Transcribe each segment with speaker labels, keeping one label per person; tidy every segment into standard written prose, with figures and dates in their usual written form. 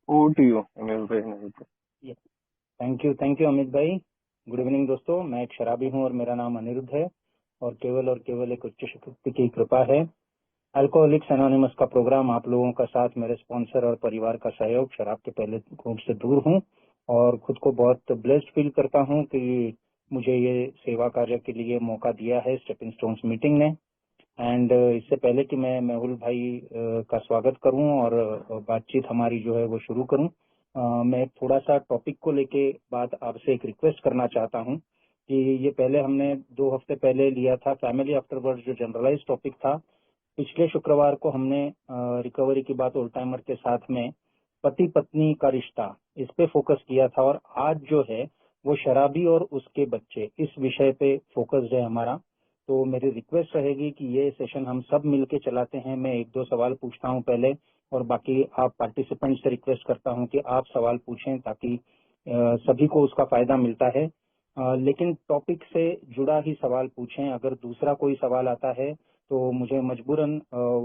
Speaker 1: Over to you Anil भाई। नहीं तो
Speaker 2: थैंक यू अमित भाई। गुड इवनिंग दोस्तों, मैं एक शराबी हूँ और मेरा नाम अनिरुद्ध है और केवल एक उच्च शक्ति की कृपा है। अल्कोहलिक्स एनोनिमस का प्रोग्राम, आप लोगों का साथ, मेरे स्पॉन्सर और परिवार का सहयोग, शराब के पहले घूंट से दूर हूँ और खुद को बहुत ब्लेस्ड फील करता हूँ कि मुझे ये सेवा कार्य के लिए मौका दिया है स्टेपिंग स्टोन्स मीटिंग ने। एंड इससे पहले कि मैं मेहुल भाई का स्वागत करूं और बातचीत हमारी जो है वो शुरू करूं, मैं थोड़ा सा टॉपिक को लेके बात आपसे एक रिक्वेस्ट करना चाहता हूं कि ये पहले हमने 2 हफ्ते पहले लिया था फैमिली आफ्टरवर्ड्स, जो जनरलाइज टॉपिक था। पिछले शुक्रवार को हमने रिकवरी की बात ओल्ड टाइमर के साथ में पति पत्नी का रिश्ता, इस पे फोकस किया था और आज जो है वो शराबी और उसके बच्चे, इस विषय पे फोकस्ड है हमारा। तो मेरी रिक्वेस्ट रहेगी कि ये सेशन हम सब मिलके चलाते हैं। मैं 1-2 सवाल पूछता हूं पहले और बाकी आप पार्टिसिपेंट से रिक्वेस्ट करता हूं कि आप सवाल पूछें ताकि सभी को उसका फायदा मिलता है। लेकिन टॉपिक से जुड़ा ही सवाल पूछें। अगर दूसरा कोई सवाल आता है तो मुझे मजबूरन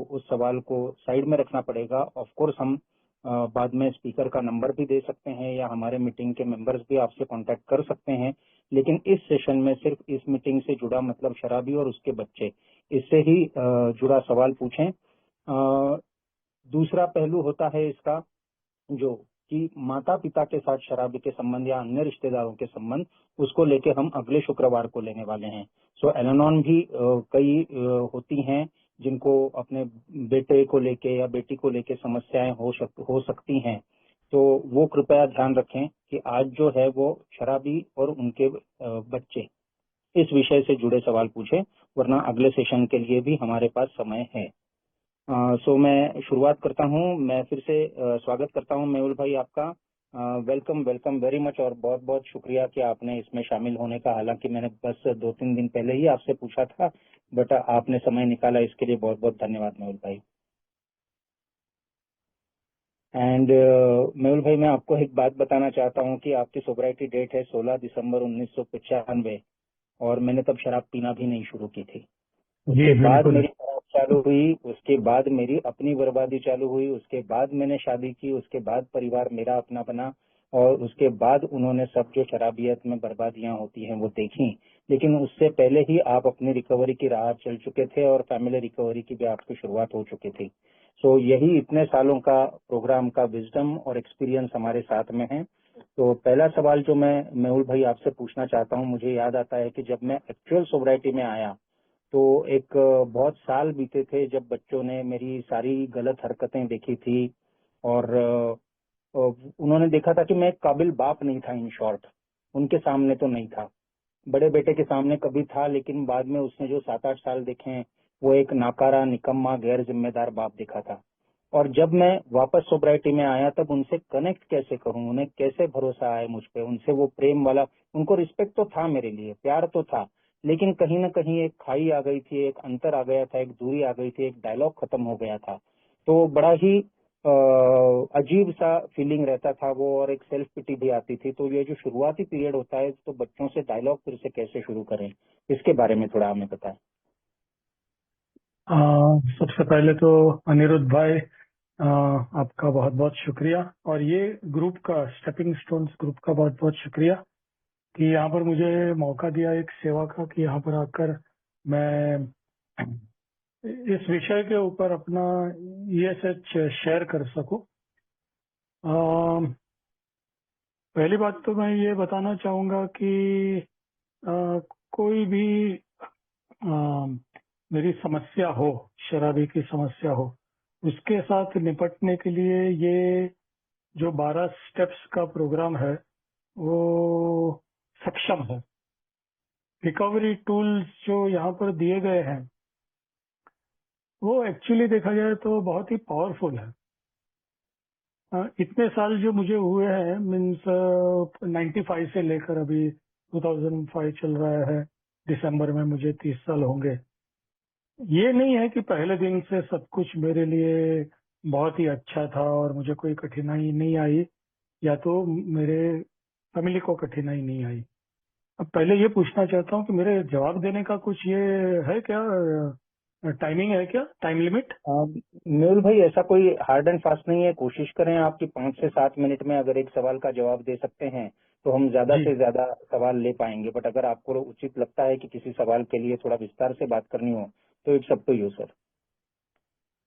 Speaker 2: उस सवाल को साइड में रखना पड़ेगा। ऑफ कोर्स हम बाद में स्पीकर का नंबर भी दे सकते हैं या हमारे मीटिंग के मेंबर्स भी आपसे कांटेक्ट कर सकते हैं, लेकिन इस सेशन में सिर्फ इस मीटिंग से जुड़ा, मतलब शराबी और उसके बच्चे, इससे ही जुड़ा सवाल पूछें। दूसरा पहलू होता है इसका, जो कि माता पिता के साथ शराबी के संबंध या अन्य रिश्तेदारों के संबंध, उसको लेके हम अगले शुक्रवार को लेने वाले हैं। सो एल-एनोन भी कई होती हैं जिनको अपने बेटे को लेके या बेटी को लेके समस्याएं हो सकती हैं। तो वो कृपया ध्यान रखें कि आज जो है वो शराबी और उनके बच्चे, इस विषय से जुड़े सवाल पूछे, वरना अगले सेशन के लिए भी हमारे पास समय है। सो मैं शुरुआत करता हूं। मैं फिर से स्वागत करता हूं मेहुल भाई आपका। वेलकम वेलकम वेरी मच और बहुत बहुत शुक्रिया कि आपने इसमें शामिल होने का। हालांकि मैंने बस 2-3 दिन पहले ही आपसे पूछा था, बट आपने समय निकाला, इसके लिए बहुत बहुत धन्यवाद मेहुल भाई। एंड मेहुल भाई, मैं आपको एक बात बताना चाहता हूं कि आपकी सोब्राइटी डेट है 16 दिसंबर 1995 और मैंने तब शराब पीना भी नहीं शुरू की थी।
Speaker 3: जी
Speaker 2: उसके बाद
Speaker 3: बिल्कुल।
Speaker 2: मेरी शराब चालू हुई, उसके बाद मेरी अपनी बर्बादी चालू हुई, उसके बाद मैंने शादी की, उसके बाद परिवार मेरा अपना बना और उसके बाद उन्होंने सब जो शराबियत में बर्बादियां होती हैं वो देखी। लेकिन उससे पहले ही आप अपनी रिकवरी की राह चल चुके थे और फैमिली रिकवरी की भी आपकी शुरुआत हो चुकी थी। सो यही इतने सालों का प्रोग्राम का विजडम और एक्सपीरियंस हमारे साथ में है। तो पहला सवाल जो मैं मेहुल भाई आपसे पूछना चाहता हूँ, मुझे याद आता है कि जब मैं एक्चुअल सोब्राइटी में आया तो एक बहुत साल बीते थे जब बच्चों ने मेरी सारी गलत हरकतें देखी थी और उन्होंने देखा था कि मैं एक काबिल बाप नहीं था। इन शॉर्ट, उनके सामने तो नहीं था, बड़े बेटे के सामने कभी था, लेकिन बाद में उसने जो 7-8 साल देखे हैं वो एक नाकारा, निकम्मा, गैर जिम्मेदार बाप दिखा था। और जब मैं वापस सोब्राइटी में आया तब उनसे कनेक्ट कैसे करूं, उन्हें कैसे भरोसा आए मुझ पे, उनसे वो प्रेम वाला, उनको रिस्पेक्ट तो था, मेरे लिए प्यार तो था, लेकिन कहीं ना कहीं एक खाई आ गई थी, एक अंतर आ गया था, एक दूरी आ गई थी, एक डायलॉग खत्म हो गया था। तो बड़ा ही अजीब सा फीलिंग रहता था वो और एक सेल्फ पिटी भी आती थी। तो ये जो शुरुआती पीरियड होता है, तो बच्चों से डायलॉग फिर से कैसे शुरू करें, इसके बारे में थोड़ा हमें बताएं।
Speaker 3: सबसे पहले तो अनिरुद्ध भाई, आपका बहुत बहुत शुक्रिया और ये ग्रुप का, स्टेपिंग स्टोन्स ग्रुप का बहुत बहुत शुक्रिया कि यहाँ पर मुझे मौका दिया एक सेवा का, कि यहाँ पर आकर मैं इस विषय के ऊपर अपना ये सच शेयर कर सकूं। पहली बात तो मैं ये बताना चाहूंगा कि कोई भी मेरी समस्या हो, शराबी की समस्या हो, उसके साथ निपटने के लिए ये जो 12 स्टेप्स का प्रोग्राम है वो सक्षम है। रिकवरी टूल्स जो यहाँ पर दिए गए हैं वो एक्चुअली देखा जाए तो बहुत ही पावरफुल है। इतने साल जो मुझे हुए हैं, मीन्स 95 से लेकर अभी 2005 चल रहा है, दिसंबर में मुझे 30 साल होंगे। ये नहीं है कि पहले दिन से सब कुछ मेरे लिए बहुत ही अच्छा था और मुझे कोई कठिनाई नहीं आई, या तो मेरे फैमिली को कठिनाई नहीं आई। अब पहले ये पूछना चाहता हूँ कि मेरे जवाब देने का कुछ ये है क्या टाइमिंग है क्या, टाइम लिमिट?
Speaker 2: मेहुल भाई ऐसा कोई हार्ड एंड फास्ट नहीं है। कोशिश करें आपकी 5 से 7 मिनट में अगर एक सवाल का जवाब दे सकते हैं तो हम ज्यादा
Speaker 3: जी,
Speaker 2: से ज्यादा सवाल ले पाएंगे। बट अगर आपको उचित लगता है कि किसी सवाल के लिए थोड़ा विस्तार से बात करनी हो तो it's up to you sir.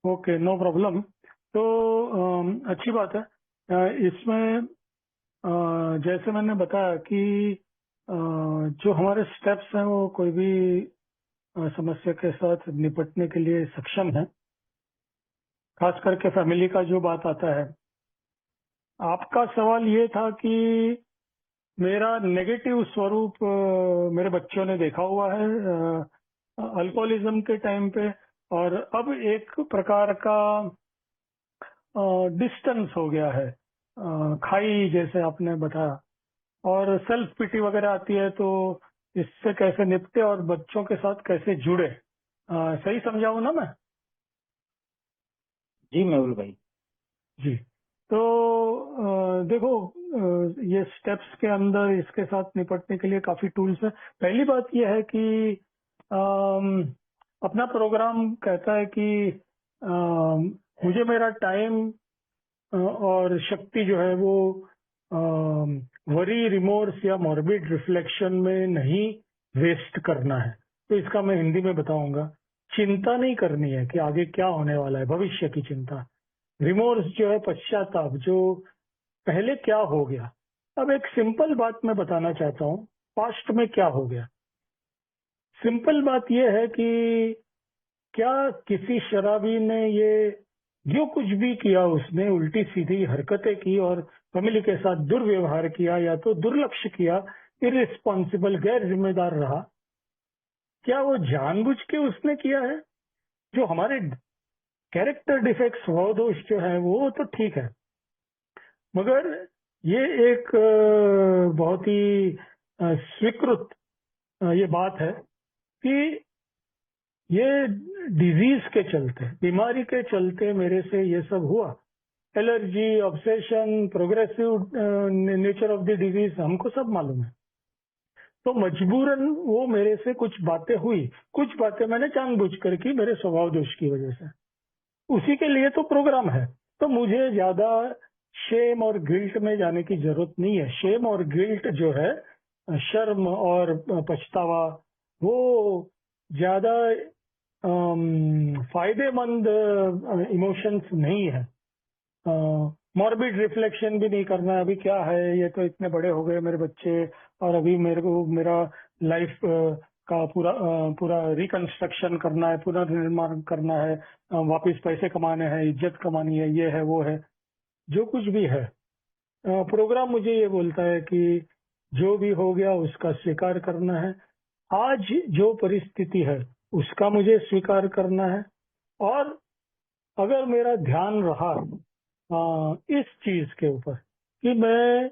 Speaker 3: Okay, no problem. तो अच्छी बात है। इसमें जैसे मैंने बताया कि जो हमारे स्टेप्स हैं वो कोई भी समस्या के साथ निपटने के लिए सक्षम है। खास करके फैमिली का जो बात आता है, आपका सवाल ये था कि मेरा नेगेटिव स्वरूप मेरे बच्चों ने देखा हुआ है अल्कोहलिज्म के टाइम पे, और अब एक प्रकार का डिस्टेंस हो गया है, खाई जैसे आपने बताया, और सेल्फ पिटी वगैरह आती है। तो इससे कैसे निपटे और बच्चों के साथ कैसे जुड़े, सही समझाऊं ना मैं?
Speaker 2: जी मेहुल भाई।
Speaker 3: जी। तो देखो, ये स्टेप्स के अंदर इसके साथ निपटने के लिए काफी टूल्स हैं। पहली बात यह है कि अम, अपना प्रोग्राम कहता है कि मुझे मेरा टाइम और शक्ति जो है वो वरी, रिमोर्स या मॉर्बिड रिफ्लेक्शन में नहीं वेस्ट करना है। तो इसका मैं हिंदी में बताऊंगा। चिंता नहीं करनी है कि आगे क्या होने वाला है, भविष्य की चिंता। रिमोर्स जो है पश्चाताप, जो पहले क्या हो गया। अब एक सिंपल बात मैं बताना चाहता हूँ, पास्ट में क्या हो गया। सिंपल बात यह है कि क्या किसी शराबी ने ये जो कुछ भी किया, उसने उल्टी सीधी हरकतें की और फैमिली के साथ दुर्व्यवहार किया या तो दुर्लक्ष्य किया, इररिस्पॉन्सिबल, गैर जिम्मेदार रहा, क्या वो जानबूझ के उसने किया है? जो हमारे कैरेक्टर डिफेक्ट्स, स्वभाव दोष जो है वो तो ठीक है, मगर ये एक बहुत ही स्वीकृत ये बात है कि ये डिजीज के चलते, बीमारी के चलते मेरे से ये सब हुआ। Allergy, obsession, progressive nature of the disease हमको सब मालूम है। तो मजबूरन वो मेरे से कुछ बातें हुई, कुछ बातें मैंने जानबूझकर की मेरे स्वभाव दोष की वजह से। उसी के लिए तो प्रोग्राम है। तो मुझे ज्यादा शेम और गिल्ट में जाने की जरूरत नहीं है। शेम और गिल्ट जो है, शर्म और पछतावा, वो ज्यादा फायदेमंद इमोशंस नहीं है। मॉर्बिड रिफ्लेक्शन भी नहीं करना है। अभी क्या है, ये तो इतने बड़े हो गए मेरे बच्चे, और अभी मेरे को मेरा लाइफ का पूरा रिकंस्ट्रक्शन करना है, पुनर्निर्माण करना है, वापस पैसे कमाने हैं, इज्जत कमानी है, ये है वो है, जो कुछ भी है। प्रोग्राम मुझे ये बोलता है कि जो भी हो गया उसका स्वीकार करना है। आज जो परिस्थिति है उसका मुझे स्वीकार करना है। और अगर मेरा ध्यान रहा इस चीज के ऊपर कि मैं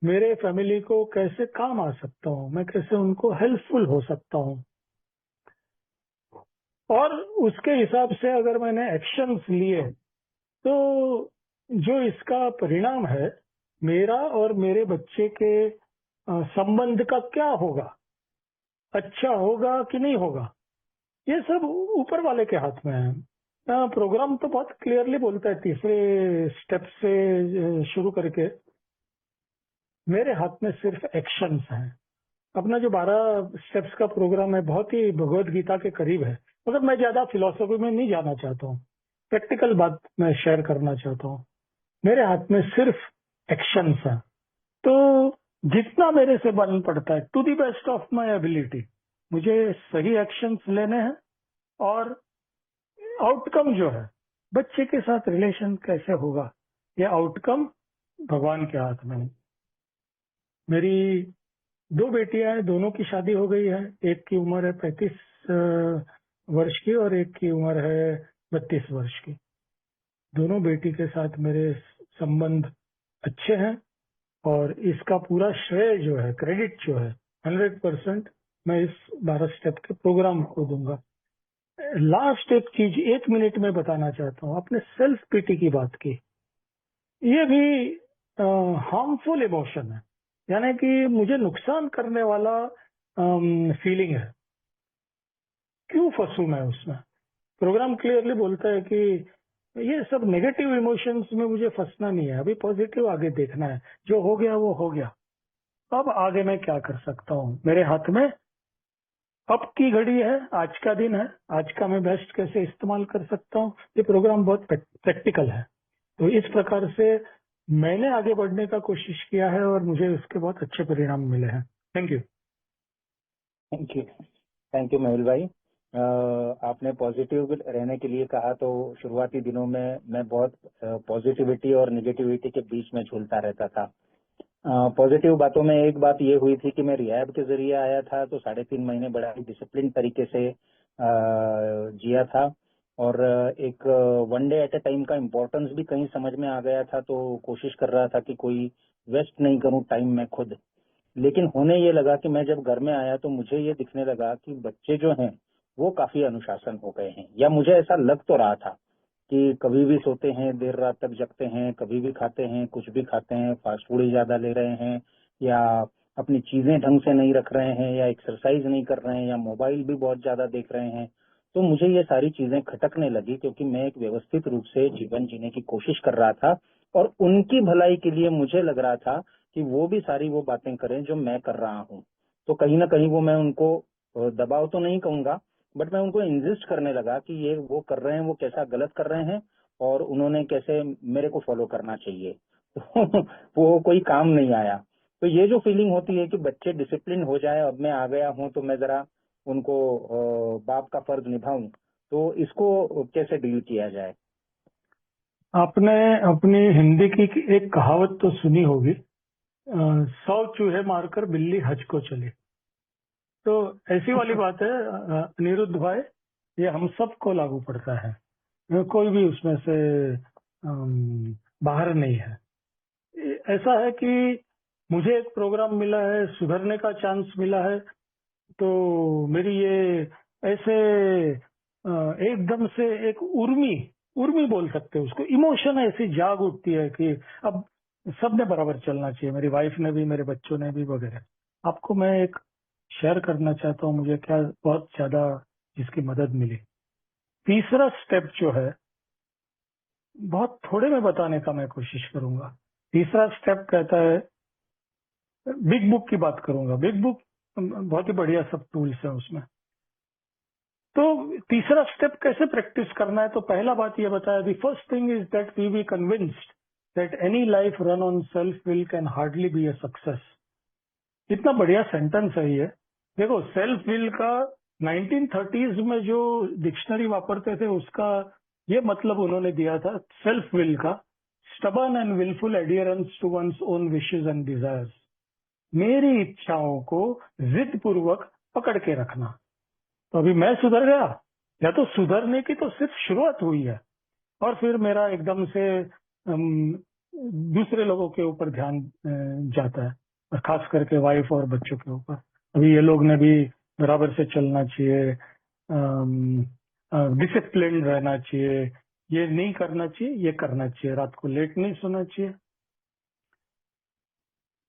Speaker 3: मेरे फैमिली को कैसे काम आ सकता हूँ, मैं कैसे उनको हेल्पफुल हो सकता हूँ, और उसके हिसाब से अगर मैंने एक्शंस लिए, तो जो इसका परिणाम है, मेरा और मेरे बच्चे के संबंध का क्या होगा, अच्छा होगा कि नहीं होगा, ये सब ऊपर वाले के हाथ में है। प्रोग्राम तो बहुत क्लियरली बोलता है, तीसरे स्टेप से शुरू करके मेरे हाथ में सिर्फ एक्शंस हैं। अपना जो 12 स्टेप्स का प्रोग्राम है बहुत ही भगवत गीता के करीब है, मगर मैं ज्यादा फिलोसफी में नहीं जाना चाहता हूँ। प्रैक्टिकल बात मैं शेयर करना चाहता हूँ। मेरे हाथ में सिर्फ एक्शंस हैं। तो जितना मेरे से बन पड़ता है, to the best of my ability, मुझे सही एक्शंस लेने हैं। और आउटकम जो है, बच्चे के साथ रिलेशन कैसे होगा, ये आउटकम भगवान के हाथ में है। मेरी 2 बेटियां हैं, दोनों की शादी हो गई है। एक की उम्र है 35 वर्ष की और एक की उम्र है 32 वर्ष की। दोनों बेटी के साथ मेरे संबंध अच्छे हैं, और इसका पूरा श्रेय जो है, क्रेडिट जो है, 100% मैं इस 12 स्टेप के प्रोग्राम को दूंगा। लास्ट एक चीज 1 मिनट में बताना चाहता हूँ। आपने सेल्फ पिटी की बात की, ये भी हार्मफुल इमोशन है, यानी कि मुझे नुकसान करने वाला फीलिंग है। क्यों फंसू मैं उसमें? प्रोग्राम क्लियरली बोलता है कि ये सब नेगेटिव इमोशंस में मुझे फंसना नहीं है, अभी पॉजिटिव आगे देखना है, जो हो गया वो हो गया, अब आगे मैं क्या कर सकता हूँ, मेरे हाथ में अब की घड़ी है, आज का दिन है, आज का मैं बेस्ट कैसे इस्तेमाल कर सकता हूँ। ये प्रोग्राम बहुत प्रैक्टिकल है, तो इस प्रकार से मैंने आगे बढ़ने का कोशिश किया है और मुझे उसके बहुत अच्छे परिणाम मिले हैं। Thank you.
Speaker 2: Thank you Mehul भाई। आपने पॉजिटिव रहने के लिए कहा, तो शुरुआती दिनों में मैं बहुत पॉजिटिविटी और निगेटिविटी के बीच में झूलता रहता था। पॉजिटिव बातों में एक बात ये हुई थी कि मैं रिहैब के जरिए आया था, तो 3.5 महीने बड़ा ही डिसिप्लिन तरीके से जिया था, और एक one day at A time का इम्पोर्टेंस भी कहीं समझ में आ गया था, तो कोशिश कर रहा था कि कोई वेस्ट नहीं करूं टाइम में खुद। लेकिन होने ये लगा कि मैं जब घर में आया तो मुझे ये दिखने लगा कि बच्चे जो हैं वो काफी अनुशासन हो गए हैं, या मुझे ऐसा लग तो रहा था कि कभी भी सोते हैं, देर रात तक जगते हैं, कभी भी खाते हैं, कुछ भी खाते हैं, फास्ट फूड ही ज्यादा ले रहे हैं, या अपनी चीजें ढंग से नहीं रख रहे हैं, या एक्सरसाइज नहीं कर रहे हैं, या मोबाइल भी बहुत ज्यादा देख रहे हैं। तो मुझे ये सारी चीजें खटकने लगी, क्योंकि मैं एक व्यवस्थित रूप से जीवन जीने की कोशिश कर रहा था, और उनकी भलाई के लिए मुझे लग रहा था कि वो भी सारी वो बातें करें जो मैं कर रहा हूँ। तो कहीं ना कहीं वो मैं उनको दबाव तो नहीं कहूंगा, बट मैं उनको इंजिस्ट करने लगा कि ये वो कर रहे हैं वो कैसा गलत कर रहे हैं, और उन्होंने कैसे मेरे को फॉलो करना चाहिए। तो वो कोई काम नहीं आया। तो ये जो फीलिंग होती है कि बच्चे डिसिप्लिन हो जाए, अब मैं आ गया हूँ तो मैं जरा उनको बाप का फर्ज निभाऊं, तो इसको कैसे डील किया जाए?
Speaker 3: आपने अपनी हिंदी की एक कहावत तो सुनी होगी, 100 चूहे मारकर बिल्ली हज को चली। तो ऐसी वाली बात है अनिरुद्ध भाई, ये हम सबको लागू पड़ता है, कोई भी उसमें से बाहर नहीं है। ऐसा है कि मुझे एक प्रोग्राम मिला है, सुधरने का चांस मिला है, तो मेरी ये ऐसे एकदम से एक उर्मी उर्मी बोल सकते हैं उसको, इमोशन ऐसी जाग उठती है कि अब सबने बराबर चलना चाहिए, मेरी वाइफ ने भी, मेरे बच्चों ने भी वगैरह। आपको मैं एक शेयर करना चाहता हूँ, मुझे क्या बहुत ज्यादा जिसकी मदद मिली। तीसरा स्टेप जो है, बहुत थोड़े में बताने का मैं कोशिश करूंगा। तीसरा स्टेप कहता है, बिग बुक की बात करूंगा, बिग बुक बहुत ही बढ़िया सब टूल्स है उसमें। तो तीसरा स्टेप कैसे प्रैक्टिस करना है, तो पहला बात ये बताया, the first thing is that we be convinced that any life run on self will can hardly be a success. इतना बढ़िया सेंटेंस है ये। देखो, सेल्फ विल का 1930s में जो डिक्शनरी वापरते थे उसका ये मतलब उन्होंने दिया था, सेल्फ विल का, stubborn and willful adherence to one's own wishes and desires. मेरी इच्छाओं को जिद पूर्वक पकड़ के रखना। तो अभी मैं सुधर गया, या तो सुधरने की तो सिर्फ शुरुआत हुई है, और फिर मेरा एकदम से दूसरे लोगों के ऊपर ध्यान जाता है, और खास करके वाइफ और बच्चों के ऊपर। अभी ये लोग ने भी बराबर से चलना चाहिए, डिसिप्लिन रहना चाहिए, ये नहीं करना चाहिए, ये करना चाहिए, रात को लेट नहीं सोना चाहिए।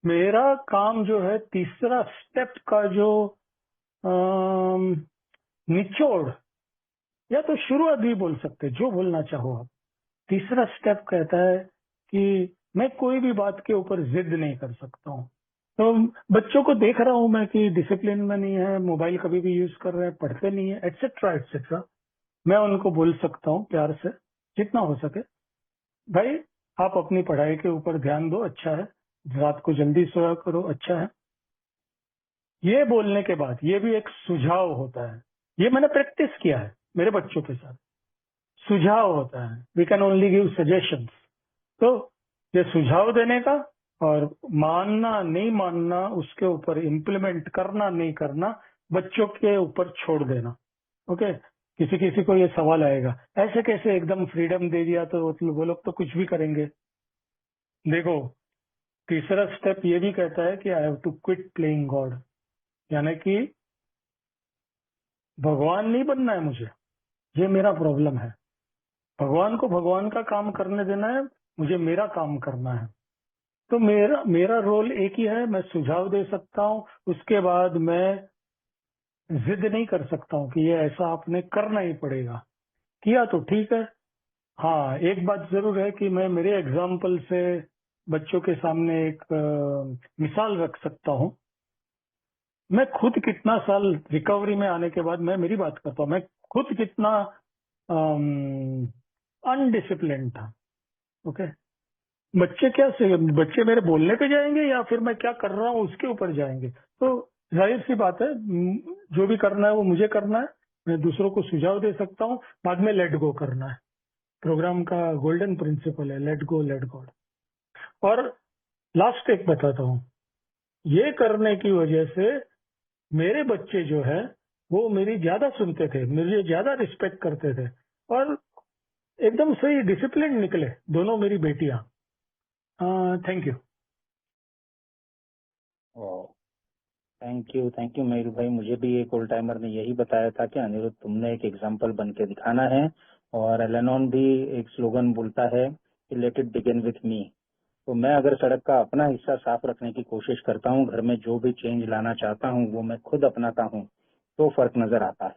Speaker 3: मेरा काम जो है, तीसरा स्टेप का जो निचोड़, या तो शुरुआत भी बोल सकते, जो बोलना चाहो आप। तीसरा स्टेप कहता है कि मैं कोई भी बात के ऊपर जिद नहीं कर सकता हूँ। तो बच्चों को देख रहा हूं मैं कि डिसिप्लिन में नहीं है, मोबाइल कभी भी यूज कर रहे हैं, पढ़ते नहीं है, एटसेट्रा एटसेट्रा। मैं उनको बोल सकता हूँ प्यार से, जितना हो सके, भाई आप अपनी पढ़ाई के ऊपर ध्यान दो, अच्छा है, रात को जल्दी सोया करो, अच्छा है। ये बोलने के बाद, ये भी एक सुझाव होता है, ये मैंने प्रैक्टिस किया है मेरे बच्चों के साथ। सुझाव होता है, we can only give suggestions. तो ये सुझाव देने का, और मानना नहीं मानना, उसके ऊपर इम्प्लीमेंट करना नहीं करना, बच्चों के ऊपर छोड़ देना। ओके, किसी किसी को ये सवाल आएगा, ऐसे कैसे एकदम फ्रीडम दे दिया तो वो लोग तो कुछ भी करेंगे। देखो, तीसरा स्टेप ये भी कहता है कि I have to quit playing God, यानी कि भगवान नहीं बनना है मुझे, ये मेरा प्रॉब्लम है। भगवान को भगवान का काम करने देना है, मुझे मेरा काम करना है। तो मेरा रोल एक ही है, मैं सुझाव दे सकता हूँ, उसके बाद मैं जिद नहीं कर सकता हूँ कि ये ऐसा आपने करना ही पड़ेगा। किया तो ठीक है। हाँ, एक बात जरूर है कि मैं मेरे एग्जाम्पल से बच्चों के सामने एक मिसाल रख सकता हूँ। मैं खुद कितना साल रिकवरी में आने के बाद, मैं मेरी बात करता हूँ, मैं खुद कितना अनडिसिप्लिन था। ओके, बच्चे मेरे बोलने पे जाएंगे या फिर मैं क्या कर रहा हूँ उसके ऊपर जाएंगे। तो जाहिर सी बात है, जो भी करना है वो मुझे करना है। मैं दूसरों को सुझाव दे सकता हूँ, बाद में लेट गो करना है। प्रोग्राम का गोल्डन प्रिंसिपल है लेट गॉड। और लास्ट एक बताता हूँ, ये करने की वजह से मेरे बच्चे जो है वो मेरी ज्यादा सुनते थे, मुझे ज्यादा रिस्पेक्ट करते थे और एकदम सही डिसिप्लिन निकले दोनों मेरी बेटियां। Thank you.
Speaker 2: थैंक यू मयूर भाई। मुझे भी एक ओल्ड टाइमर ने यही बताया था कि अनिरुद्ध, तुमने एक एग्जाम्पल बन के दिखाना है। और एलेनॉन भी एक स्लोगन बोलता है कि let it begin with me. तो मैं अगर सड़क का अपना हिस्सा साफ रखने की कोशिश करता हूँ, घर में जो भी चेंज लाना चाहता हूँ वो मैं खुद अपनाता हूँ, तो फर्क नजर आता है।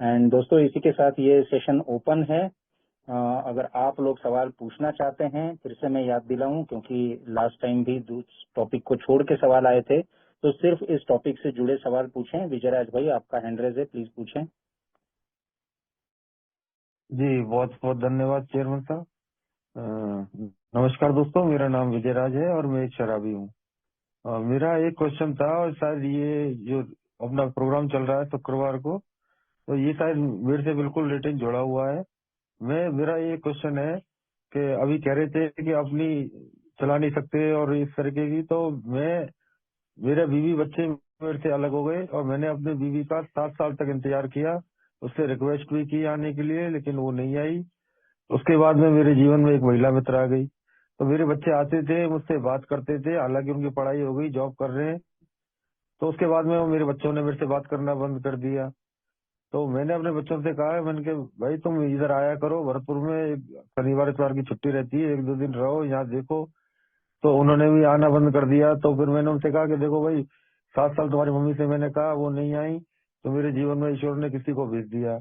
Speaker 2: एंड दोस्तों, इसी के साथ ये सेशन ओपन है। अगर आप लोग सवाल पूछना चाहते हैं, फिर से मैं याद दिलाऊं, क्योंकि लास्ट टाइम भी टॉपिक को छोड़ के सवाल आए थे, तो सिर्फ इस टॉपिक से जुड़े सवाल पूछें। विजयराज भाई, आपका हैंड रेज है, प्लीज पूछें।
Speaker 1: जी बहुत बहुत धन्यवाद चेयरमैन साहब। नमस्कार दोस्तों, मेरा नाम विजय राज है और मैं एक शराबी हूँ। मेरा एक क्वेश्चन था, और शायद ये जो अपना प्रोग्राम चल रहा है शुक्रवार को, तो ये शायद मेरे से बिल्कुल रिलेटेड जुड़ा हुआ है। मेरा ये क्वेश्चन है कि अभी कह रहे थे कि अपनी चला नहीं सकते और इस तरीके की, तो मेरे बीवी बच्चे मेरे से अलग हो गए और मैंने अपने बीवी का 7 साल तक इंतजार किया, उससे रिक्वेस्ट भी की आने के लिए, लेकिन वो नहीं आई। उसके बाद में मेरे जीवन में एक महिला मित्र आ गई, तो मेरे बच्चे आते थे, मुझसे बात करते थे, हालांकि उनकी पढ़ाई हो गई, जॉब कर रहे हैं। तो उसके बाद में वो मेरे बच्चों ने मेरे से बात करना बंद कर दिया। तो मैंने अपने बच्चों से कहा, मैंने कहा भाई तुम इधर आया करो, भरतपुर में शनिवार इतवार की छुट्टी रहती है, 1-2 दिन रहो यहाँ देखो। तो उन्होंने भी आना बंद कर दिया। तो फिर मैंने उनसे कहा कि देखो भाई, 7 साल तुम्हारी मम्मी से मैंने कहा, वो नहीं आई, तो मेरे जीवन में ईश्वर ने किसी को भेज दिया।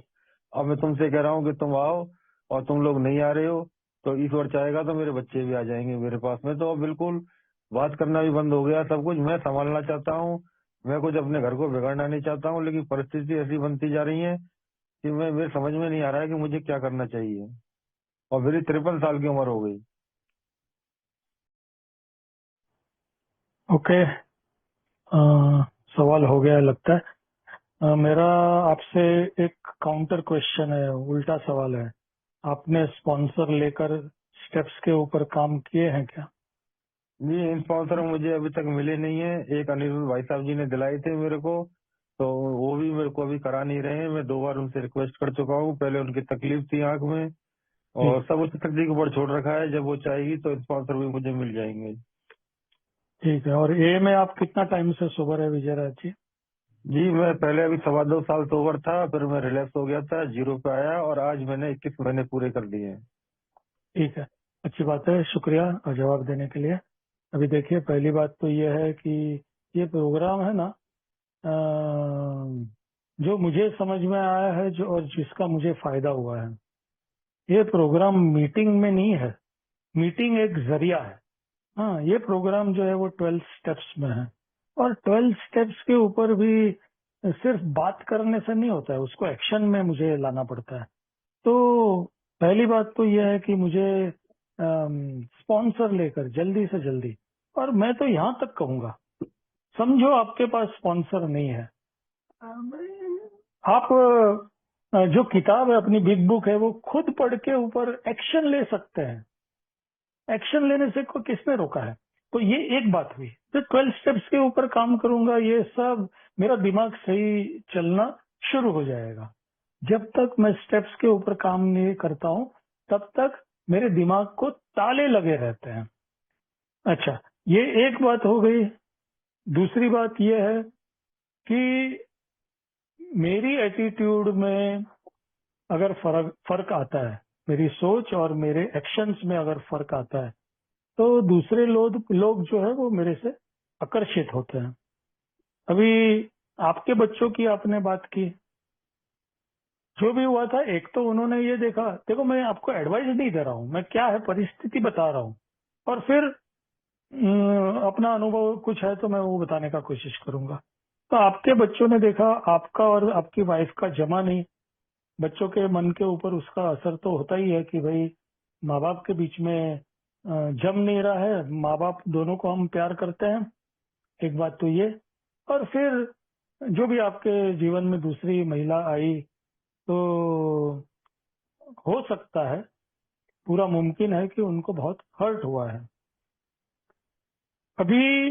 Speaker 1: अब मैं तुमसे कह रहा हूँ कि तुम आओ, और तुम लोग नहीं आ रहे हो, तो ईश्वर चाहेगा तो मेरे बच्चे भी आ जाएंगे मेरे पास में। तो अब बिल्कुल बात करना भी बंद हो गया, सब कुछ मैं संभालना चाहता हूँ, मैं कुछ अपने घर को बिगाड़ना नहीं चाहता हूँ, लेकिन परिस्थिति ऐसी बनती जा रही है कि मेरे समझ में नहीं आ रहा है कि मुझे क्या करना चाहिए। और मेरी 53 साल की उम्र हो गई।
Speaker 3: ओके, सवाल हो गया लगता है। मेरा आपसे एक काउंटर क्वेश्चन है, उल्टा सवाल है। आपने स्पॉन्सर लेकर स्टेप्स के ऊपर काम किए हैं क्या?
Speaker 1: ये स्पॉन्सर मुझे अभी तक मिले नहीं है। एक अनिरुद्ध भाई साहब जी ने दिलाए थे मेरे को, तो वो भी मेरे को अभी करा नहीं रहे हैं। मैं 2 बार उनसे रिक्वेस्ट कर चुका हूँ, पहले उनकी तकलीफ थी आंख में,
Speaker 3: जी,
Speaker 1: और सब उस तकलीफ के ऊपर छोड़ रखा है। जब वो चाहेगी तो स्पॉन्सर भी मुझे मिल जाएंगे।
Speaker 3: ठीक है। और ए में आप कितना टाइम से सोबर है विजयराज जी?
Speaker 1: जी मैं पहले अभी 2.25 साल सोबर था, फिर मैं रिलैक्स हो गया था, 0 पे आया, और आज मैंने 21 महीने पूरे कर दिए हैं।
Speaker 3: ठीक है, अच्छी बात है, शुक्रिया जवाब देने के लिए। अभी देखिए, पहली बात तो ये है कि ये प्रोग्राम है ना, अ, जो मुझे समझ में आया है, जो और जिसका मुझे फायदा हुआ है, ये प्रोग्राम मीटिंग में नहीं है। मीटिंग एक जरिया है। हाँ, ये प्रोग्राम जो है वो 12 स्टेप्स में है, और 12 स्टेप्स के ऊपर भी सिर्फ बात करने से नहीं होता है, उसको एक्शन में मुझे लाना पड़ता है। तो पहली बात तो यह है कि मुझे स्पॉन्सर लेकर जल्दी से जल्दी, और मैं तो यहाँ तक कहूंगा, समझो आपके पास स्पॉन्सर नहीं है, अम, आप जो किताब है, अपनी बिग बुक है, वो खुद पढ़ के ऊपर एक्शन ले सकते हैं। एक्शन लेने से किसने रोका है? तो ये एक बात हुई। तो 12 स्टेप्स के ऊपर काम करूंगा, ये सब मेरा दिमाग सही चलना शुरू हो जाएगा। जब तक मैं स्टेप्स के ऊपर काम नहीं करता हूं, तब तक मेरे दिमाग को ताले लगे रहते हैं। अच्छा, ये एक बात हो गई। दूसरी बात यह है कि मेरी एटीट्यूड में अगर फर्क आता है, मेरी सोच और मेरे एक्शंस में अगर फर्क आता है, तो दूसरे लोग जो है वो मेरे से आकर्षित होते हैं। अभी आपके बच्चों की आपने बात की, जो भी हुआ था, एक तो उन्होंने ये देखा, देखो मैं आपको एडवाइस नहीं दे रहा हूँ, मैं क्या है परिस्थिति बता रहा हूँ, और फिर अपना अनुभव कुछ है तो मैं वो बताने का कोशिश करूंगा। तो आपके बच्चों ने देखा, आपका और आपकी वाइफ का जमा नहीं, बच्चों के मन के ऊपर उसका असर तो होता ही है कि भाई माँ बाप के बीच में जम नहीं रहा है, माँ बाप दोनों को हम प्यार करते हैं, एक बात तो ये। और फिर जो भी आपके जीवन में दूसरी महिला आई, तो हो सकता है, पूरा मुमकिन है कि उनको बहुत हर्ट हुआ है। अभी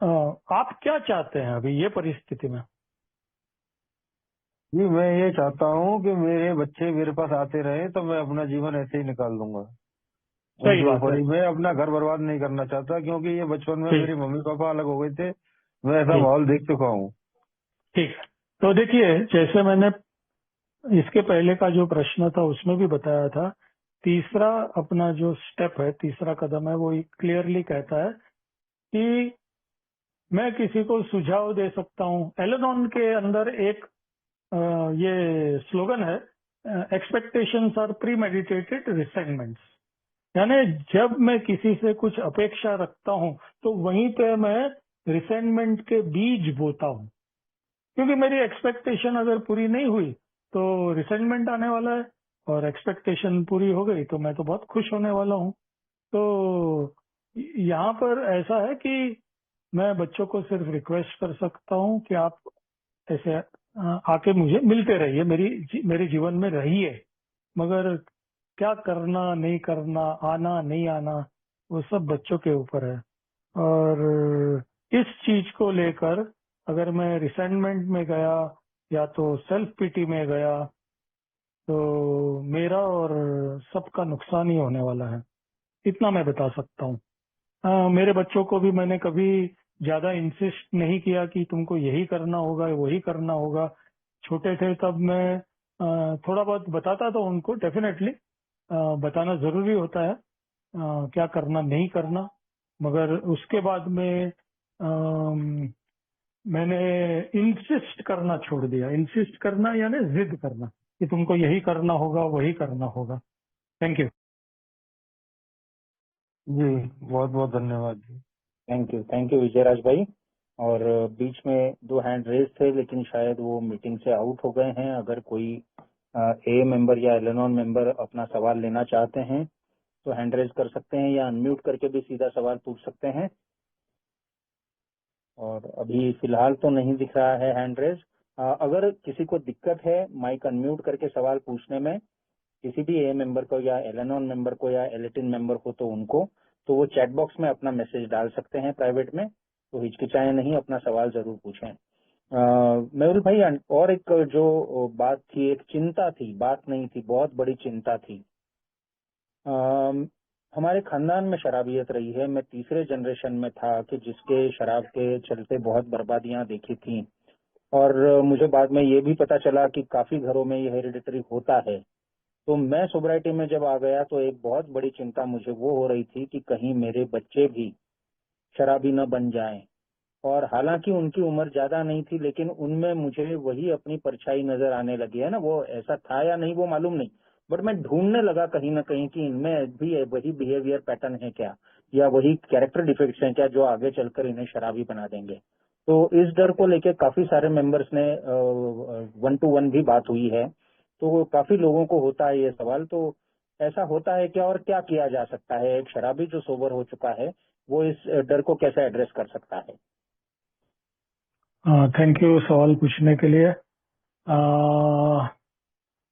Speaker 3: आप क्या चाहते हैं अभी ये परिस्थिति में?
Speaker 1: जी मैं ये चाहता हूँ कि मेरे बच्चे मेरे पास आते रहे तो मैं अपना जीवन ऐसे ही निकाल लूंगा
Speaker 3: सही
Speaker 1: उनके
Speaker 3: बात
Speaker 1: ऊपर
Speaker 3: है।
Speaker 1: ही। मैं अपना घर बर्बाद नहीं करना चाहता, क्योंकि ये बचपन में
Speaker 3: ठीक
Speaker 1: मेरे मम्मी पापा अलग हो गए थे, मैं ऐसा
Speaker 3: ठीक
Speaker 1: माहौल देख चुका हूँ।
Speaker 3: ठीक। तो देखिए, जैसे मैंने इसके पहले का जो प्रश्न था उसमें भी बताया था, तीसरा अपना जो स्टेप है, तीसरा कदम है, वो क्लियरली कहता है कि मैं किसी को सुझाव दे सकता हूँ। एलेनॉन के अंदर एक ये स्लोगन है, एक्सपेक्टेशंस आर प्री मेडिटेटेड रिसेंटमेंट्स, यानी जब मैं किसी से कुछ अपेक्षा रखता हूँ तो वहीं पे मैं रिसेंटमेंट के बीज बोता हूँ, क्योंकि मेरी एक्सपेक्टेशन अगर पूरी नहीं हुई तो रिसेंटमेंट आने वाला है, और एक्सपेक्टेशन पूरी हो गई तो मैं तो बहुत खुश होने वाला हूँ। तो यहाँ पर ऐसा है कि मैं बच्चों को सिर्फ रिक्वेस्ट कर सकता हूँ कि आप ऐसे आके मुझे मिलते रहिए, मेरे जीवन में रहिए, मगर क्या करना नहीं करना, आना नहीं आना, वो सब बच्चों के ऊपर है। और इस चीज को लेकर अगर मैं रिसेंटमेंट में गया या तो सेल्फ पिटी में गया तो मेरा और सबका नुकसान ही होने वाला है, इतना मैं बता सकता हूँ। मेरे बच्चों को भी मैंने कभी ज्यादा इंसिस्ट नहीं किया कि तुमको यही करना होगा वही करना होगा। छोटे थे तब मैं थोड़ा बहुत बताता तो उनको, डेफिनेटली बताना जरूरी होता है क्या करना नहीं करना, मगर उसके बाद में मैंने इंसिस्ट करना छोड़ दिया। इंसिस्ट करना यानी जिद करना कि तुमको यही करना होगा वही करना होगा। Thank you.
Speaker 1: जी बहुत बहुत धन्यवाद जी।
Speaker 2: थैंक यू विजयराज भाई। और बीच में 2 हैंड रेज थे, लेकिन शायद वो मीटिंग से आउट हो गए हैं। अगर कोई ए मेंबर या एलेनॉन मेंबर अपना सवाल लेना चाहते हैं तो हैंड रेज कर सकते हैं, या अनम्यूट करके भी सीधा सवाल पूछ सकते हैं। और अभी फिलहाल तो नहीं दिख रहा है हैंड रेज। अगर किसी को दिक्कत है माइक अनम्यूट करके सवाल पूछने में, किसी भी ए मेंबर को या एलेनॉन मेंबर को या एलेटिन मेंबर को, तो उनको तो वो चैट बॉक्स में अपना मैसेज डाल सकते हैं प्राइवेट में, तो हिचकिचाएं नहीं, अपना सवाल जरूर पूछें। मेहुल भाई, और एक जो बात थी, एक चिंता थी, बात नहीं थी, बहुत बड़ी चिंता थी। हमारे खानदान में शराबियत रही है। मैं तीसरे जनरेशन में था कि जिसके शराब के चलते बहुत बर्बादियां देखी थी, और मुझे बाद में ये भी पता चला कि काफी घरों में ये हेरिडिटरी होता है। तो मैं सोब्राइटी में जब आ गया तो एक बहुत बड़ी चिंता मुझे वो हो रही थी कि कहीं मेरे बच्चे भी शराबी न बन जाएं। और हालांकि उनकी उम्र ज्यादा नहीं थी, लेकिन उनमें मुझे वही अपनी परछाई नजर आने लगी है ना। वो ऐसा था या नहीं वो मालूम नहीं, बट मैं ढूंढने लगा कहीं ना कहीं कि इनमें भी वही बिहेवियर पैटर्न है क्या, या वही कैरेक्टर डिफेक्ट्स हैं क्या, जो आगे चलकर इन्हें शराबी बना देंगे। तो इस डर को लेकर काफी सारे मेंबर्स ने 1-to-1 भी बात हुई है। तो काफी लोगों को होता है ये सवाल। तो ऐसा होता है क्या, और क्या किया जा सकता है? एक शराबी जो सोबर हो चुका है वो इस डर को कैसे एड्रेस कर सकता है?
Speaker 3: थैंक यू सवाल पूछने के लिए।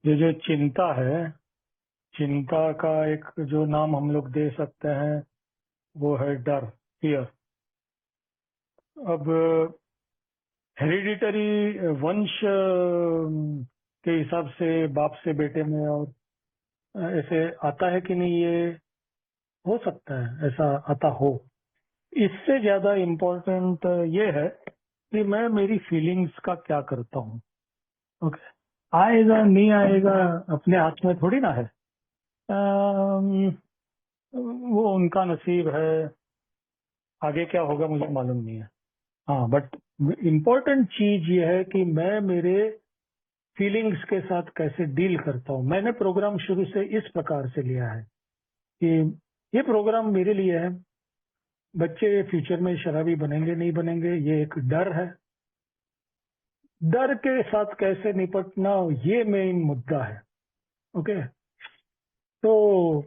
Speaker 3: ये जो चिंता है, चिंता का एक जो नाम हम लोग दे सकते हैं वो है डर, फियर। अब हेरिडिटरी वंश के हिसाब से बाप से बेटे में और ऐसे आता है कि नहीं, ये हो सकता है ऐसा आता हो। इससे ज्यादा इम्पोर्टेंट ये है कि मैं मेरी फीलिंग्स का क्या करता हूँ। ओके, आएगा नहीं आएगा अपने हाथ में थोड़ी ना है, वो उनका नसीब है, आगे क्या होगा मुझे मालूम नहीं है। हाँ, बट इम्पोर्टेंट चीज ये है कि मैं मेरे फीलिंग्स के साथ कैसे डील करता हूँ। मैंने प्रोग्राम शुरू से इस प्रकार से लिया है कि ये प्रोग्राम मेरे लिए है, बच्चे फ्यूचर में शराबी बनेंगे नहीं बनेंगे ये एक डर है, डर के साथ कैसे निपटना ये मेन मुद्दा है। ओके, तो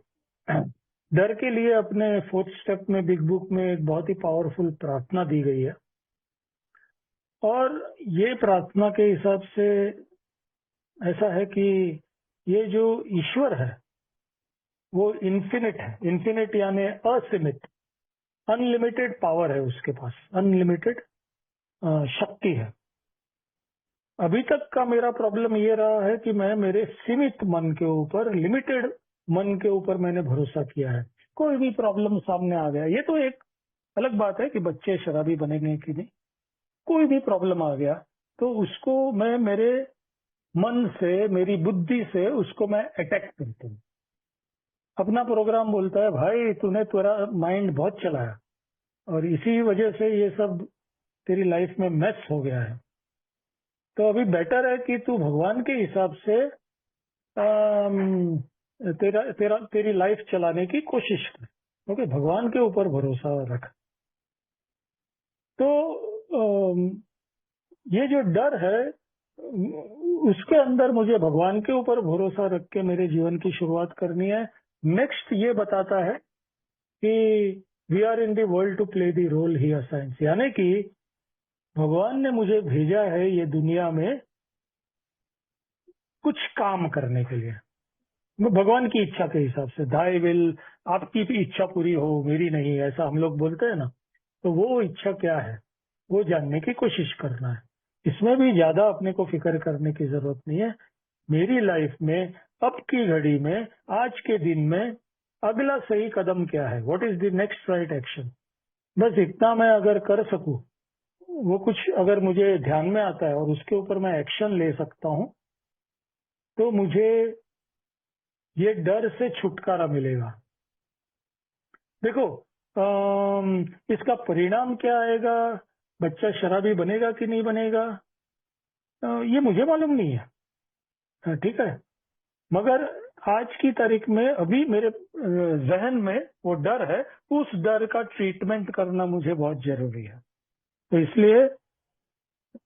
Speaker 3: डर के लिए अपने 4th स्टेप में बिग बुक में एक बहुत ही पावरफुल प्रार्थना दी गई है, और ये प्रार्थना के हिसाब से ऐसा है कि ये जो ईश्वर है वो इन्फिनिट है, इन्फिनिट यानी असीमित, अनलिमिटेड पावर है उसके पास, अनलिमिटेड शक्ति है। अभी तक का मेरा प्रॉब्लम ये रहा है कि मैं मेरे सीमित मन के ऊपर, लिमिटेड मन के ऊपर मैंने भरोसा किया है। कोई भी प्रॉब्लम सामने आ गया, ये तो एक अलग बात है कि बच्चे शराबी बनेंगे कि नहीं, कोई भी प्रॉब्लम आ गया तो उसको मैं मेरे मन से, मेरी बुद्धि से उसको मैं अटैक करता हूँ। अपना प्रोग्राम बोलता है भाई तूने तेरा माइंड बहुत चलाया और इसी वजह से ये सब तेरी लाइफ में मैस हो गया है, तो अभी बेटर है कि तू भगवान के हिसाब से तेरी लाइफ चलाने की कोशिश कर। ओके, भगवान के ऊपर भरोसा रख। तो ये जो डर है उसके अंदर मुझे भगवान के ऊपर भरोसा रख के मेरे जीवन की शुरुआत करनी है। नेक्स्ट ये बताता है कि we are in the world to play the role he assigns, यानी कि भगवान ने मुझे भेजा है ये दुनिया में कुछ काम करने के लिए, भगवान की इच्छा के हिसाब से। दाई विल, आपकी भी इच्छा पूरी हो मेरी नहीं, ऐसा हम लोग बोलते हैं ना। तो वो इच्छा क्या है वो जानने की कोशिश करना है। इसमें भी ज्यादा अपने को फिक्र करने की जरूरत नहीं है। मेरी लाइफ में अब की घड़ी में, आज के दिन में अगला सही कदम क्या है, what is the next right action, बस इतना मैं अगर कर सकूं, वो कुछ अगर मुझे ध्यान में आता है और उसके ऊपर मैं एक्शन ले सकता हूं, तो मुझे ये डर से छुटकारा मिलेगा। देखो इसका परिणाम क्या आएगा, बच्चा शराबी बनेगा कि नहीं बनेगा, ये मुझे मालूम नहीं है, ठीक है। मगर आज की तारीख में अभी मेरे जहन में वो डर है, उस डर का ट्रीटमेंट करना मुझे बहुत जरूरी है। तो इसलिए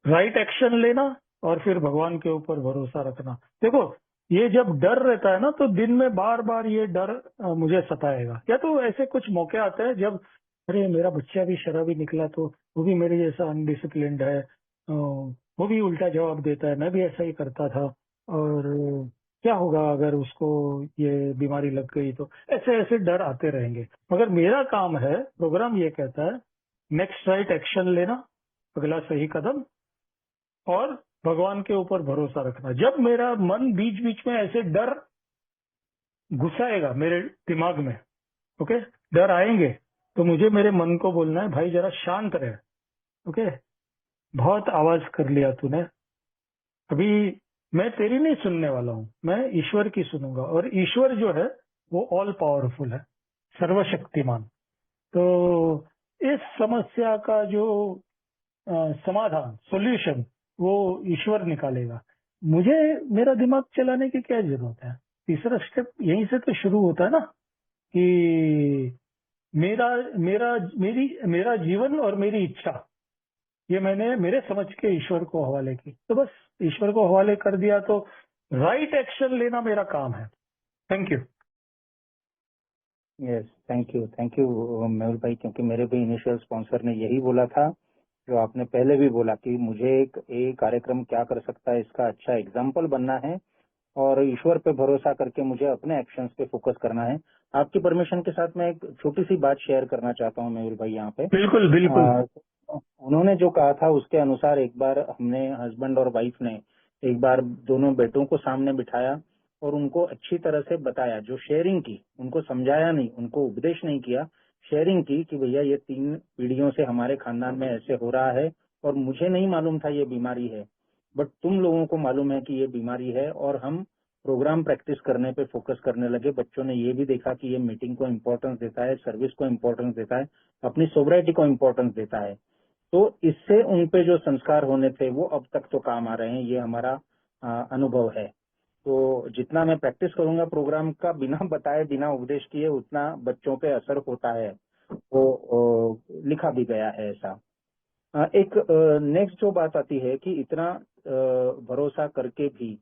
Speaker 3: राइट एक्शन लेना और फिर भगवान के ऊपर भरोसा रखना। देखो ये जब डर रहता है ना तो दिन में बार बार ये डर मुझे सताएगा, या तो ऐसे कुछ मौके आते हैं जब अरे मेरा बच्चा भी शराबी निकला तो वो भी मेरे जैसा अनडिसिप्लिन्ड है, वो भी उल्टा जवाब देता है, मैं भी ऐसा ही करता था, और क्या होगा अगर उसको ये बीमारी लग गई, तो ऐसे ऐसे डर आते रहेंगे। मगर मेरा काम है, प्रोग्राम ये कहता है नेक्स्ट राइट एक्शन लेना, अगला सही कदम, और भगवान के ऊपर भरोसा रखना। जब मेरा मन बीच बीच में ऐसे डर घुसाएगा मेरे दिमाग में, ओके, डर आएंगे, तो मुझे मेरे मन को बोलना है भाई जरा शांत रहे, ओके, बहुत आवाज कर लिया तूने, अभी मैं तेरी नहीं सुनने वाला हूँ, मैं ईश्वर की सुनूंगा। और ईश्वर जो है वो ऑल पावरफुल है, सर्वशक्तिमान। तो इस समस्या का जो समाधान, सॉल्यूशन, वो ईश्वर निकालेगा। मुझे मेरा दिमाग चलाने की क्या जरूरत है। तीसरा स्टेप यहीं से तो शुरू होता है ना कि मेरा मेरा मेरी मेरा जीवन और मेरी इच्छा ये मैंने मेरे समझ के ईश्वर को हवाले की, तो बस ईश्वर को हवाले कर दिया, तो राइट एक्शन लेना मेरा काम है। Thank you.
Speaker 2: Yes, thank you Mehul भाई, क्योंकि मेरे भी इनिशियल स्पॉन्सर ने यही बोला था जो आपने पहले भी बोला कि मुझे एक कार्यक्रम क्या कर सकता है इसका अच्छा एग्जाम्पल बनना है और ईश्वर पे भरोसा करके मुझे अपने एक्शंस पे फोकस करना है। आपकी परमिशन के साथ मैं एक छोटी सी बात शेयर करना चाहता हूँ मेहुल भाई यहाँ पे।
Speaker 3: बिल्कुल बिल्कुल।
Speaker 2: उन्होंने जो कहा था उसके अनुसार एक बार हमने हस्बैंड और वाइफ ने एक बार दोनों बेटों को सामने बिठाया और उनको अच्छी तरह से बताया, जो शेयरिंग की, उनको समझाया नहीं, उनको उपदेश नहीं किया, शेयरिंग की कि भैया ये 3 पीढ़ियों से हमारे खानदान में ऐसे हो रहा है और मुझे नहीं मालूम था ये बीमारी है, बट तुम लोगों को मालूम है कि ये बीमारी है। और हम प्रोग्राम प्रैक्टिस करने पे फोकस करने लगे। बच्चों ने ये भी देखा कि ये मीटिंग को इम्पोर्टेंस देता है, सर्विस को इम्पोर्टेंस देता है, अपनी सोब्राइटी को इम्पोर्टेंस देता है। तो इससे उन पे जो संस्कार होने थे वो अब तक तो काम आ रहे हैं। ये हमारा अनुभव है। तो जितना मैं प्रैक्टिस करूंगा प्रोग्राम का, बिना बताए बिना उपदेश किए, उतना बच्चों पे असर होता है। वो लिखा भी गया है ऐसा। एक नेक्स्ट जो बात आती है कि इतना भरोसा करके भी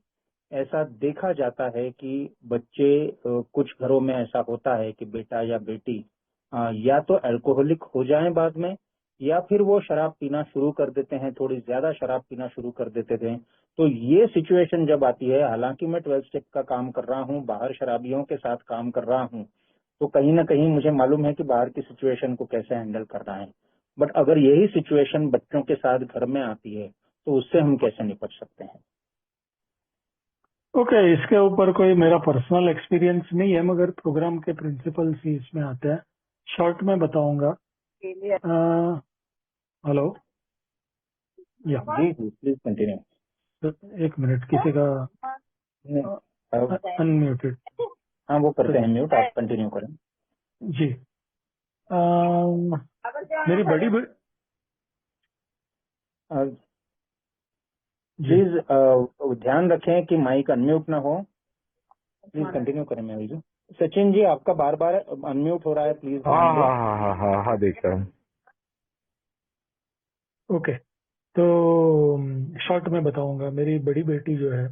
Speaker 2: ऐसा देखा जाता है कि बच्चे, कुछ घरों में ऐसा होता है कि बेटा या बेटी या तो अल्कोहलिक हो जाएं बाद में, या फिर वो शराब पीना शुरू कर देते हैं, थोड़ी ज्यादा शराब पीना शुरू कर देते थे। तो ये सिचुएशन जब आती है, हालांकि मैं 12 स्टेप का काम कर रहा हूँ, बाहर शराबियों के साथ काम कर रहा हूँ, तो कहीं ना कहीं मुझे मालूम है कि बाहर की सिचुएशन को कैसे हैंडल करना है। बट अगर यही सिचुएशन बच्चों के साथ घर में आती है तो उससे हम कैसे निपट सकते हैं?
Speaker 3: ओके, इसके ऊपर कोई मेरा पर्सनल एक्सपीरियंस नहीं है, मगर प्रोग्राम के प्रिंसिपल्स ही इसमें आते हैं। शॉर्ट में बताऊंगा। हेलो, या
Speaker 2: जी जी, प्लीज कंटिन्यू।
Speaker 3: एक मिनट, किसी का अनम्यूटेड।
Speaker 2: हाँ, वो करते हैं म्यूट, आप कंटिन्यू करें।
Speaker 3: जी, मेरी बड़ी जी
Speaker 2: प्लीज ध्यान रखें कि माइक अनम्यूट ना हो। प्लीज कंटिन्यू करें मेहुल जी। सचिन जी, आपका बार बार अनम्यूट हो रहा है, प्लीज
Speaker 4: हाँ
Speaker 2: ध्यान दें।
Speaker 4: हाँ हाँ हाँ हाँ हाँ देख रहा हूँ।
Speaker 3: ओके, तो शॉर्ट में बताऊंगा। मेरी बड़ी बेटी जो है,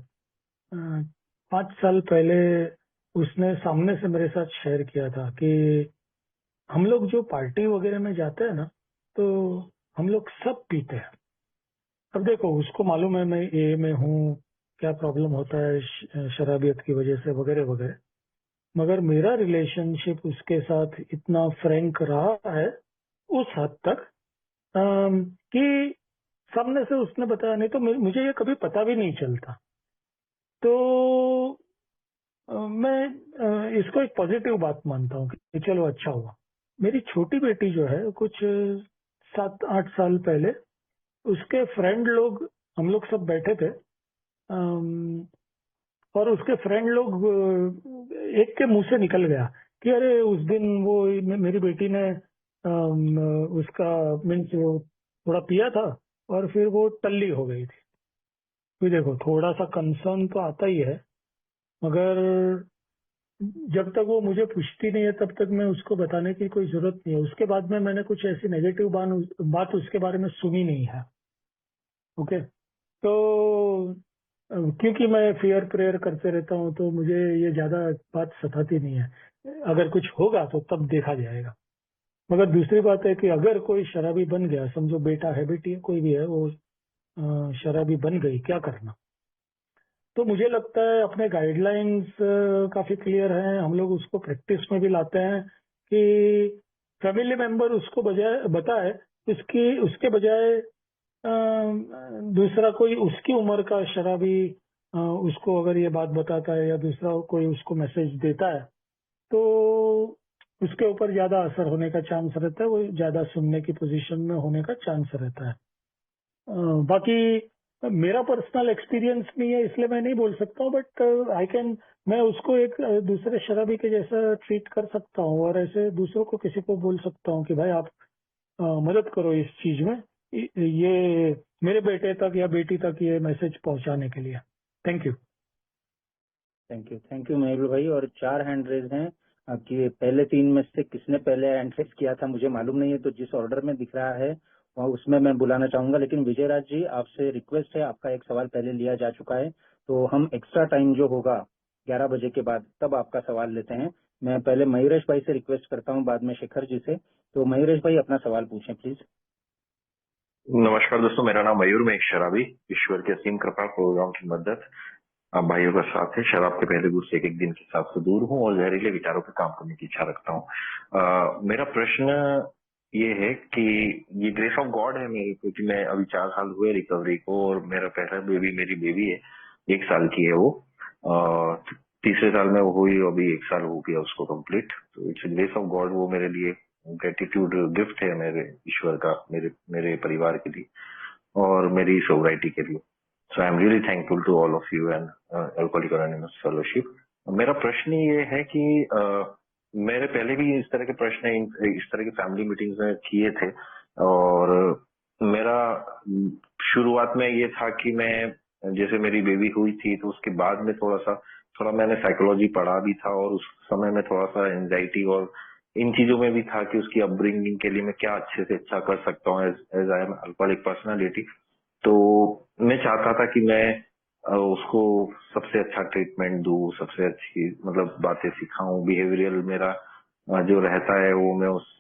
Speaker 3: 5 साल पहले उसने सामने से मेरे साथ शेयर किया था कि हम लोग जो पार्टी वगैरह में जाते हैं ना, तो हम लोग सब पीते हैं। अब देखो, उसको मालूम है मैं ए में हूँ, क्या प्रॉब्लम होता है शराबियत की वजह से वगैरह वगैरह, मगर मेरा रिलेशनशिप उसके साथ इतना फ्रैंक रहा है उस हद तक कि सामने से उसने बताया, नहीं तो मुझे ये कभी पता भी नहीं चलता। तो मैं इसको एक पॉजिटिव बात मानता हूँ कि चलो अच्छा हुआ। मेरी छोटी बेटी जो है, कुछ 7-8 साल पहले उसके फ्रेंड लोग, हम लोग सब बैठे थे, और उसके फ्रेंड लोग, एक के मुंह से निकल गया कि अरे उस दिन वो मेरी बेटी ने उसका मीन्स वो थोड़ा पिया था और फिर वो टल्ली हो गई थी। तो देखो, थोड़ा सा कंसर्न तो आता ही है, मगर जब तक वो मुझे पूछती नहीं है तब तक मैं उसको बताने की कोई जरूरत नहीं है। उसके बाद में मैंने कुछ ऐसी नेगेटिव बात उसके बारे में सुनी नहीं है। ओके, तो क्योंकि मैं फेयर प्रेयर करते रहता हूँ, तो मुझे ये ज्यादा बात सताती नहीं है। अगर कुछ होगा तो तब देखा जाएगा। मगर दूसरी बात है कि अगर कोई शराबी बन गया, समझो बेटा है, बेटी है, कोई भी है, वो शराबी बन गई, क्या करना? तो मुझे लगता है अपने गाइडलाइंस काफी क्लियर हैं, हम लोग उसको प्रैक्टिस में भी लाते हैं कि फैमिली मेंबर उसको बजाय बताए, उसके बजाय दूसरा कोई उसकी उम्र का शराबी उसको अगर ये बात बताता है, या दूसरा कोई उसको मैसेज देता है, तो उसके ऊपर ज्यादा असर होने का चांस रहता है, वो ज्यादा सुनने की पोजीशन में होने का चांस रहता है। बाकी मेरा पर्सनल एक्सपीरियंस नहीं है, इसलिए मैं नहीं बोल सकता हूँ, बट मैं उसको एक दूसरे शराबी के जैसा ट्रीट कर सकता हूँ, और ऐसे दूसरों को किसी को बोल सकता हूँ कि भाई आप मदद करो इस चीज में, ये मेरे बेटे तक या बेटी तक ये मैसेज पहुंचाने के लिए। Thank you.
Speaker 2: Thank you Mehul भाई। और 4 हैंड रेज हैं कि पहले 3 में से किसने पहले हैंड रेज किया था मुझे मालूम नहीं है, तो जिस ऑर्डर में दिख रहा है और उसमें मैं बुलाना चाहूंगा। लेकिन विजय राज जी, आपसे रिक्वेस्ट है, आपका एक सवाल पहले लिया जा चुका है, तो हम एक्स्ट्रा टाइम जो होगा 11 बजे के बाद तब आपका सवाल लेते हैं। मैं पहले मयूरेश भाई से रिक्वेस्ट करता हूँ, बाद में शेखर जी से। तो मयूरेश भाई अपना सवाल पूछें प्लीज।
Speaker 4: नमस्कार दोस्तों, मेरा नाम मयूर, मैं एक शराबी, ईश्वर की असीम कृपा प्रोग्राम की मदद आप भाइयों का साथ है। शराब के पहले दूसरे एक दिन के हिसाब से दूर हूँ और जहरीले विचारों पर काम करने की इच्छा रखता हूँ। मेरा प्रश्न ये है कि ये ग्रेस ऑफ गॉड है मेरे, क्योंकि मैं अभी 4 साल हुए रिकवरी को, और मेरा पहला बेबी मेरी बेबी है, 1 साल की है वो। तीसरे साल में वो हुई, अभी 1 साल हो गया उसको कंप्लीट। तो इट्स ग्रेस ऑफ गॉड, वो मेरे लिए ग्रेटिट्यूड गिफ्ट है मेरे ईश्वर का, मेरे परिवार के लिए और मेरी सोसाइटी के लिए। So I am really thankful to all of you and alcoholic anonymous fellowship. मेरा प्रश्न ये है कि मेरे पहले भी इस तरह के प्रश्न इस तरह की फैमिली मीटिंग्स में किए थे, और मेरा शुरुआत में ये था कि मैं जैसे मेरी बेबी हुई थी तो उसके बाद में थोड़ा मैंने साइकोलॉजी पढ़ा भी था, और उस समय में थोड़ा सा एंजाइटी और इन चीजों में भी था कि उसकी अपब्रिंगिंग के लिए मैं क्या अच्छे से अच्छा कर सकता हूँ as I am alcoholic personality. तो मैं चाहता था कि मैं उसको सबसे अच्छा ट्रीटमेंट दूं, सबसे अच्छी मतलब बातें सिखाऊं, बिहेवियरल मेरा जो रहता है वो मैं उस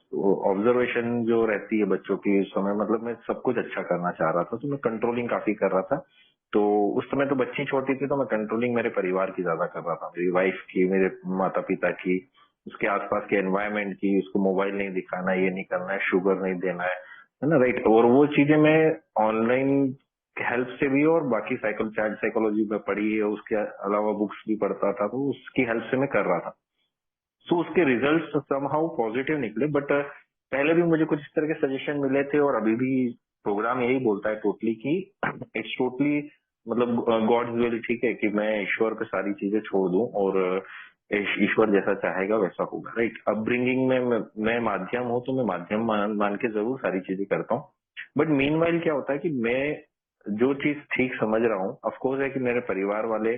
Speaker 4: ऑब्जर्वेशन जो रहती है बच्चों की उस समय, मतलब मैं सब कुछ अच्छा करना चाह रहा था, तो मैं कंट्रोलिंग काफी कर रहा था। तो उस समय तो बच्ची छोटी थी तो मैं कंट्रोलिंग मेरे परिवार की ज्यादा कर रहा था, मेरी वाइफ की, मेरे माता पिता की, उसके आसपास के एनवायरनमेंट की, उसको मोबाइल नहीं दिखाना, ये नहीं करना है, शुगर नहीं देना है ना, राइट। और वो चीजें मैं ऑनलाइन हेल्प से भी और बाकी चाइल्ड साइकोलॉजी में पढ़ी है, उसके अलावा बुक्स भी पढ़ता था, तो उसकी हेल्प से मैं कर रहा था। सो उसके रिजल्ट समहाउ पॉजिटिव निकले, बट पहले भी मुझे कुछ इस तरह के सजेशन मिले थे, और अभी भी प्रोग्राम यही बोलता है टोटली कि इट्स टोटली मतलब गॉड्स विल, ठीक है, कि मैं ईश्वर पे सारी चीजें छोड़ दूं और ईश्वर जैसा चाहेगा वैसा होगा, राइट। अपब्रिंगिंग में मैं माध्यम हूं, तो मैं माध्यम मान के जरूर सारी चीजें करता हूँ। बट मीनवाइल क्या होता है कि मैं जो चीज ठीक समझ रहा हूँ, ऑफकोर्स है कि मेरे परिवार वाले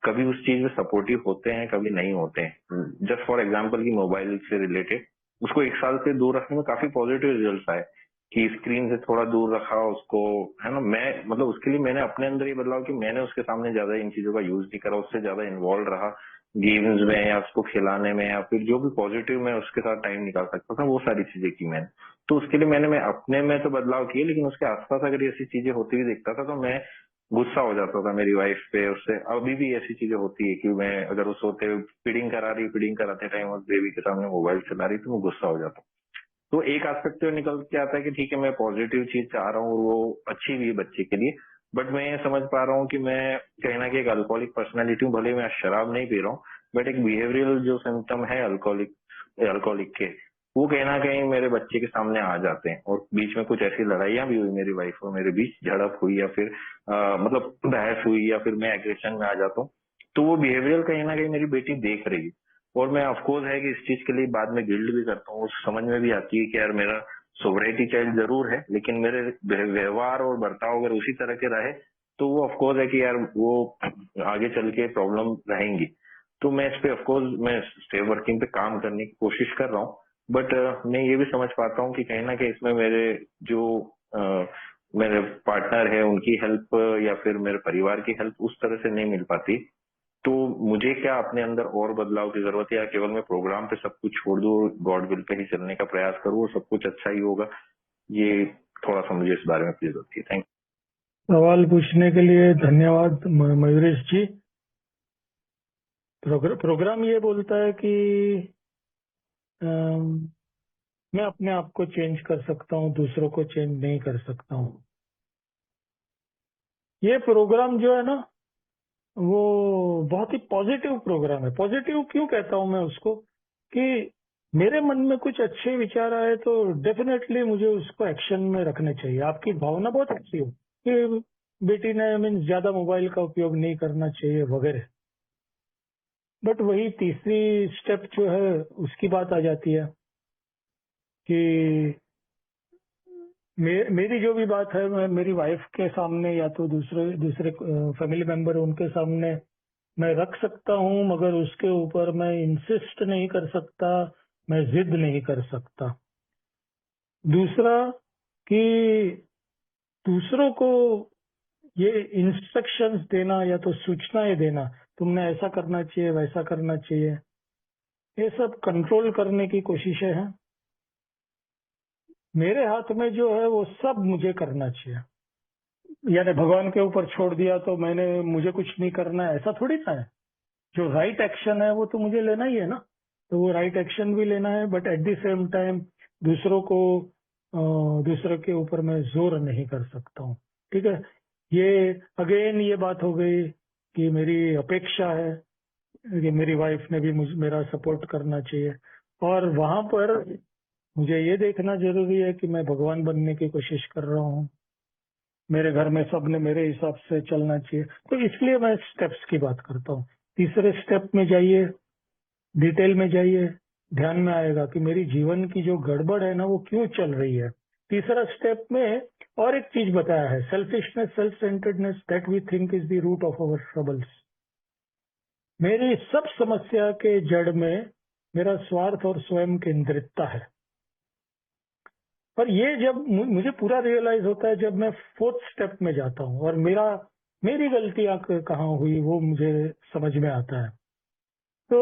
Speaker 4: कभी उस चीज में सपोर्टिव होते हैं, कभी नहीं होते हैं। जस्ट फॉर एग्जाम्पल की मोबाइल से रिलेटेड उसको 1 साल से दूर रखने में काफी पॉजिटिव रिजल्ट आए, कि स्क्रीन से थोड़ा दूर रखा उसको, है ना। मैं मतलब उसके लिए मैंने अपने अंदर ये बदलाव कि मैंने उसके सामने ज्यादा इन चीजों का यूज नहीं करा, उससे ज्यादा इन्वॉल्व रहा गेम्स में या उसको खिलाने में, या फिर जो भी पॉजिटिव मैं उसके साथ टाइम निकाल सकता था वो सारी चीजें की मैंने। तो उसके लिए मैं अपने में तो बदलाव किए, लेकिन उसके आसपास अगर ऐसी चीजें होती हुई देखता था तो मैं गुस्सा हो जाता था मेरी वाइफ पे। उससे अभी भी ऐसी चीजें होती है कि मैं अगर वो सोते हुए फीडिंग कराते टाइम उस बेबी के सामने मोबाइल चला रही तो मैं गुस्सा हो जाता हूँ। तो एक एस्पेक्ट तो निकल के आता है कि ठीक है मैं पॉजिटिव चीज चाह रहा हूँ और वो अच्छी भी है बच्चे के लिए, बट मैं ये समझ पा रहा हूँ कि मैं कहीं ना कहीं एक अल्कोहलिक पर्सनैलिटी हूँ। भले मैं शराब नहीं पी रहा हूँ, बट एक बिहेवियरल जो सिम्टम है अल्कोहलिक के, वो कहीं ना कहीं मेरे बच्चे के सामने आ जाते हैं। और बीच में कुछ ऐसी लड़ाइयां भी हुई मेरी वाइफ और मेरे बीच, झड़प हुई या फिर मतलब बहस हुई या फिर मैं एग्रेशन में आ जाता हूँ, तो वो बिहेवियर कहीं ना कहीं मेरी बेटी देख रही है। और मैं ऑफकोर्स है कि इस चीज के लिए बाद में गिल्ड भी करता हूँ, समझ में भी आती है कि यार मेरा सोवरेटी चाइल्ड जरूर है, लेकिन मेरे व्यवहार और बर्ताव अगर उसी तरह के रहे तो वो ऑफकोर्स है कि यार वो आगे चल के प्रॉब्लम रहेंगी। तो मैं इस पे ऑफकोर्स मैं स्टे वर्किंग पे काम करने की कोशिश कर रहा हूँ, बट मैं ये भी समझ पाता हूँ कि कहीं ना कहीं इसमें मेरे जो मेरे पार्टनर है उनकी हेल्प या फिर मेरे परिवार की हेल्प उस तरह से नहीं मिल पाती। तो मुझे क्या अपने अंदर और बदलाव की जरूरत है, या केवल मैं प्रोग्राम पे सब कुछ छोड़ दूं और गॉड विल पे ही चलने का प्रयास करूं और सब कुछ अच्छा ही होगा? ये थोड़ा सा मुझे इस बारे में प्लीज होती है। थैंक
Speaker 3: सवाल पूछने के लिए धन्यवाद मयूरेश जी। प्रोग्राम ये बोलता है कि अम, मैं अपने आप को चेंज कर सकता हूँ, दूसरों को चेंज नहीं कर सकता हूँ। ये प्रोग्राम जो है ना, वो बहुत ही पॉजिटिव प्रोग्राम है। पॉजिटिव क्यों कहता हूँ मैं उसको, कि मेरे मन में कुछ अच्छे विचार आए तो डेफिनेटली मुझे उसको एक्शन में रखने चाहिए। आपकी भावना बहुत अच्छी हो कि बेटी ने मीन ज्यादा मोबाइल का उपयोग नहीं करना चाहिए वगैरह, बट वही तीसरी स्टेप जो है उसकी बात आ जाती है कि मेरी जो भी बात है मैं मेरी वाइफ के सामने या तो दूसरे दूसरे फैमिली मेंबर उनके सामने मैं रख सकता हूँ, मगर उसके ऊपर मैं इंसिस्ट नहीं कर सकता, मैं जिद नहीं कर सकता। दूसरा कि दूसरों को ये इंस्ट्रक्शंस देना या तो सूचनाएं देना, तुमने ऐसा करना चाहिए वैसा करना चाहिए, ये सब कंट्रोल करने की कोशिशें हैं। मेरे हाथ में जो है वो सब मुझे करना चाहिए, यानी भगवान के ऊपर छोड़ दिया तो मुझे कुछ नहीं करना है, ऐसा थोड़ी ना है। जो राइट एक्शन है वो तो मुझे लेना ही है ना, तो वो राइट एक्शन भी लेना है, but at the same time दूसरों को दूसरों के ऊपर मैं जोर नहीं कर सकता हूँ। ठीक है, ये अगेन ये बात हो गई कि मेरी अपेक्षा है कि मेरी वाइफ ने भी मेरा सपोर्ट करना चाहिए, और वहां पर मुझे ये देखना जरूरी है कि मैं भगवान बनने की कोशिश कर रहा हूँ, मेरे घर में सबने मेरे हिसाब से चलना चाहिए। तो इसलिए मैं स्टेप्स की बात करता हूँ। तीसरे स्टेप में जाइए, डिटेल में जाइए, ध्यान में आएगा कि मेरी जीवन की जो गड़बड़ है ना वो क्यों चल रही है। तीसरा स्टेप में और एक चीज बताया है, selfishness, self centeredness, that we think is the root of our troubles. मेरी सब समस्या के जड़ में मेरा स्वार्थ और स्वयं केंद्रितता है। पर ये जब मुझे पूरा रियलाइज होता है जब मैं फोर्थ स्टेप में जाता हूँ और मेरी गलतियां कहाँ हुई वो मुझे समझ में आता है। तो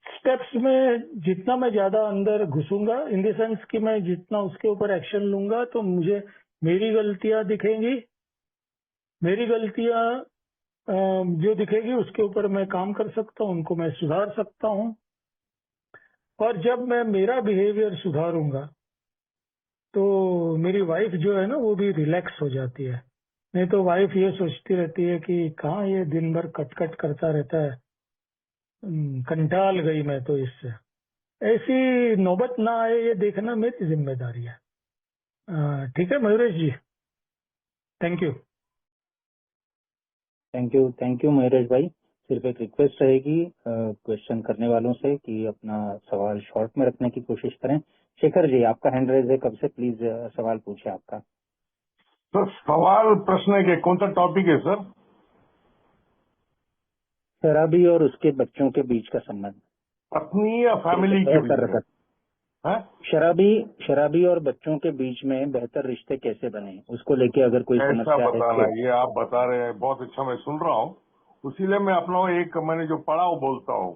Speaker 3: स्टेप्स में जितना मैं ज्यादा अंदर घुसूंगा, इन द सेंस कि मैं जितना उसके ऊपर एक्शन लूंगा, तो मुझे मेरी गलतियां दिखेंगी। मेरी गलतियां जो दिखेगी उसके ऊपर मैं काम कर सकता हूँ, उनको मैं सुधार सकता हूँ। और जब मैं मेरा बिहेवियर सुधारूंगा तो मेरी वाइफ जो है ना वो भी रिलैक्स हो जाती है। नहीं तो वाइफ ये सोचती रहती है कि कहाँ ये दिन भर कट करता रहता है, कंटाल गई मैं तो इससे। ऐसी नौबत ना आए ये देखना मेरी जिम्मेदारी है। ठीक है Mayuresh ji, thank you.
Speaker 2: Thank you Mayuresh भाई। सिर्फ एक रिक्वेस्ट रहेगी क्वेश्चन करने वालों से कि अपना सवाल शॉर्ट में रखने की कोशिश करें। शेखर जी, आपका हैंड रेज है कब से, प्लीज सवाल पूछे आपका।
Speaker 5: सर सवाल प्रश्न के कौन सा टॉपिक है सर?
Speaker 2: शराबी और उसके बच्चों के बीच का संबंध,
Speaker 5: पत्नी या फैमिली के बीच में? हैं?
Speaker 2: शराबी और बच्चों के बीच में बेहतर रिश्ते कैसे बने, उसको लेके अगर कोई
Speaker 5: ऐसा
Speaker 2: समस्या है
Speaker 5: बताना,
Speaker 2: तो।
Speaker 5: ये आप बता रहे हैं, बहुत अच्छा, मैं सुन रहा हूँ। उसीलिए मैं अपना एक मैंने जो पढ़ा वो बोलता हूँ।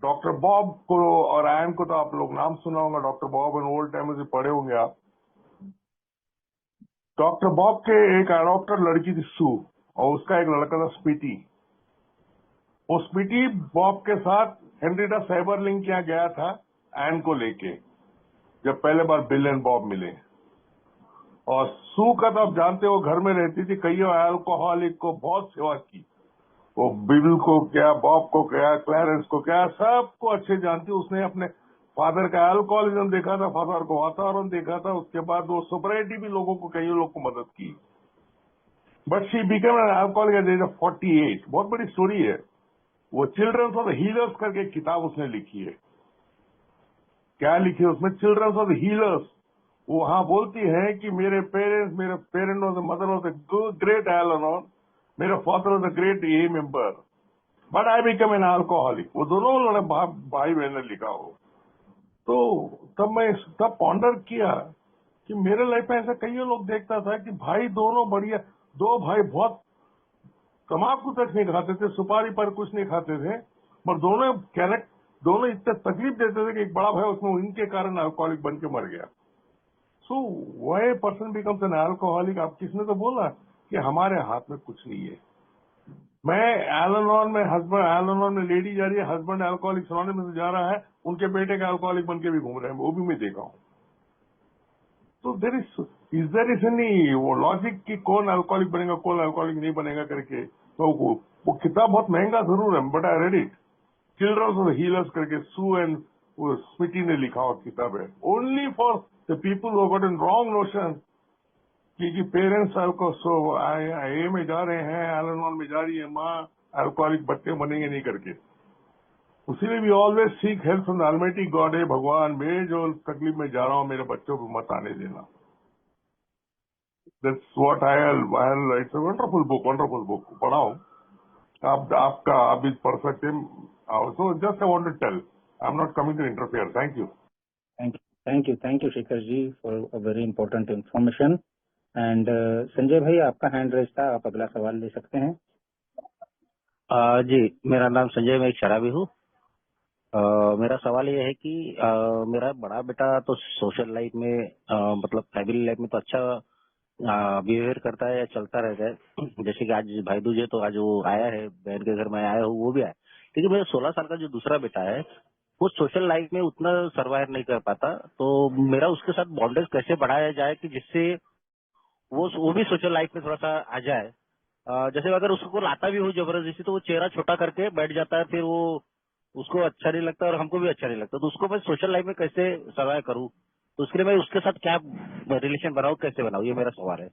Speaker 5: डॉक्टर बॉब को और आयन को तो आप लोग नाम सुना होगा, doctor Bob and old time से पढ़े होंगे आप। डॉक्टर बॉब के एक अडॉप्टर लड़की थी सू, और उसका एक लड़का था स्पीटी। वो स्पीटी बॉब के साथ हेनरिटा सैबरलिंग के यहाँ गया था एन को लेके, जब पहले बार बिल एंड बॉब मिले। और सू का तो आप जानते हो घर में रहती थी, कई अल्कोहलिक को बहुत सेवा की। वो बिल को क्या, बॉब को क्या, क्लैरेंस को क्या, सबको अच्छे जानती। उसने अपने फादर का अल्कोहलिज्म देखा था, फादर को वातावरण देखा था। उसके बाद वो सोब्रिटी भी लोगों को, कई लोग को मदद की। But she become an alcoholic at the age of 48। बहुत बड़ी स्टोरी है। वो चिल्ड्रंस ऑफ द हीलर्स करके एक किताब उसने लिखी है। क्या लिखी है उसमें? Childrens of the healers. वो वहां बोलती है कि मेरे parent was the mother was the great Al-Anon, मेरा father was the great A member, but I become an alcoholic. वो दोनों लड़े भाई बहन ने लिखा हो। तो तब मैं तब पॉन्डर किया कि मेरे लाइफ में ऐसा कई लोग देखता था कि भाई दोनों बढ़िया, दो भाई बहुत तम्बाकू तक नहीं खाते थे, सुपारी पर कुछ नहीं खाते थे, पर दोनों इतने तकलीफ देते थे कि एक बड़ा भाई उसमें इनके कारण अल्कोहलिक बन के मर गया। So why person becomes an alcoholic? आप किसने तो बोला कि हमारे हाथ में कुछ नहीं है। मैं एल-एनोन में लेडी जा रही है, हस्बैंड अल्कोहलिक एनोनिमस में जा रहा है, उनके बेटे का अल्कोहलिक बन के भी घूम रहे हैं, वो भी मैं देखा हूँ। तो इज देयर एनी वो लॉजिक कि कौन अल्कोहलिक बनेगा, कौन अल्कोहलिक नहीं बनेगा करके? तो वो किताब बहुत महंगा जरूर है, but I read it. Children's of the healers करके सू एंड स्मिटी ने लिखा हुआ किताब है। Only for the people who got in wrong notion कि पेरेंट्स ए में जा रहे हैं, एल-एनोन में जा रही है माँ, अल्कोहलिक बच्चे बनेंगे नहीं करके। उसीलिए we always seek help from the almighty God. है भगवान, मैं जो तकलीफ में जा रहा हूँ मेरे बच्चों को मत आने देना। That's what I it's a wonderful book पढ़ाओ। आप भी पढ़ सकते हैं। So just I want to tell, I am not coming to interfere. Thank you.
Speaker 2: Thank you Shekhar ji for a very important information. And Sanjay भाई, आपका हैंड रेज था, आप अगला सवाल ले सकते हैं।
Speaker 6: जी, मेरा नाम संजय, मैं एक शराबी हूँ। मेरा सवाल ये है कि मेरा बड़ा बेटा तो सोशल लाइफ में मतलब फैमिली लाइफ में तो अच्छा बिहेवियर करता है या चलता रहता है। जैसे कि आज भाई दूज है तो आज वो आया है, बहन के घर में आया हूँ, वो भी आया। लेकिन मेरा 16 साल का जो दूसरा बेटा है वो सोशल लाइफ में उतना सर्वाइव नहीं कर पाता। तो मेरा उसके साथ बॉन्डेज कैसे बढ़ाया जाए कि जिससे वो भी सोशल लाइफ में थोड़ा सा आ जाए। जैसे अगर उसको लाता भी हो जबरदस्ती तो वो चेहरा छोटा करके बैठ जाता है, फिर वो उसको अच्छा नहीं लगता और हमको भी अच्छा नहीं लगता। तो उसको मैं सोशल लाइफ में कैसे सर्वाइव करूँ, तो उसके लिए मैं उसके साथ क्या रिलेशन बनाऊँ, कैसे बनाऊँ, ये मेरा सवाल है।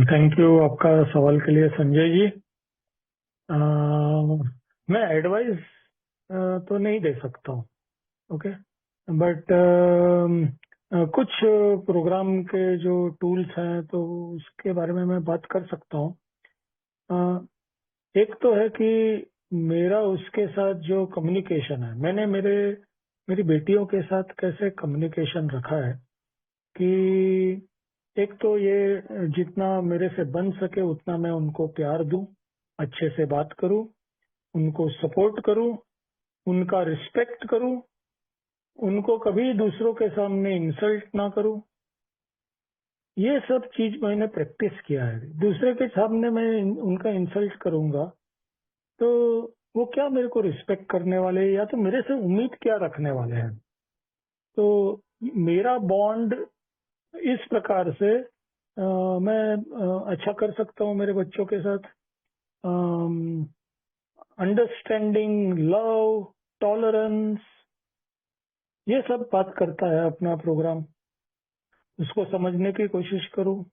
Speaker 3: थैंक यू आपका सवाल के लिए संजय जी। मैं एडवाइस तो नहीं दे सकता हूँ, ओके, बट कुछ प्रोग्राम के जो टूल्स हैं तो उसके बारे में मैं बात कर सकता हूँ। एक तो है कि मेरा उसके साथ जो कम्युनिकेशन है, मैंने मेरी बेटियों के साथ कैसे कम्युनिकेशन रखा है कि एक तो ये जितना मेरे से बन सके उतना मैं उनको प्यार दूं, अच्छे से बात करूं, उनको सपोर्ट करूं, उनका रिस्पेक्ट करूं, उनको कभी दूसरों के सामने इंसल्ट ना करूं। ये सब चीज मैंने प्रैक्टिस किया है। दूसरे के सामने मैं उनका इंसल्ट करूंगा तो वो क्या मेरे को रिस्पेक्ट करने वाले हैं या तो मेरे से उम्मीद क्या रखने वाले हैं। तो मेरा बॉन्ड इस प्रकार से मैं अच्छा कर सकता हूँ मेरे बच्चों के साथ। अंडरस्टैंडिंग, लव, टॉलरेंस, ये सब बात करता है अपना प्रोग्राम। उसको समझने की कोशिश करूँ।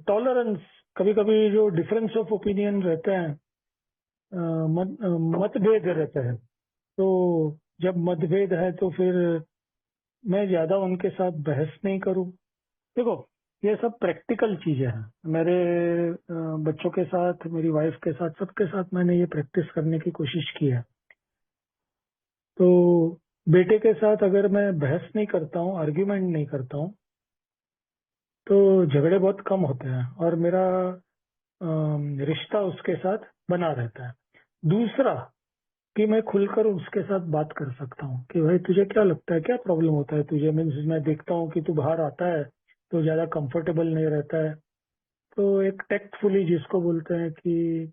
Speaker 3: टॉलरेंस, कभी कभी जो डिफरेंस ऑफ ओपिनियन रहते हैं, मतभेद रहते हैं, तो जब मतभेद है तो फिर मैं ज्यादा उनके साथ बहस नहीं करूं। देखो, ये सब प्रैक्टिकल चीजें हैं। मेरे बच्चों के साथ, मेरी वाइफ के साथ, सबके साथ मैंने ये प्रैक्टिस करने की कोशिश की है। तो बेटे के साथ अगर मैं बहस नहीं करता हूँ, आर्ग्यूमेंट नहीं करता हूँ, तो झगड़े बहुत कम होते हैं और मेरा रिश्ता उसके साथ बना रहता है। दूसरा कि मैं खुलकर उसके साथ बात कर सकता हूँ कि भाई तुझे क्या लगता है, क्या प्रॉब्लम होता है तुझे। मीन्स मैं देखता हूँ कि तू बाहर आता है तो ज्यादा कंफर्टेबल नहीं रहता है। तो एक टेक्टफुली जिसको बोलते हैं कि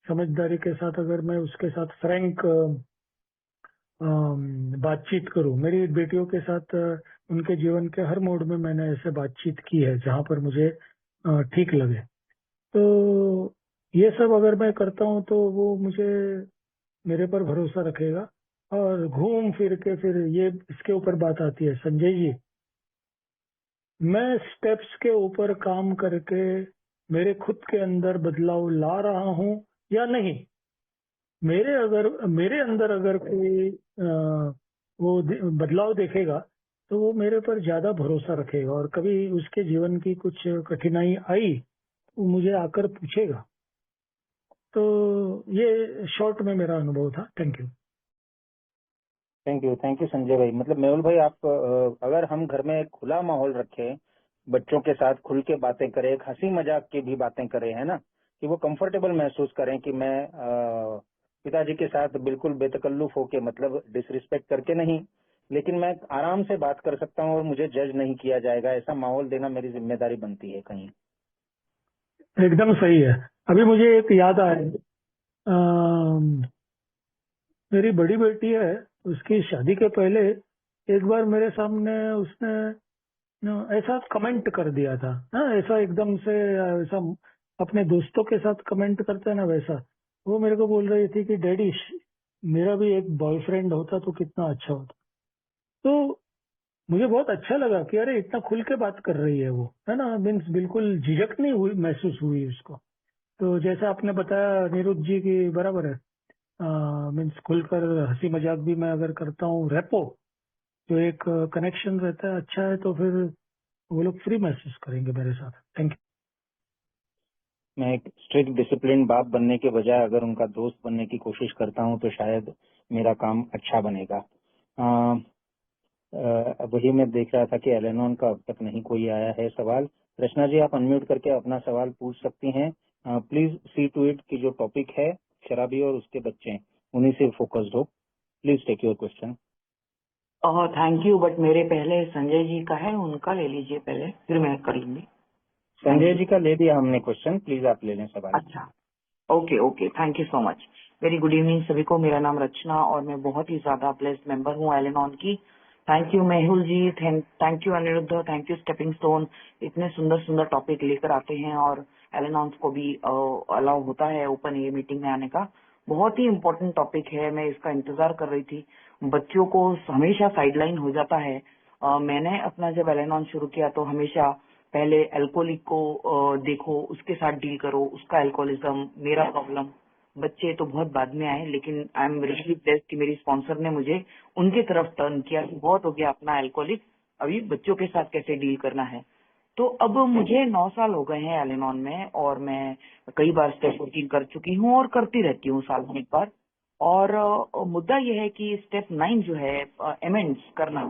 Speaker 3: समझदारी के साथ अगर मैं उसके साथ फ्रैंक बातचीत करूं। मेरी बेटियों के साथ उनके जीवन के हर मोड में मैंने ऐसे बातचीत की है जहां पर मुझे ठीक लगे। तो ये सब अगर मैं करता हूं तो वो मुझे, मेरे पर भरोसा रखेगा। और घूम फिर के फिर ये इसके ऊपर बात आती है, संजय जी, मैं स्टेप्स के ऊपर काम करके मेरे खुद के अंदर बदलाव ला रहा हूं या नहीं। मेरे अंदर अगर कोई बदलाव देखेगा तो वो मेरे पर ज्यादा भरोसा रखेगा और कभी उसके जीवन की कुछ कठिनाई आई वो मुझे आकर पूछेगा। तो ये शॉर्ट में मेरा अनुभव था। Thank you.
Speaker 2: Thank you Sanjay भाई। मतलब मेहुल भाई, आप अगर हम घर में एक खुला माहौल रखें, बच्चों के साथ खुल के बातें करें, एक हंसी मजाक की भी बातें करें, है ना, कि वो कंफर्टेबल महसूस करें कि मैं पिताजी के साथ बिल्कुल बेतकल्लुफ होके, मतलब डिसरिस्पेक्ट करके नहीं, लेकिन मैं आराम से बात कर सकता हूँ और मुझे जज नहीं किया जाएगा, ऐसा माहौल देना मेरी जिम्मेदारी बनती है कहीं।
Speaker 3: एकदम सही है। अभी मुझे एक याद आया, अम, मेरी बड़ी बेटी है, उसकी शादी के पहले एक बार मेरे सामने उसने ऐसा कमेंट कर दिया था। हाँ, ऐसा एकदम से, ऐसा अपने दोस्तों के साथ कमेंट करते हैं ना वैसा। वो मेरे को बोल रही थी कि डैडी, मेरा भी एक बॉयफ्रेंड होता तो कितना अच्छा होता। तो मुझे बहुत अच्छा लगा कि अरे इतना खुल के बात कर रही है वो, है ना। मीन्स बिल्कुल झिझक नहीं हुई, महसूस हुई उसको। तो जैसा आपने बताया अनिरुद्ध जी की, बराबर है। मीन्स खुलकर हंसी मजाक भी मैं अगर करता हूँ, रेपो जो एक कनेक्शन रहता है अच्छा है, तो फिर वो लोग फ्री महसूस करेंगे मेरे साथ। थैंक
Speaker 2: मैं एक स्ट्रिक्ट डिसिप्लिन बाप बनने के बजाय अगर उनका दोस्त बनने की कोशिश करता हूँ तो शायद मेरा काम अच्छा बनेगा। वही मैं देख रहा था कि एलेनॉन का अब तक नहीं कोई आया है सवाल। रचना जी, आप अनम्यूट करके अपना सवाल पूछ सकती हैं। प्लीज सी टू इट कि जो टॉपिक है शराबी और उसके बच्चे, उन्हीं से फोकस्ड हो। Please take your question.
Speaker 7: Thank you, but मेरे पहले संजय जी का है, उनका ले लीजिए पहले, फिर मैं कर लूंगी।
Speaker 2: संजय जी का ले लिया हमने क्वेश्चन, प्लीज आप ले लें सवाल।
Speaker 7: अच्छा, okay, thank you so much. Very good evening सभी को। मेरा नाम रचना और मैं बहुत ही ज्यादा ब्लेस्ड मेंबर हूँ एलेनॉन की। Thank you Mehul ji, thank you Aniruddh, thank you stepping stone. इतने सुंदर सुंदर टॉपिक लेकर आते हैं और एलेनॉन्स को भी अलाउ होता है ओपन ए मीटिंग में आने का। बहुत ही इम्पोर्टेंट टॉपिक है, मैं इसका इंतजार कर रही थी। बच्चों को हमेशा साइडलाइन हो जाता है। मैंने अपना जब एलेनॉन शुरू किया तो हमेशा पहले अल्कोहलिक को देखो, उसके साथ डील करो, उसका अल्कोहलिज्म, मेरा प्रॉब्लम, बच्चे तो बहुत बाद में आए, लेकिन आई एम रियली ब्लेस्ड कि मेरी स्पॉन्सर ने मुझे उनके तरफ टर्न किया कि बहुत हो गया अपना अल्कोहलिक, अभी बच्चों के साथ कैसे डील करना है। तो अब मुझे 9 साल हो गए हैं एल-एनोन में, और मैं कई बार स्टेप 14 कर चुकी हूँ और करती रहती हूँ साल में एक बार। और मुद्दा यह है कि स्टेप 9 जो है एमेंड्स करना,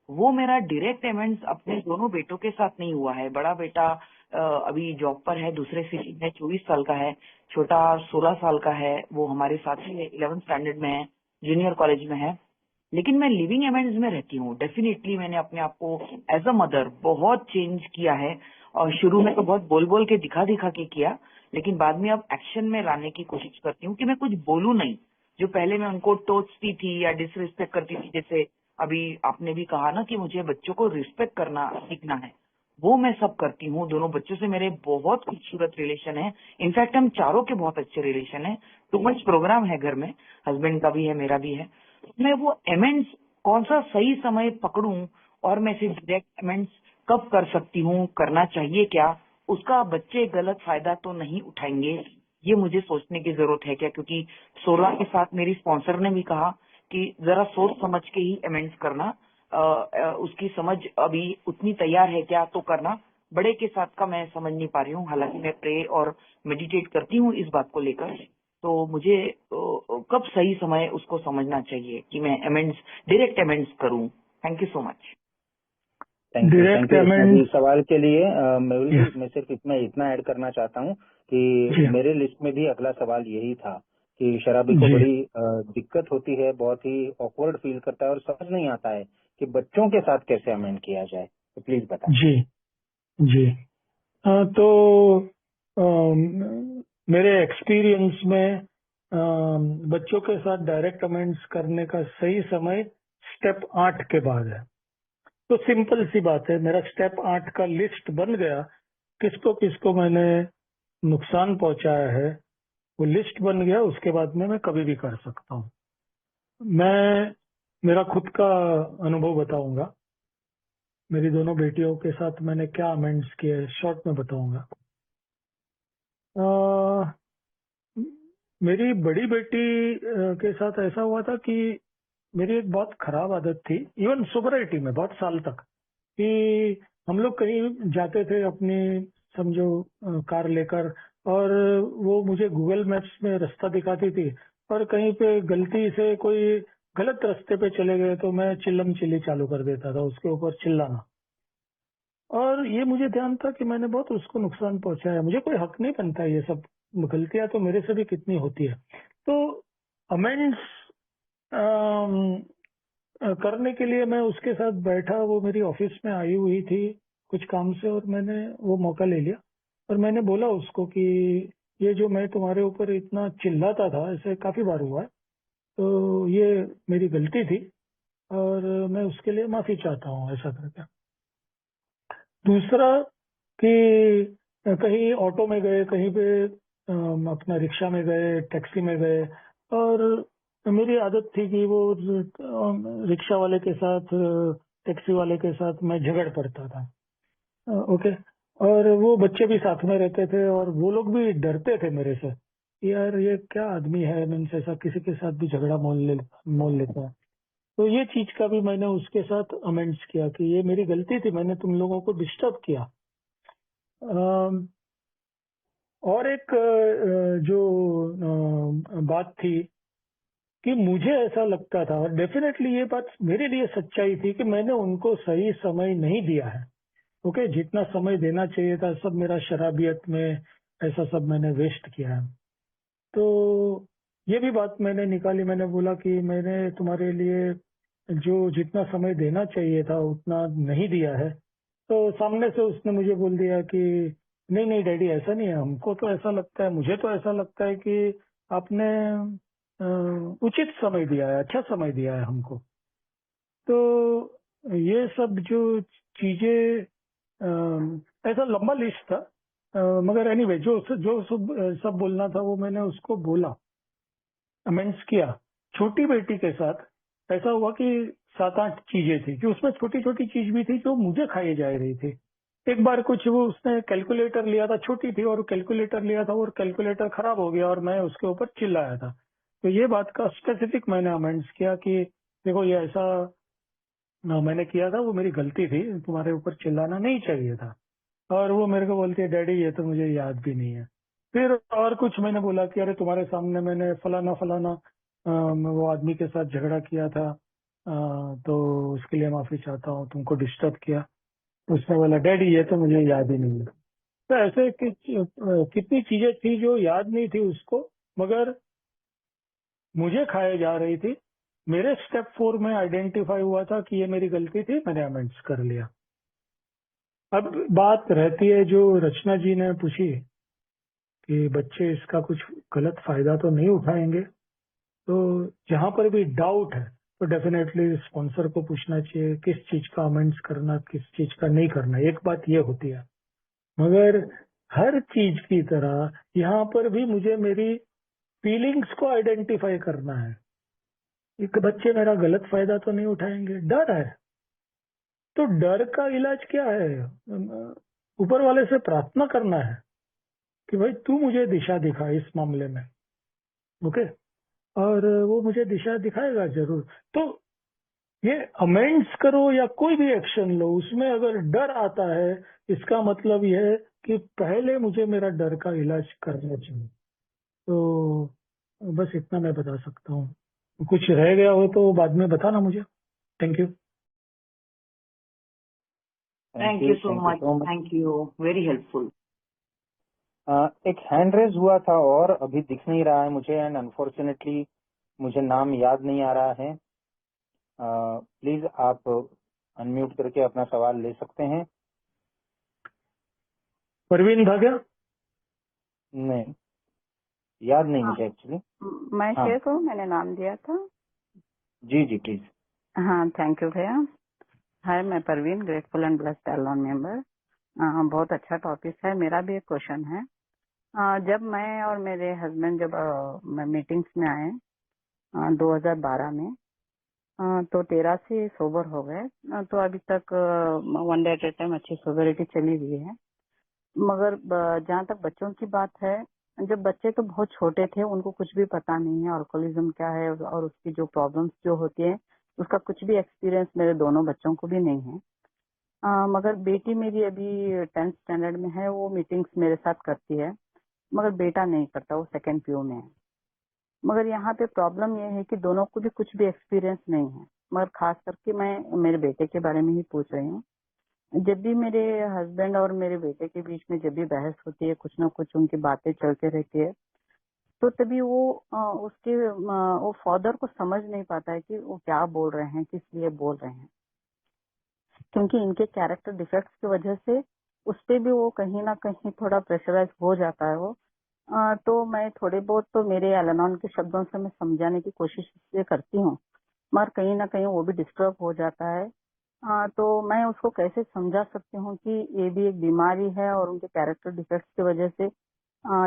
Speaker 7: वो मेरा डायरेक्ट एमेंड्स अपने दोनों बेटों के साथ नहीं हुआ है। बड़ा बेटा अभी जॉब पर है, दूसरे सिटी में, 24 साल का है। छोटा 16 साल का है, वो हमारे साथ ही है, 11th स्टैंडर्ड में है, जूनियर कॉलेज में है। लेकिन मैं लिविंग एमेंड्स में रहती हूँ। डेफिनेटली मैंने अपने आप को एज अ मदर बहुत चेंज किया है, और शुरू में तो बहुत बोल बोल के दिखा दिखा के किया, लेकिन बाद में अब एक्शन में लाने की कोशिश करती हूँ कि मैं कुछ बोलूं नहीं। जो पहले मैं उनको टोचती थी या डिसरिस्पेक्ट करती थी, जैसे अभी आपने भी कहा ना कि मुझे बच्चों को रिस्पेक्ट करना सीखना है, वो मैं सब करती हूँ। दोनों बच्चों से मेरे बहुत खूबसूरत रिलेशन है। इनफैक्ट हम चारों के बहुत अच्छे रिलेशन है। टू मच प्रोग्राम है घर में, हस्बैंड का भी है, मेरा भी है। मैं वो एमेंड्स कौन सा सही समय पकड़ूं, और मैं सिर्फ डायरेक्ट एमेंड्स कब कर सकती हूँ, करना चाहिए क्या, उसका बच्चे गलत फायदा तो नहीं उठाएंगे, ये मुझे सोचने की जरूरत है क्या। क्योंकि 16 के साथ मेरी स्पॉन्सर ने भी कहा कि जरा सोच समझ के ही एमेंड्स करना, उसकी समझ अभी उतनी तैयार है क्या तो करना। बड़े के साथ का मैं समझ नहीं पा रही हूँ, हालांकि मैं प्रे और मेडिटेट करती हूँ इस बात को लेकर। तो मुझे कब सही समय उसको समझना चाहिए कि मैं एमेंड्स, डायरेक्ट एमेंड्स करूं। Thank you so much.
Speaker 2: Thank you
Speaker 3: direct
Speaker 2: इस
Speaker 3: पेमेंट।
Speaker 2: सवाल के लिए। मेहुल जी, मैं सिर्फ इतना ऐड करना चाहता हूँ कि मेरे लिस्ट में भी अगला सवाल यही था कि शराबी को
Speaker 3: जी
Speaker 2: बड़ी दिक्कत होती है, बहुत ही ऑकवर्ड फील करता है और समझ नहीं आता है कि बच्चों के साथ कैसे अमेंड किया जाए। तो प्लीज बताएं।
Speaker 3: जी जी। तो मेरे एक्सपीरियंस में बच्चों के साथ डायरेक्ट अमेंड्स करने का सही समय स्टेप 8 के बाद है। तो सिंपल सी बात है, मेरा स्टेप 8 का लिस्ट बन गया, किसको किसको मैंने नुकसान पहुंचाया है, वो लिस्ट बन गया। उसके बाद में मैं कभी भी कर सकता हूँ। मैं मेरा खुद का अनुभव बताऊंगा। मेरी दोनों बेटियों के साथ मैंने क्या अमेंड्स किए, शॉर्ट में बताऊंगा। मेरी बड़ी बेटी के साथ ऐसा हुआ था कि मेरी एक बहुत खराब आदत थी, इवन सोबराइटी में बहुत साल तक, कि हम लोग कहीं जाते थे अपनी, समझो, कार लेकर, और वो मुझे गूगल मैप्स में रास्ता दिखाती थी, और कहीं पे गलती से कोई गलत रास्ते पे चले गए तो मैं चिल्लम चिल्ली चालू कर देता था, उसके ऊपर चिल्लाना। और ये मुझे ध्यान था कि मैंने बहुत उसको नुकसान पहुंचाया। मुझे कोई हक नहीं बनता, ये सब गलतियां तो मेरे से भी कितनी होती है। तो अमेंड्स करने के लिए मैं उसके साथ बैठा, वो मेरी ऑफिस में आई हुई थी कुछ काम से, और मैंने वो मौका ले लिया और मैंने बोला उसको कि ये जो मैं तुम्हारे ऊपर इतना चिल्लाता था, ऐसे काफी बार हुआ है, तो ये मेरी गलती थी और मैं उसके लिए माफी चाहता हूँ, ऐसा करके। दूसरा कि कहीं ऑटो में गए, कहीं पे अपना रिक्शा में गए, टैक्सी में गए, और मेरी आदत थी कि वो रिक्शा वाले के साथ, टैक्सी वाले के साथ मैं झगड़ पड़ता था। ओके। और वो बच्चे भी साथ में रहते थे और वो लोग भी डरते थे मेरे से, यार ये क्या आदमी है, मैं ऐसा किसी के साथ भी झगड़ा मोल लेता है। तो ये चीज का भी मैंने उसके साथ अमेंड्स किया कि ये मेरी गलती थी, मैंने तुम लोगों को डिस्टर्ब किया। और एक जो बात थी कि मुझे ऐसा लगता था, और डेफिनेटली ये बात मेरे लिए सच्चाई थी, कि मैंने उनको सही समय नहीं दिया है। ओके, जितना समय देना चाहिए था सब मेरा शराबियत में, ऐसा सब मैंने वेस्ट किया है। तो ये भी बात मैंने निकाली, मैंने बोला कि मैंने तुम्हारे लिए जो जितना समय देना चाहिए था उतना नहीं दिया है। तो सामने से उसने मुझे बोल दिया कि नहीं नहीं डैडी, ऐसा नहीं है, हमको तो ऐसा लगता है, मुझे तो ऐसा लगता है कि आपने उचित समय दिया है, अच्छा समय दिया है हमको। तो ये सब जो चीजें, ऐसा लंबा लिस्ट था, मगर एनीवे जो सब बोलना था वो मैंने उसको बोला, अमेंड्स किया। छोटी बेटी के साथ ऐसा हुआ कि 7-8 चीजें थी कि उसमें छोटी छोटी चीज भी थी जो मुझे खाई जा रही थी। एक बार कुछ वो उसने कैलकुलेटर लिया था, छोटी थी, और कैलकुलेटर लिया था और कैलकुलेटर खराब हो गया और मैं उसके ऊपर चिल्लाया था। तो ये बात का स्पेसिफिक मैंने अमेंड्स किया कि देखो ये ऐसा मैंने किया था, वो मेरी गलती थी, तुम्हारे ऊपर चिल्लाना नहीं चाहिए था। और वो मेरे को बोलती है डैडी ये तो मुझे याद भी नहीं है। फिर और कुछ मैंने बोला कि अरे तुम्हारे सामने मैंने फलाना फलाना वो आदमी के साथ झगड़ा किया था, तो उसके लिए माफी चाहता हूँ, तुमको डिस्टर्ब किया। उसने बोला डैडी ये तो मुझे याद ही नहीं है। तो ऐसे कितनी चीजें थी जो याद नहीं थी उसको, मगर मुझे खाए जा रही थी। मेरे स्टेप 4 में आइडेंटिफाई हुआ था कि ये मेरी गलती थी, मैंने अमेंड्स कर लिया। अब बात रहती है जो रचना जी ने पूछी कि बच्चे इसका कुछ गलत फायदा तो नहीं उठाएंगे, तो जहां पर भी डाउट है तो डेफिनेटली स्पॉन्सर को पूछना चाहिए किस चीज का अमेंड्स करना, किस चीज का नहीं करना। एक बात ये होती है, मगर हर चीज की तरह यहाँ पर भी मुझे मेरी फीलिंग्स को आइडेंटिफाई करना है। एक बच्चे मेरा गलत फायदा तो नहीं उठाएंगे, डर है, तो डर का इलाज क्या है? ऊपर वाले से प्रार्थना करना है कि भाई तू मुझे दिशा दिखा इस मामले में, ओके? और वो मुझे दिशा दिखाएगा जरूर। तो ये अमेंड्स करो या कोई भी एक्शन लो, उसमें अगर डर आता है, इसका मतलब यह है कि पहले मुझे मेरा डर का इलाज करना चाहिए। तो बस इतना मैं बता सकता हूँ। कुछ रह गया हो तो बाद में बताना मुझे। Thank you.
Speaker 7: Thank you so much, thank you, very helpful.
Speaker 2: एक हैंड रेज हुआ था और अभी दिख नहीं रहा है मुझे, एंड अनफॉर्चुनेटली मुझे नाम याद नहीं आ रहा है। प्लीज आप अनम्यूट करके अपना सवाल ले सकते हैं।
Speaker 3: परवीन था क्या?
Speaker 2: नहीं, याद नहीं मुझे एक्चुअली।
Speaker 8: मैं
Speaker 2: हाँ
Speaker 8: शेख हूँ, मैंने नाम दिया था।
Speaker 2: जी जी प्लीज।
Speaker 8: हाँ, थैंक यू भैया। हाय, मैं Parveen, grateful and blessed Elon member. बहुत अच्छा टॉपिक है। मेरा भी एक क्वेश्चन है। जब मैं और मेरे हस्बैंड जब मीटिंग्स में आए 2012 में, तो 13 से सोबर हो गए। तो अभी तक 1 डे एट ए टाइम अच्छी सोबरिटी चली हुई है। मगर जहाँ तक बच्चों की बात है, जब बच्चे तो बहुत छोटे थे, उनको कुछ भी पता नहीं है अल्कोहलिज्म क्या है और उसकी जो प्रॉब्लम्स जो होती है, उसका कुछ भी एक्सपीरियंस मेरे दोनों बच्चों को भी नहीं है। मगर बेटी मेरी अभी 10th स्टैंडर्ड में है, वो मीटिंग्स मेरे साथ करती है, मगर बेटा नहीं करता, वो सेकेंड पीयू में है। मगर यहाँ पे प्रॉब्लम ये है कि दोनों को भी कुछ भी एक्सपीरियंस नहीं है। मगर खास करके मैं मेरे बेटे के बारे में ही पूछ रही हूँ। जब भी मेरे हस्बैंड और मेरे बेटे के बीच में जब भी बहस होती है, कुछ ना कुछ उनकी बातें चलते रहती है, तो तभी वो फादर को समझ नहीं पाता है कि वो क्या बोल रहे हैं, किस लिए बोल रहे हैं। क्योंकि इनके कैरेक्टर डिफेक्ट्स की वजह से उस पे भी वो कहीं ना कहीं थोड़ा प्रेशराइज हो जाता है वो। तो मैं थोड़े बहुत तो मेरे एलेनॉन के शब्दों से मैं समझाने की कोशिश ये करती हूँ, मगर कहीं ना कहीं वो भी डिस्टर्ब हो जाता है। तो मैं उसको कैसे समझा सकती हूँ कि ये भी एक बीमारी है और उनके कैरेक्टर डिफेक्ट्स की वजह से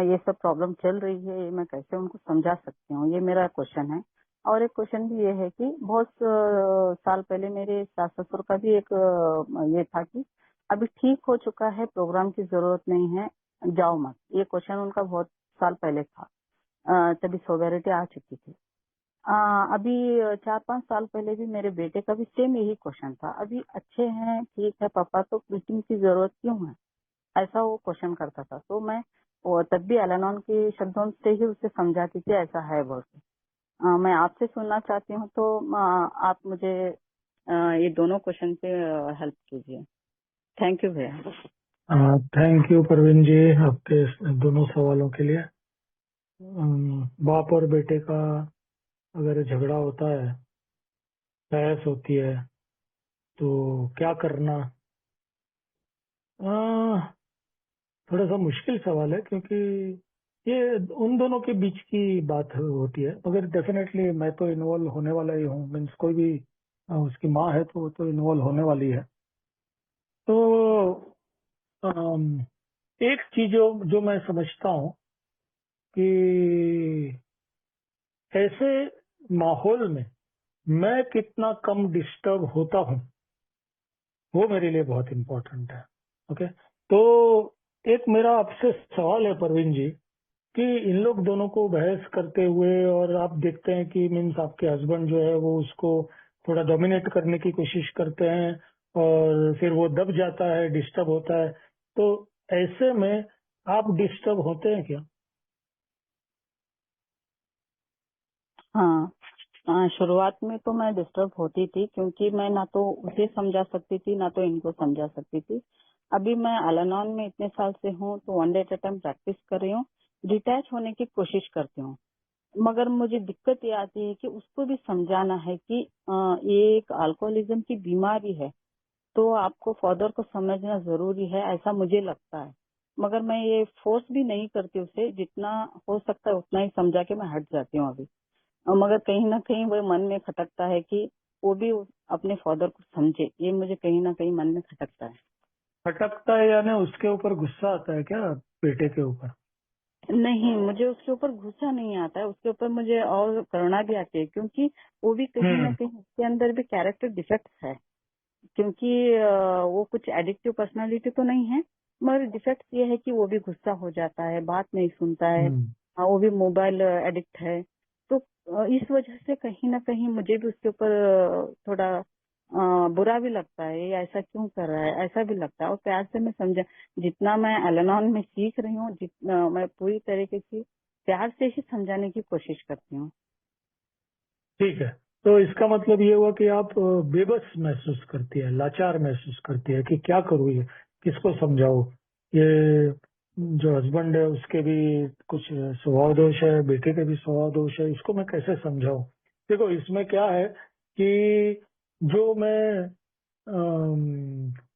Speaker 8: ये सब प्रॉब्लम चल रही है, ये मैं कैसे उनको समझा सकती हूँ, ये मेरा क्वेश्चन है। और एक क्वेश्चन भी ये है कि बहुत साल पहले मेरे सास ससुर का भी एक ये था कि अभी ठीक हो चुका है, प्रोग्राम की जरूरत नहीं है, जाओ मत। ये क्वेश्चन उनका बहुत साल पहले था, तभी सोवेरिटी आ चुकी थी। अभी 4-5 साल पहले भी मेरे बेटे का भी सेम यही क्वेश्चन था, अभी अच्छे हैं, ठीक है पापा, तो मीटिंग की जरूरत क्यों है, ऐसा वो क्वेश्चन करता था। तो मैं तब भी एलेनॉन के शब्दों से ही उसे समझाती थी ऐसा है बोल के। मैं आपसे सुनना चाहती हूँ, तो आप मुझे ये दोनों क्वेश्चन पे हेल्प कीजिए। थैंक यू भैया।
Speaker 3: थैंक यू परवीन जी आपके दोनों सवालों के लिए। बाप और बेटे का अगर झगड़ा होता है, बहस होती है, तो क्या करना? थोड़ा सा मुश्किल सवाल है, क्योंकि ये उन दोनों के बीच की बात होती है। मगर डेफिनेटली मैं तो इन्वॉल्व होने वाला ही हूँ। मीन्स कोई भी उसकी माँ है तो वो तो इन्वॉल्व होने वाली है। तो अम, एक चीज जो मैं समझता हूँ कि ऐसे माहौल में मैं कितना कम डिस्टर्ब होता हूँ, वो मेरे लिए बहुत इम्पोर्टेंट है। ओके, तो एक मेरा आपसे सवाल है परवीन जी कि इन लोग दोनों को बहस करते हुए और आप देखते हैं कि मीन्स आपके हस्बैंड जो है वो उसको थोड़ा डोमिनेट करने की कोशिश करते हैं और फिर वो दब जाता है, डिस्टर्ब होता है, तो ऐसे में आप डिस्टर्ब होते हैं क्या?
Speaker 8: हाँ, शुरुआत में तो मैं डिस्टर्ब होती थी क्योंकि मैं ना तो उसे समझा सकती थी ना तो इनको समझा सकती थी। अभी मैं अल-अनोन में इतने साल से हूँ तो one day at a time practice कर रही हूँ, डिटैच होने की कोशिश करती हूँ। मगर मुझे दिक्कत ये आती है कि उसको भी समझाना है कि ये एक अल्कोहलिज्म की बीमारी है, तो आपको फादर को समझना जरूरी है, ऐसा मुझे लगता है। मगर मैं ये फोर्स भी नहीं करती उसे, जितना हो सकता है उतना ही समझा के मैं हट जाती हूँ अभी। मगर कहीं ना कहीं वो मन में खटकता है कि वो भी अपने फादर को समझे, ये मुझे कहीं ना कहीं मन में खटकता है।
Speaker 3: खटकता है यानी उसके ऊपर गुस्सा आता है क्या बेटे के ऊपर?
Speaker 8: नहीं, मुझे उसके ऊपर गुस्सा नहीं आता है, उसके ऊपर मुझे और करुणा भी आती है क्योंकि वो भी कहीं ना कहीं उसके अंदर भी कैरेक्टर डिफेक्ट्स है। क्योंकि वो कुछ एडिक्टिव पर्सनालिटी तो नहीं है, मगर डिफेक्ट ये है कि वो भी गुस्सा हो जाता है, बात नहीं सुनता है। वो भी मोबाइल एडिक्ट है। तो इस वजह से कहीं ना कहीं मुझे भी उसके ऊपर थोड़ा बुरा भी लगता है, ये ऐसा क्यों कर रहा है, ऐसा भी लगता है। और प्यार से मैं समझा, जितना मैं अल-अनोन में सीख रही हूँ, जितना मैं पूरी तरीके से प्यार से ही समझाने की कोशिश करती हूँ।
Speaker 3: ठीक है, तो इसका मतलब ये हुआ कि आप बेबस महसूस करती है, लाचार महसूस करती है कि क्या करूँ, ये किसको समझाऊं, ये जो हस्बैंड है उसके भी कुछ स्वभाव दोष है, बेटे के भी स्वभाव दोष है, इसको मैं कैसे समझाऊं? देखो इसमें क्या है कि जो मैं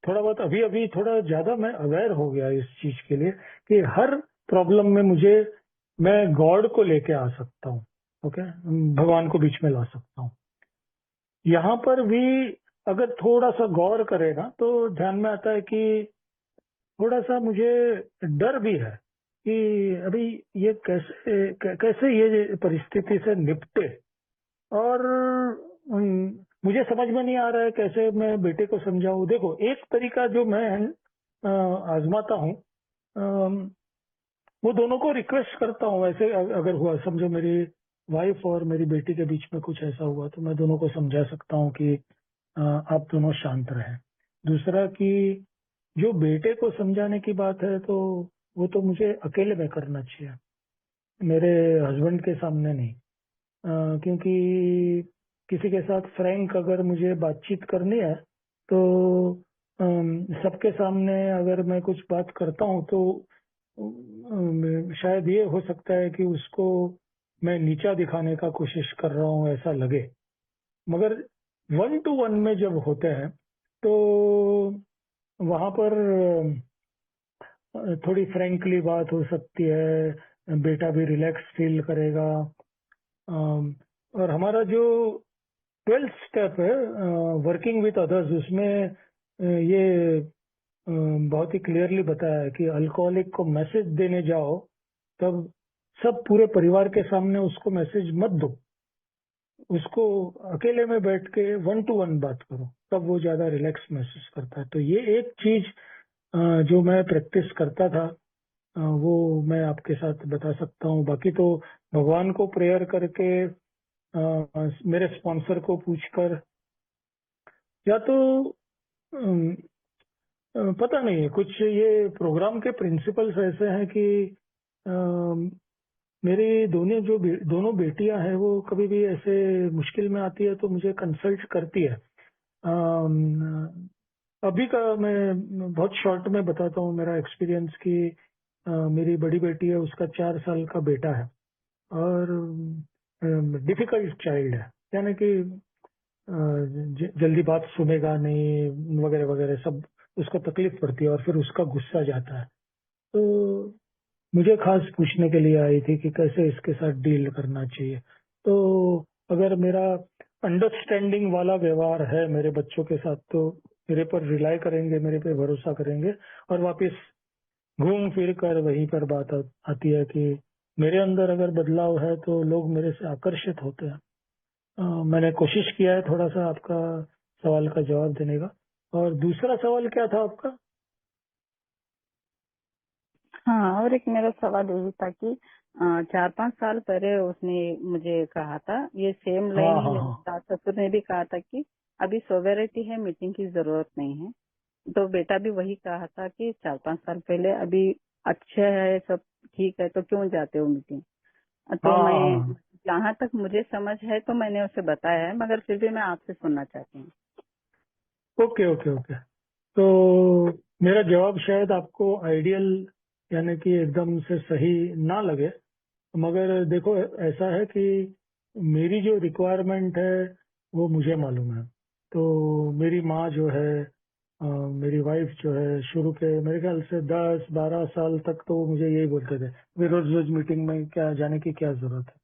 Speaker 3: थोड़ा बहुत अभी अभी थोड़ा ज्यादा मैं अवेयर हो गया इस चीज के लिए कि हर प्रॉब्लम में मैं गॉड को लेके आ सकता हूँ। ओके, भगवान को बीच में ला सकता हूँ। यहाँ पर भी अगर थोड़ा सा गौर करे ना तो ध्यान में आता है कि थोड़ा सा मुझे डर भी है कि अभी ये कैसे ये परिस्थिति से निपटे। और मुझे समझ में नहीं आ रहा है कैसे मैं बेटे को समझाऊं। देखो एक तरीका जो मैं आजमाता हूँ, वो दोनों को रिक्वेस्ट करता हूँ। ऐसे अगर हुआ, समझो मेरी वाइफ और मेरी बेटी के बीच में कुछ ऐसा हुआ तो मैं दोनों को समझा सकता हूँ कि आप दोनों शांत रहें। दूसरा कि जो बेटे को समझाने की बात है तो वो तो मुझे अकेले में करना चाहिए, मेरे हस्बैंड के सामने नहीं। क्योंकि किसी के साथ फ्रैंक अगर मुझे बातचीत करनी है तो सबके सामने अगर मैं कुछ बात करता हूँ तो शायद ये हो सकता है कि उसको मैं नीचा दिखाने का कोशिश कर रहा हूँ ऐसा लगे। मगर 1-to-1 में जब होते हैं तो वहां पर थोड़ी फ्रैंकली बात हो सकती है, बेटा भी रिलैक्स फील करेगा। और हमारा जो 12th स्टेप है वर्किंग विथ अदर्स, उसमें ये बहुत ही क्लियरली बताया है कि अल्कोहलिक को मैसेज देने जाओ तब सब पूरे परिवार के सामने उसको मैसेज मत दो, उसको अकेले में बैठ के 1-to-1 बात करो, तब वो ज्यादा रिलैक्स महसूस करता है। तो ये एक चीज जो मैं प्रैक्टिस करता था वो मैं आपके साथ बता सकता हूँ। बाकी तो भगवान को प्रेयर करके मेरे स्पॉन्सर को पूछकर, या तो पता नहीं, कुछ ये प्रोग्राम के प्रिंसिपल्स ऐसे हैं कि मेरी दोनों बेटियां हैं वो कभी भी ऐसे मुश्किल में आती है तो मुझे कंसल्ट करती है। अभी का मैं बहुत शॉर्ट में बताता हूँ मेरा एक्सपीरियंस कि मेरी बड़ी बेटी है, उसका 4 साल का बेटा है और डिफिकल्ट चाइल्ड है, यानी कि जल्दी बात सुनेगा नहीं वगैरह वगैरह सब, उसको तकलीफ पड़ती है और फिर उसका गुस्सा जाता है। तो मुझे खास पूछने के लिए आई थी कि कैसे इसके साथ डील करना चाहिए। तो अगर मेरा अंडरस्टैंडिंग वाला व्यवहार है मेरे बच्चों के साथ तो मेरे पर रिलाई करेंगे, मेरे पे भरोसा करेंगे और वापस घूम फिर कर वहीं पर बात आती है कि मेरे अंदर अगर बदलाव है तो लोग मेरे से आकर्षित होते हैं। मैंने कोशिश किया है थोड़ा सा आपका सवाल का जवाब देने का। और दूसरा सवाल क्या था आपका?
Speaker 8: हाँ, और एक मेरा सवाल यही था कि 4-5 साल पहले उसने मुझे कहा था, ये सेम
Speaker 3: हाँ
Speaker 8: लाइन
Speaker 3: हाँ
Speaker 8: मेरे
Speaker 3: हाँ
Speaker 8: सास ससुर ने भी कहा था कि अभी सोवेरिटी है, मीटिंग की जरूरत नहीं है। तो बेटा भी वही कहा था कि 4-5 साल पहले अभी अच्छे है, सब ठीक है, तो क्यों जाते हो मीटिंग। तो
Speaker 3: हाँ
Speaker 8: मैं
Speaker 3: हाँ।
Speaker 8: जहाँ तक मुझे समझ है तो मैंने उसे बताया है, मगर फिर भी मैं आपसे सुनना चाहती हूँ।
Speaker 3: Okay okay okay. तो मेरा जवाब शायद आपको आइडियल यानी कि एकदम से सही ना लगे, मगर देखो ऐसा है कि मेरी जो रिक्वायरमेंट है वो मुझे मालूम है। तो मेरी माँ जो है, मेरी वाइफ जो है, शुरू के मेरे ख्याल से 10-12 साल तक तो वो मुझे यही बोलते थे कि रोज रोज मीटिंग में क्या जाने की क्या जरूरत है।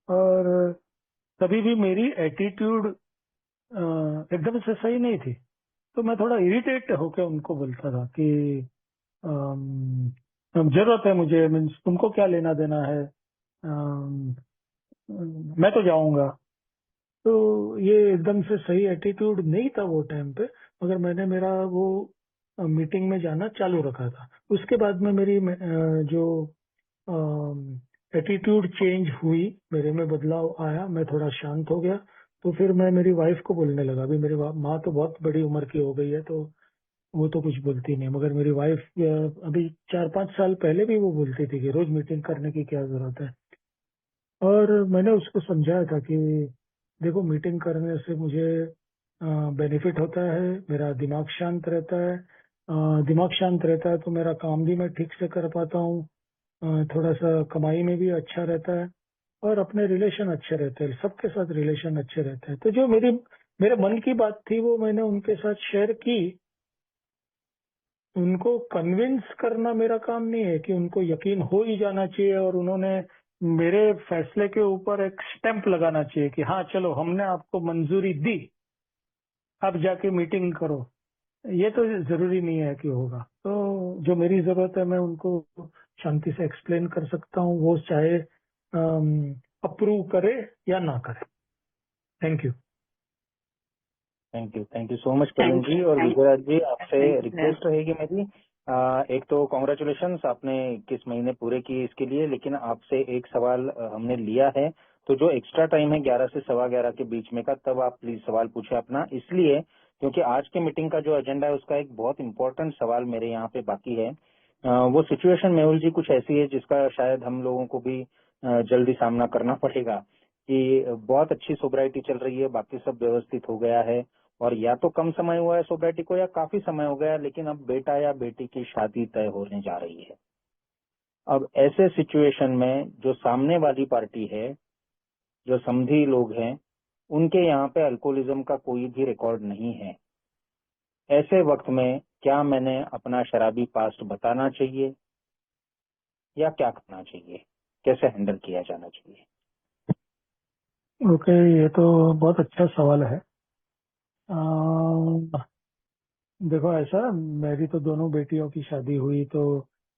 Speaker 3: और तभी भी मेरी एटीट्यूड एकदम से सही नहीं थी। तो मैं थोड़ा इरिटेट होकर उनको बोलता था कि जरूरत है मुझे, मीन्स तुमको क्या लेना देना है, अम, मैं तो जाऊंगा। तो ये एकदम से सही एटीट्यूड नहीं था वो टाइम पे, मगर मैंने मेरा वो मीटिंग में जाना चालू रखा था। उसके बाद में मेरी जो एटीट्यूड चेंज हुई, मेरे में बदलाव आया, मैं थोड़ा शांत हो गया। तो फिर मैं मेरी वाइफ को बोलने लगा। अभी मेरी माँ तो बहुत बड़ी उम्र की हो गई है, तो वो तो कुछ बोलती नहीं, मगर मेरी वाइफ अभी 4-5 साल पहले भी वो बोलती थी कि रोज मीटिंग करने की क्या जरूरत है। और मैंने उसको समझाया था कि देखो, मीटिंग करने से मुझे बेनिफिट होता है, मेरा दिमाग शांत रहता है। दिमाग शांत रहता है तो मेरा काम भी मैं ठीक से कर पाता हूँ। थोड़ा सा कमाई में भी अच्छा रहता है, और अपने रिलेशन अच्छे रहते हैं, सबके साथ रिलेशन अच्छे रहते हैं। तो जो मेरे मन की बात थी वो मैंने उनके साथ शेयर की। उनको कन्विंस करना मेरा काम नहीं है कि उनको यकीन हो ही जाना चाहिए और उन्होंने मेरे फैसले के ऊपर एक स्टैंप लगाना चाहिए कि हाँ चलो हमने आपको मंजूरी दी, अब जाके मीटिंग करो। ये तो जरूरी नहीं है कि होगा। तो जो मेरी जरूरत है मैं उनको शांति से एक्सप्लेन कर सकता हूँ, वो चाहे अप्रूव करे या ना करे। Thank you.
Speaker 2: Thank you so much Praveen ji. और विजयराज जी, आपसे
Speaker 8: थैंक यू।
Speaker 2: रिक्वेस्ट रहेगी मेरी, एक तो कॉन्ग्रेचुलेशन, आपने 21 महीने पूरे किए इसके लिए, लेकिन आपसे एक सवाल हमने लिया है, तो जो एक्स्ट्रा टाइम है 11 से 11:15 के बीच में का, तब आप प्लीज सवाल पूछे अपना, इसलिए क्योंकि आज के मीटिंग का जो एजेंडा है उसका एक बहुत इंपॉर्टेंट सवाल मेरे यहाँ पे बाकी है। वो सिचुएशन मेहुल जी कुछ ऐसी है जिसका शायद हम लोगों को भी जल्दी सामना करना पड़ेगा कि बहुत अच्छी सोब्राइटी चल रही है, बाकी सब व्यवस्थित हो गया है, और या तो कम समय हुआ है सोब्राइटी को या काफी समय हो गया, लेकिन अब बेटा या बेटी की शादी तय होने जा रही है। अब ऐसे सिचुएशन में जो सामने वाली पार्टी है, जो समधी लोग हैं, उनके यहाँ पे अल्कोहलिज्म का कोई भी रिकॉर्ड नहीं है। ऐसे वक्त में क्या मैंने अपना शराबी पास्ट बताना चाहिए या क्या करना चाहिए, कैसे हैंडल किया जाना चाहिए?
Speaker 3: ओके, ये तो बहुत अच्छा सवाल है। देखो, ऐसा, मेरी तो दोनों बेटियों की शादी हुई तो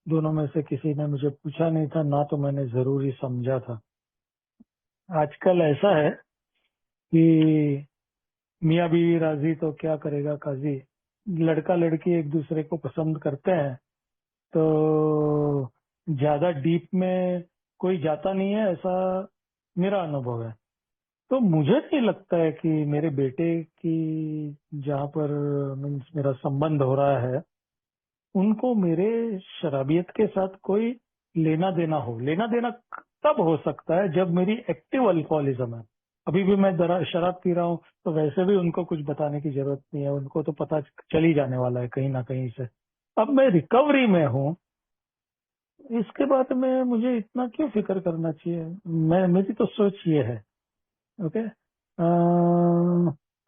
Speaker 3: दोनों में से किसी ने मुझे पूछा नहीं था, ना तो मैंने जरूरी समझा था। आजकल ऐसा है कि मियाँ बीवी राजी तो क्या करेगा काजी। लड़का लड़की एक दूसरे को पसंद करते हैं तो ज्यादा डीप में कोई जाता नहीं है, ऐसा मेरा अनुभव है। तो मुझे नहीं लगता है कि मेरे बेटे की जहाँ पर मीन्स मेरा संबंध हो रहा है, उनको मेरे शराबियत के साथ कोई लेना देना हो। लेना देना तब हो सकता है जब मेरी एक्टिव अल्कोहलिज्म है। अभी भी मैं शराब पी रहा हूँ तो वैसे भी उनको कुछ बताने की जरूरत नहीं है, उनको तो पता चल ही जाने वाला है कहीं ना कहीं से। अब मैं रिकवरी में हूँ, इसके बारे में मुझे इतना क्यों फिक्र करना चाहिए। मेरी तो सोच ये है। ओके।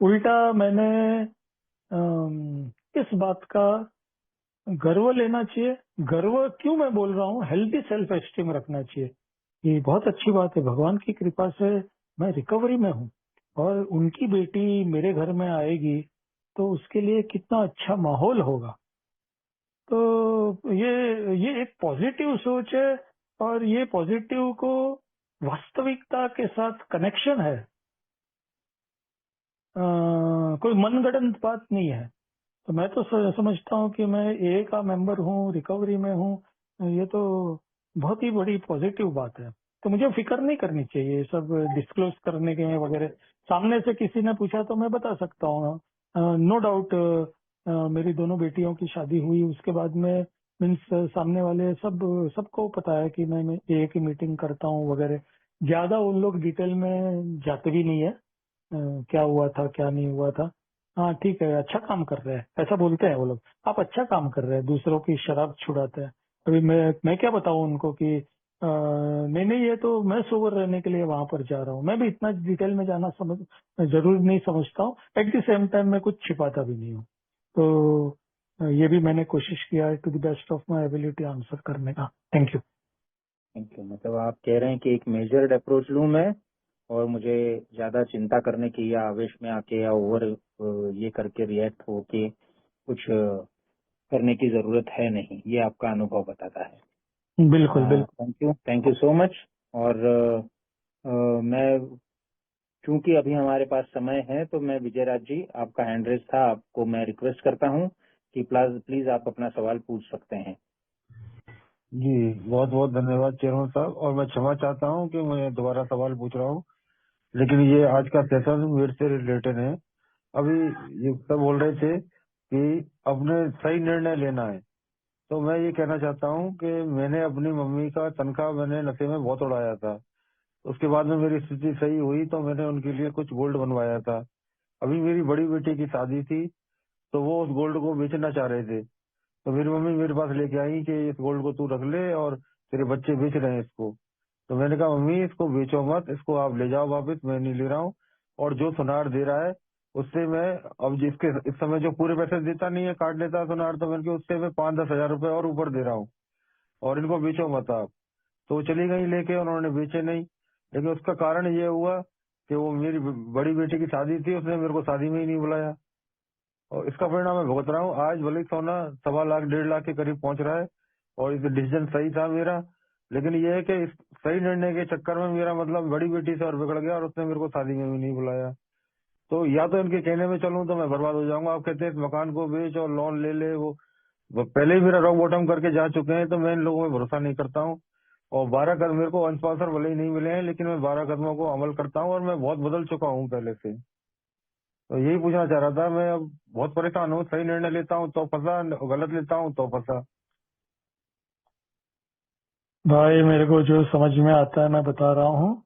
Speaker 3: उल्टा मैंने इस बात का गर्व लेना चाहिए। गर्व क्यों मैं बोल रहा हूँ, हेल्दी सेल्फ एस्टीम रखना चाहिए। ये बहुत अच्छी बात है, भगवान की कृपा से मैं रिकवरी में हूँ और उनकी बेटी मेरे घर में आएगी तो उसके लिए कितना अच्छा माहौल होगा। तो ये एक पॉजिटिव सोच है, और ये पॉजिटिव को वास्तविकता के साथ कनेक्शन है। कोई मनगढ़ंत बात नहीं है। तो मैं तो समझता हूँ कि मैं AA का मेंबर हूँ, रिकवरी में हूँ, ये तो बहुत ही बड़ी पॉजिटिव बात है। तो मुझे फिक्र नहीं करनी चाहिए ये सब डिस्क्लोज करने के वगैरह। सामने से किसी ने पूछा तो मैं बता सकता हूँ। नो डाउट मेरी दोनों बेटियों की शादी हुई उसके बाद में मीन्स सामने वाले सबको पता है कि मैं एक ही मीटिंग करता हूँ वगैरह। ज्यादा उन लोग डिटेल में जाते भी नहीं है क्या हुआ था क्या नहीं हुआ था। हाँ ठीक है, अच्छा काम कर रहे हैं ऐसा बोलते हैं वो लोग। आप अच्छा काम कर रहे हैं, दूसरों की शराब छुड़ाते हैं। अभी मैं क्या बताऊं उनको कि नहीं ये तो मैं सोबर रहने के लिए वहां पर जा रहा हूँ। मैं भी इतना डिटेल में जाना जरूर नहीं समझता हूँ। एट द सेम टाइम मैं कुछ छिपाता भी नहीं हूँ। तो ये भी मैंने कोशिश किया है to the best of my ability answer करने का। Thank you.
Speaker 2: Thank you. मतलब आप कह रहे हैं कि एक मेजर्ड अप्रोच लूं मैं, और मुझे ज्यादा चिंता करने की या आवेश में आके या ओवर ये करके रिएक्ट होके कुछ करने की जरूरत है नहीं, ये आपका अनुभव बताता है।
Speaker 3: बिल्कुल बिल्कुल।
Speaker 2: Thank you so much. और मैं, चूंकि अभी हमारे पास समय है, तो मैं विजय राज जी, आपका हैंड रेज था, आपको मैं रिक्वेस्ट करता हूं कि प्लीज आप अपना सवाल पूछ सकते हैं।
Speaker 1: जी बहुत बहुत धन्यवाद चेयरमैन साहब, और मैं क्षमा चाहता हूँ कि मैं दोबारा सवाल पूछ रहा हूँ, लेकिन ये आज का सेशन मेरे से रिलेटेड है। अभी ये सब बोल रहे थे कि अपने सही निर्णय लेना है, तो मैं ये कहना चाहता हूँ कि मैंने अपनी मम्मी का तनख्वाह मैंने नशे में बहुत उड़ाया था। उसके बाद में मेरी स्थिति सही हुई तो मैंने उनके लिए कुछ गोल्ड बनवाया था। अभी मेरी बड़ी बेटी की शादी थी तो वो उस गोल्ड को बेचना चाह रहे थे, तो मेरी मम्मी मेरे पास लेके आई कि इस गोल्ड को तू रख ले और तेरे बच्चे बेच रहे हैं इसको। तो मैंने कहा मम्मी इसको बेचो मत, इसको आप ले जाओ वापस, मैं नहीं ले रहा हूँ। और जो सुनार दे रहा है उससे मैं अब जिसके इस समय जो पूरे पैसे देता नहीं है, काट लेता है सुनार, तो मैंने उससे मैं 5-10 हजार रुपए और ऊपर दे रहा हूँ, और इनको बेचो मत आप। तो वो चली गई लेके, उन्होंने बेचे नहीं। लेकिन उसका कारण ये हुआ कि वो मेरी बड़ी बेटी की शादी थी, उसने मेरे को शादी में ही नहीं बुलाया, और इसका परिणाम मैं भुगत रहा हूँ। आज भले ही सोना 1.25 लाख 1.5 लाख के करीब पहुंच रहा है, और इस डिसीजन सही था मेरा, लेकिन ये है कि इस सही निर्णय के चक्कर में मेरा मतलब बड़ी बेटी से और बिगड़ गया, और उसने मेरे को शादी में भी नहीं बुलाया। तो या तो इनके कहने में चलूं तो मैं बर्बाद हो जाऊंगा। आप कहते हैं इस मकान को बेच और लोन ले ले, वो पहले ही मेरा रॉक बॉटम करके जा चुके हैं, तो मैं इन लोगों में भरोसा नहीं करता हूँ। और 12 कदम मेरे को स्पॉन्सर भले ही नहीं मिले हैं, लेकिन मैं 12 कदमों को अमल करता हूँ, और मैं बहुत बदल चुका हूँ पहले से। तो यही पूछना चाह रहा था। मैं अब बहुत परेशान हूँ, सही निर्णय लेता हूँ तो फंसा, गलत लेता हूँ तो फंसा।
Speaker 3: भाई मेरे को जो समझ में आता है मैं बता रहा हूँ।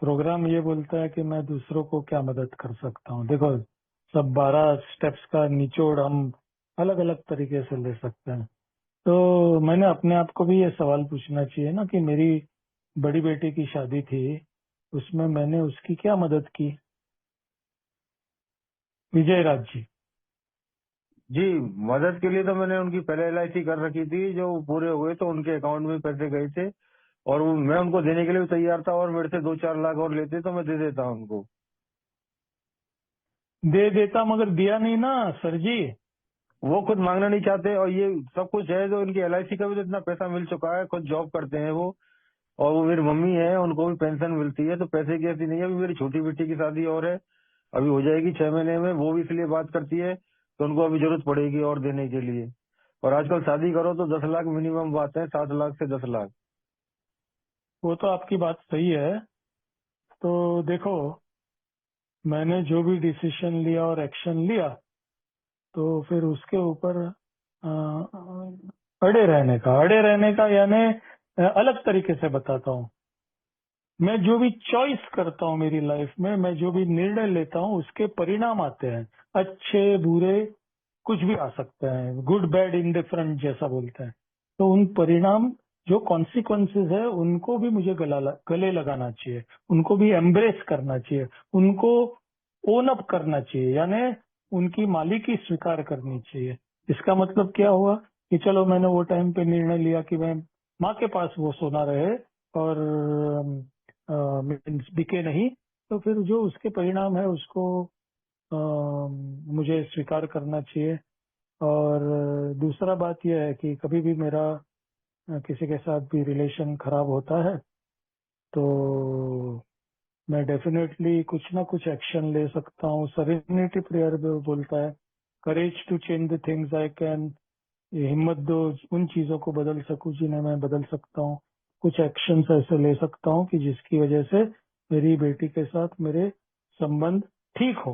Speaker 3: प्रोग्राम ये बोलता है कि मैं दूसरों को क्या मदद कर सकता हूँ। देखो सब 12 स्टेप्स का निचोड़ हम अलग अलग तरीके से ले सकते हैं। तो मैंने अपने आप को भी ये सवाल पूछना चाहिए ना कि मेरी बड़ी बेटी की शादी थी, उसमें मैंने उसकी क्या मदद की। विजय राज जी।
Speaker 1: जी मदद के लिए तो मैंने उनकी पहले LIC कर रखी थी, जो पूरे हुए तो उनके अकाउंट में पैसे गए थे, और मैं उनको देने के लिए भी तैयार था, और मेरे से 2-4 लाख और लेते तो मैं दे देता उनको।
Speaker 3: दे देता मगर दिया नहीं ना सर जी।
Speaker 1: वो खुद मांगना नहीं चाहते, और ये सब कुछ है जो इनकी LIC का भी तो इतना पैसा मिल चुका है, खुद जॉब करते हैं वो। और वो मेरी मम्मी है, उनको भी पेंशन मिलती है, तो पैसे की ऐसी नहीं है। अभी मेरी छोटी बेटी की शादी और है, अभी हो जाएगी 6 महीने में, वो भी इसलिए बात करती है, तो उनको अभी जरूरत पड़ेगी और देने के लिए। और आजकल शादी करो तो 10 लाख मिनिमम बात है, 7 लाख से 10 लाख।
Speaker 3: वो तो आपकी बात सही है। तो देखो मैंने जो भी डिसीजन लिया और एक्शन लिया, तो फिर उसके ऊपर अड़े रहने का यानी अलग तरीके से बताता हूँ। मैं जो भी चॉइस करता हूँ मेरी लाइफ में, मैं जो भी निर्णय लेता हूँ उसके परिणाम आते हैं, अच्छे बुरे कुछ भी आ सकते हैं, गुड बैड इंडिफरेंट जैसा बोलते हैं। तो उन परिणाम जो कॉन्सिक्वेंसेस है उनको भी मुझे गले लगाना चाहिए, उनको भी एम्ब्रेस करना चाहिए, उनको ओन अप करना चाहिए, यानी उनकी मालिकी स्वीकार करनी चाहिए। इसका मतलब क्या हुआ कि चलो मैंने वो टाइम पे निर्णय लिया कि मैं माँ के पास वो सोना रहे और मीन्स बिके नहीं, तो फिर जो उसके परिणाम है उसको मुझे स्वीकार करना चाहिए। और दूसरा बात यह है कि कभी भी मेरा किसी के साथ भी रिलेशन खराब होता है तो मैं डेफिनेटली कुछ ना कुछ एक्शन ले सकता हूँ। सेरेनिटी प्रेयर बोलता है, courage to change the things I can ये हिम्मत दो उन चीजों को बदल सकूं जिन्हें मैं बदल सकता हूँ, कुछ एक्शंस ऐसे ले सकता हूँ कि जिसकी वजह से मेरी बेटी के साथ मेरे संबंध ठीक हो।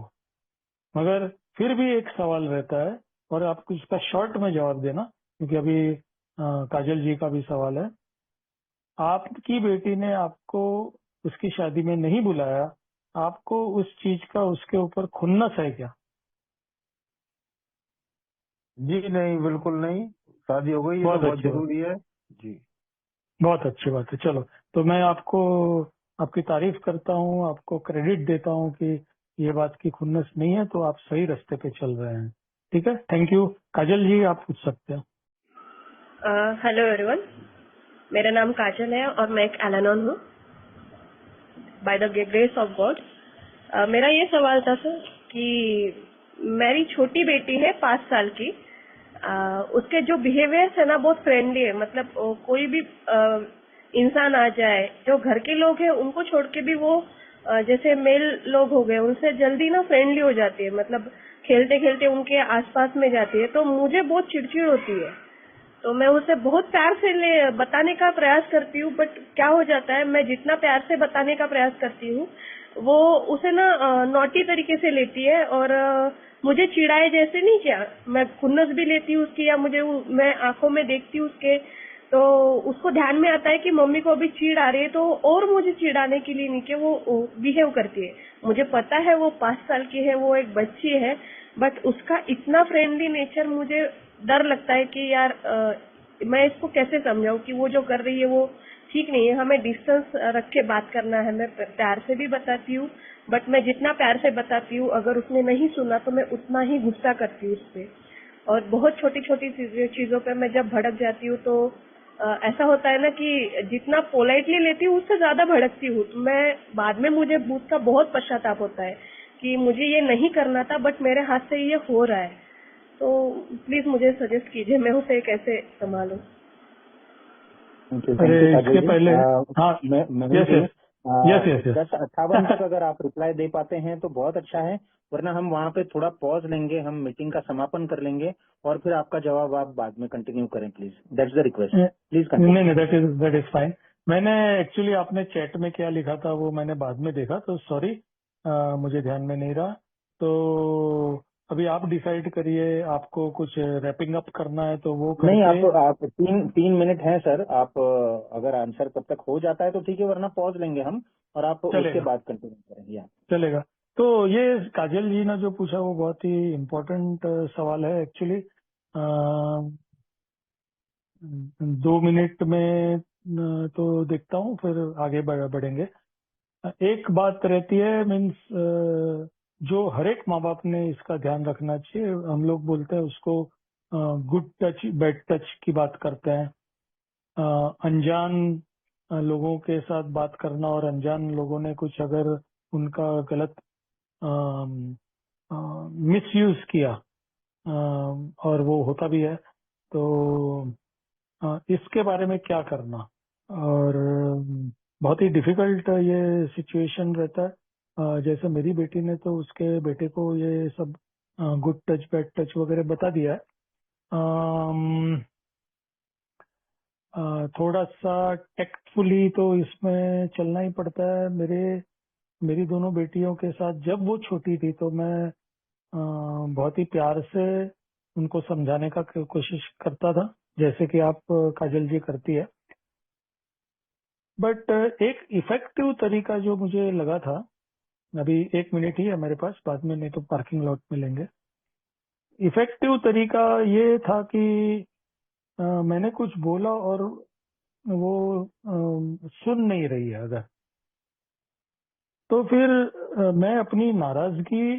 Speaker 3: मगर फिर भी एक सवाल रहता है, और आपको इसका शॉर्ट में जवाब देना, क्योंकि अभी काजल जी का भी सवाल है। आपकी बेटी ने आपको उसकी शादी में नहीं बुलाया, आपको उस चीज का उसके ऊपर खुन्नस है क्या?
Speaker 1: जी नहीं, बिल्कुल नहीं। शादी हो गई, ये तो
Speaker 3: बहुत
Speaker 1: बहुत
Speaker 3: अच्छी बात,
Speaker 1: जरूरी है जी।
Speaker 3: बहुत अच्छी बात है। चलो, तो मैं आपको आपकी तारीफ करता हूँ, आपको क्रेडिट देता हूँ कि ये बात की खुन्नस नहीं है, तो आप सही रास्ते पे चल रहे हैं। ठीक है, थैंक यू। काजल जी, आप पूछ सकते हैं।
Speaker 9: हेलो एवरीवन, मेरा नाम काजल है और मैं एक एलानॉन हूँ by the grace of God. मेरा ये सवाल था सर कि मेरी छोटी बेटी है 5 साल की। उसके जो बिहेवियर्स है ना बहुत फ्रेंडली है, मतलब कोई भी इंसान आ जाए, जो घर के लोग हैं उनको छोड़ के भी वो जैसे मेल लोग हो गए उनसे जल्दी ना फ्रेंडली हो जाती है, मतलब खेलते खेलते उनके आसपास में जाती है। तो मुझे बहुत चिड़चिड़ होती है, तो मैं उसे बहुत प्यार से बताने का प्रयास करती हूँ, बट क्या हो जाता है, मैं जितना प्यार से बताने का प्रयास करती हूँ वो उसे ना नॉटी तरीके से लेती है, और मुझे चिढ़ाए जैसे नहीं, क्या मैं खुन्नस भी लेती हूँ उसकी, या मैं आंखों में देखती हूँ उसके, तो उसको ध्यान में आता है कि मम्मी को अभी चिढ़ आ रही है, तो और मुझे चिढ़ाने के लिए नहीं कि वो बिहेव करती है। मुझे पता है वो 5 साल की है, वो एक बच्ची है, बट उसका इतना फ्रेंडली नेचर मुझे डर लगता है कि यार मैं इसको कैसे समझाऊं कि वो जो कर रही है वो ठीक नहीं है। हमें डिस्टेंस रख के बात करना है। मैं प्यार से भी बताती हूँ, बट मैं जितना प्यार से बताती हूँ अगर उसने नहीं सुना तो मैं उतना ही गुस्सा करती हूँ उस पे, और बहुत छोटी छोटी चीजों पे मैं जब भड़क जाती हूँ तो ऐसा होता है ना कि जितना पोलाइटली लेती हूँ उससे ज्यादा भड़कती हूँ। तो मैं बाद में मुझे उसका बहुत पश्चाताप होता है कि मुझे ये नहीं करना था, बट मेरे हाथ से ये हो रहा है। तो प्लीज मुझे सजेस्ट कीजिए मैं उसे कैसे संभालूं।
Speaker 3: अरे, इसके पहले हाँ, yes yes yes yes yes
Speaker 2: 10:58 तक अगर आप रिप्लाई दे पाते हैं तो बहुत अच्छा है, वरना हम वहाँ पे थोड़ा पॉज लेंगे, हम मीटिंग का समापन कर लेंगे और फिर आपका जवाब आप बाद में कंटिन्यू करें please. That's the request, please continue.
Speaker 3: नहीं, दैट इज फाइन। मैंने एक्चुअली आपने चैट में क्या लिखा था वो मैंने बाद में देखा, तो सॉरी, मुझे ध्यान में नहीं रहा। तो अभी आप डिसाइड करिए, आपको कुछ रैपिंग अप करना है तो वो
Speaker 2: नहीं,
Speaker 3: करके।
Speaker 2: आप 3 मिनट हैं सर, आप अगर आंसर तब तक हो जाता है तो ठीक है, वरना पॉज लेंगे हम और आप उसके
Speaker 3: चलेगा,
Speaker 2: बाद कंटिन्यू करेंगे।
Speaker 3: चलेगा। तो ये काजल जी ने जो पूछा वो बहुत ही इम्पोर्टेंट सवाल है एक्चुअली। 2 मिनट में तो देखता हूँ, फिर आगे बढ़ेंगे। एक बात रहती है, मीन्स जो हर एक माँ बाप ने इसका ध्यान रखना चाहिए। हम लोग बोलते हैं उसको गुड टच बैड टच की बात करते हैं। अनजान लोगों के साथ बात करना, और अनजान लोगों ने कुछ अगर उनका गलत मिसयूज किया, और वो होता भी है, तो इसके बारे में क्या करना। और बहुत ही डिफिकल्ट ये सिचुएशन रहता है। जैसे मेरी बेटी ने तो उसके बेटे को ये सब गुड टच बैड टच वगैरह बता दिया है। थोड़ा सा टेक्टफुली तो इसमें चलना ही पड़ता है। मेरी दोनों बेटियों के साथ जब वो छोटी थी तो मैं बहुत ही प्यार से उनको समझाने का कोशिश करता था, जैसे कि आप काजल जी करती है। बट एक इफेक्टिव तरीका जो मुझे लगा था, अभी 1 मिनट ही है मेरे पास, बाद में नहीं तो पार्किंग लॉट में लेंगे। इफेक्टिव तरीका ये था कि मैंने कुछ बोला और वो सुन नहीं रही है अगर, तो फिर मैं अपनी नाराजगी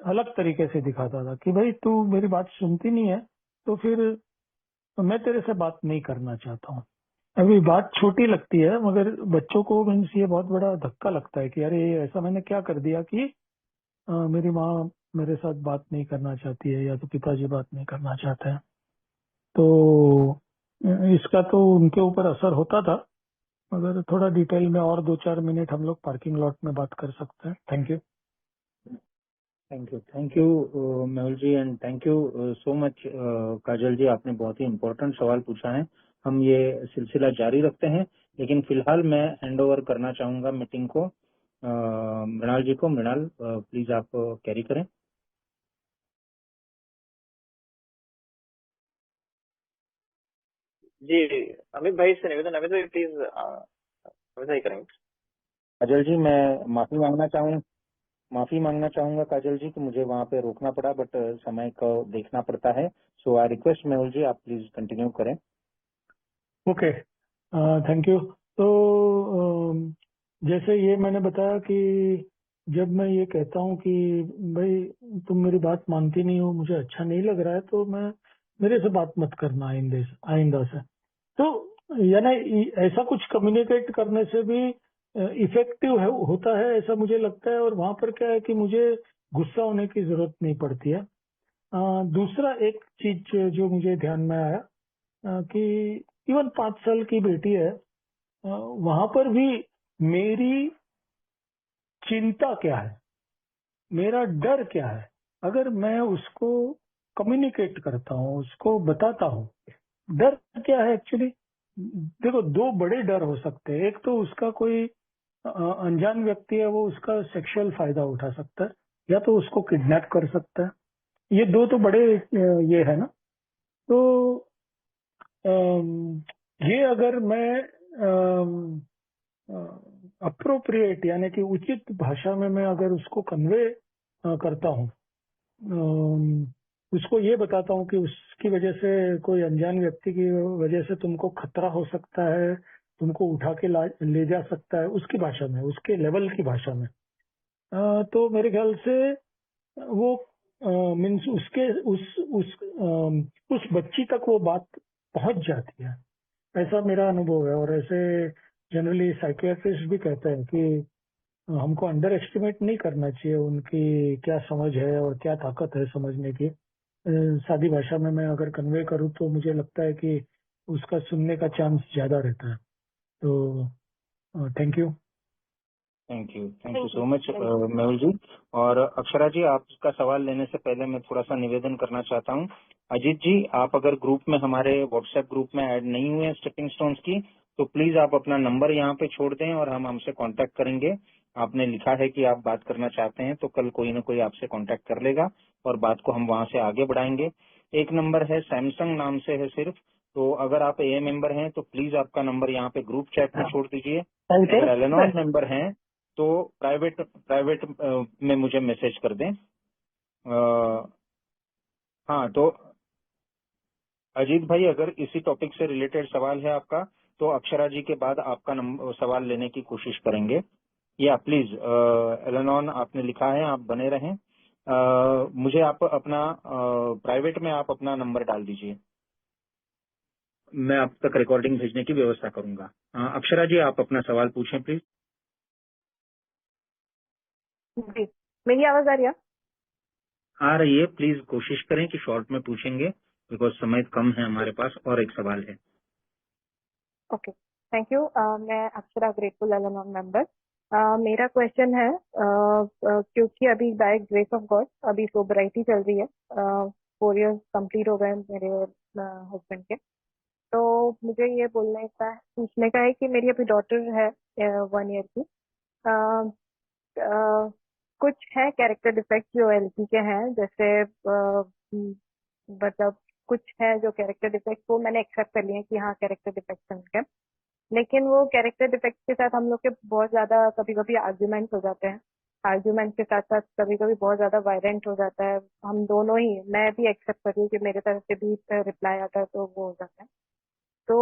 Speaker 3: अलग तरीके से दिखाता था कि भाई तू मेरी बात सुनती नहीं है, तो फिर मैं तेरे से बात नहीं करना चाहता हूँ। अभी बात छोटी लगती है, मगर बच्चों को मीन्स ये बहुत बड़ा धक्का लगता है कि अरे ऐसा मैंने क्या कर दिया कि मेरी माँ मेरे साथ बात नहीं करना चाहती है, या तो पिताजी बात नहीं करना चाहते हैं। तो इसका तो उनके ऊपर असर होता था, मगर थोड़ा डिटेल में और 2-4 मिनट हम लोग पार्किंग लॉट में बात कर सकते हैं। Thank you.
Speaker 2: Thank you Mehul ji, and thank you so much Kajal ji, आपने बहुत ही इम्पोर्टेंट सवाल पूछा है। हम ये सिलसिला जारी रखते हैं, लेकिन फिलहाल मैं हैंड ओवर करना चाहूंगा मीटिंग को मृणाल जी को। मृणाल प्लीज आप कैरी करें।
Speaker 10: जी अमित भाई से निवेदन, अमित भाई प्लीज अमित भाई करेंगे।
Speaker 2: काजल जी, मैं माफी मांगना चाहूंगा काजल जी कि मुझे वहां पे रोकना पड़ा, बट समय को देखना पड़ता है। सो आई रिक्वेस्ट मेहुल जी, आप प्लीज कंटिन्यू करें।
Speaker 3: Okay, thank you. तो जैसे ये मैंने बताया कि जब मैं ये कहता हूँ कि भाई तुम मेरी बात मानती नहीं हो, मुझे अच्छा नहीं लग रहा है, तो मैं मेरे से बात मत करना आइंदा से। तो यानी ऐसा कुछ कम्युनिकेट करने से भी इफेक्टिव होता है, ऐसा मुझे लगता है। और वहां पर क्या है कि मुझे गुस्सा होने की जरूरत नहीं पड़ती है। दूसरा एक चीज जो मुझे ध्यान में आया कि इवन 5 साल की बेटी है, वहां पर भी मेरी चिंता क्या है, मेरा डर क्या है, अगर मैं उसको कम्युनिकेट करता हूँ, उसको बताता हूँ। डर क्या है एक्चुअली? देखो, दो बड़े डर हो सकते हैं। एक तो उसका कोई अनजान व्यक्ति है, वो उसका सेक्सुअल फायदा उठा सकता है, या तो उसको किडनैप कर सकता है। ये दो तो बड़े ये है ना। तो ये अगर मैं अप्रोप्रिएट यानी कि उचित भाषा में मैं अगर उसको कन्वे करता हूँ, उसको ये बताता हूँ कि उसकी वजह से, कोई अनजान व्यक्ति की वजह से तुमको खतरा हो सकता है, तुमको उठा के ले जा सकता है, उसकी भाषा में, उसके लेवल की भाषा में, तो मेरे ख्याल से वो मीन्स उसके उस बच्ची तक वो बात पहुंच जाती है। ऐसा मेरा अनुभव है। और ऐसे जनरली साइकियाट्रिस्ट भी कहते हैं कि हमको अंडर एस्टिमेट नहीं करना चाहिए उनकी क्या समझ है और क्या ताकत है समझने की। सादी भाषा में मैं अगर कन्वे करूँ तो मुझे लगता है कि उसका सुनने का चांस ज्यादा रहता है। तो thank you.
Speaker 2: Thank you so much Mehul ji. और अक्षरा जी, आपका सवाल लेने से पहले मैं थोड़ा सा निवेदन करना चाहता हूँ। अजीत जी, आप अगर ग्रुप में, हमारे व्हाट्सएप ग्रुप में ऐड नहीं हुए हैं स्टेपिंग स्टोन्स की, तो प्लीज आप अपना नंबर यहाँ पे छोड़ दें और हम हमसे कांटेक्ट करेंगे। आपने लिखा है कि आप बात करना चाहते हैं, तो कल कोई ना कोई आपसे कांटेक्ट कर लेगा और बात को हम वहां से आगे बढ़ाएंगे। एक नंबर है, सैमसंग नाम से है सिर्फ, तो अगर आप ए मेंबर हैं तो प्लीज आपका नंबर यहाँ पे ग्रुप चैट में छोड़ दीजिए। अगर एलेनॉन मेंबर हैं तो प्राइवेट में मुझे मैसेज कर दें। हाँ, तो अजीत भाई, अगर इसी टॉपिक से रिलेटेड सवाल है आपका, तो अक्षरा जी के बाद आपका सवाल लेने की कोशिश करेंगे। या प्लीज एलेनॉन आपने लिखा है, आप बने रहें। मुझे आप अपना प्राइवेट में आप अपना नंबर डाल दीजिए, मैं आप तक रिकॉर्डिंग भेजने की व्यवस्था करूंगा। अक्षरा जी, आप अपना सवाल पूछें प्लीज।
Speaker 11: जी, मेरी आवाज आ रही है?
Speaker 2: आ रही है। प्लीज कोशिश करें कि शॉर्ट में पूछेंगे, बिकॉज समय कम है हमारे पास और एक सवाल है।
Speaker 11: Okay, thank you. मैं अक्षरा, ग्रेटफुल एलेनॉन मेंबर। मेरा क्वेश्चन है, क्योंकि अभी बाय ग्रेस ऑफ गॉड अभी सोबराइटी चल रही है, 4 इयर्स कंप्लीट हो गए मेरे हस्बैंड के। तो मुझे ये पूछने का है कि मेरी अभी डॉटर है 1 ईयर की। अ, अ, कुछ है कैरेक्टर डिफेक्ट जो एलपी के हैं, जैसे मतलब कुछ है जो कैरेक्टर डिफेक्ट, वो मैंने एक्सेप्ट कर लिया है कि हाँ कैरेक्टर डिफेक्ट है उनके। लेकिन वो कैरेक्टर डिफेक्ट के साथ हम लोग के बहुत ज्यादा कभी कभी आर्ग्यूमेंट हो जाते हैं। आर्ग्यूमेंट के साथ साथ कभी कभी बहुत ज्यादा वायलेंट हो जाता है। हम दोनों ही, मैं भी एक्सेप्ट कर रही हूँ कि मेरे तरफ से भी रिप्लाई आता है तो वो हो जाता है। तो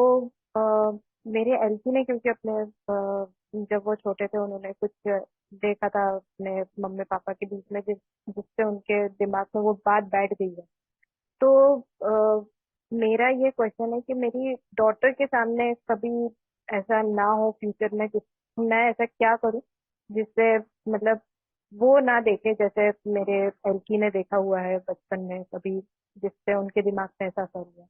Speaker 11: मेरे एलसी ने, क्योंकि अपने जब वो छोटे थे उन्होंने कुछ देखा था अपने मम्मी पापा के बीच में, जिससे उनके दिमाग में वो बात बैठ गई है। तो मेरा ये क्वेश्चन है कि मेरी डॉटर के सामने कभी ऐसा ना हो फ्यूचर में, मैं ऐसा क्या करूं जिससे मतलब वो ना देखे, जैसे मेरे एलकी ने देखा हुआ है बचपन में कभी, जिससे उनके दिमाग में ऐसा असर हुआ।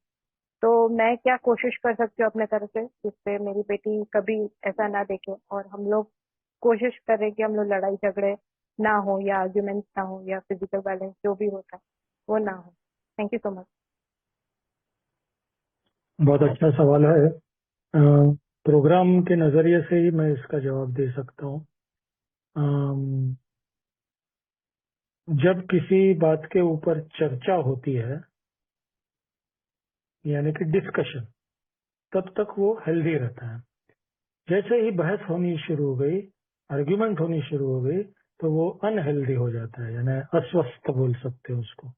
Speaker 11: तो मैं क्या कोशिश कर सकती हूँ अपने तरफ से जिससे मेरी बेटी कभी ऐसा ना देखे, और हम लोग कोशिश कर रहे हैं कि हम लोग लड़ाई झगड़े ना हो या आर्ग्यूमेंट्स ना हो या फिजिकल वायलेंस जो भी होता है वो ना हो। Thank you so much.
Speaker 3: बहुत अच्छा सवाल है। प्रोग्राम के नजरिए से ही मैं इसका जवाब दे सकता हूँ। अम, जब किसी बात के ऊपर चर्चा होती है यानी कि डिस्कशन, तब तक वो हेल्दी रहता है। जैसे ही बहस होनी शुरू हो गई, आर्ग्यूमेंट होनी शुरू हो गई, तो वो अनहेल्दी हो जाता है, यानी अस्वस्थ बोल सकते हैं उसको।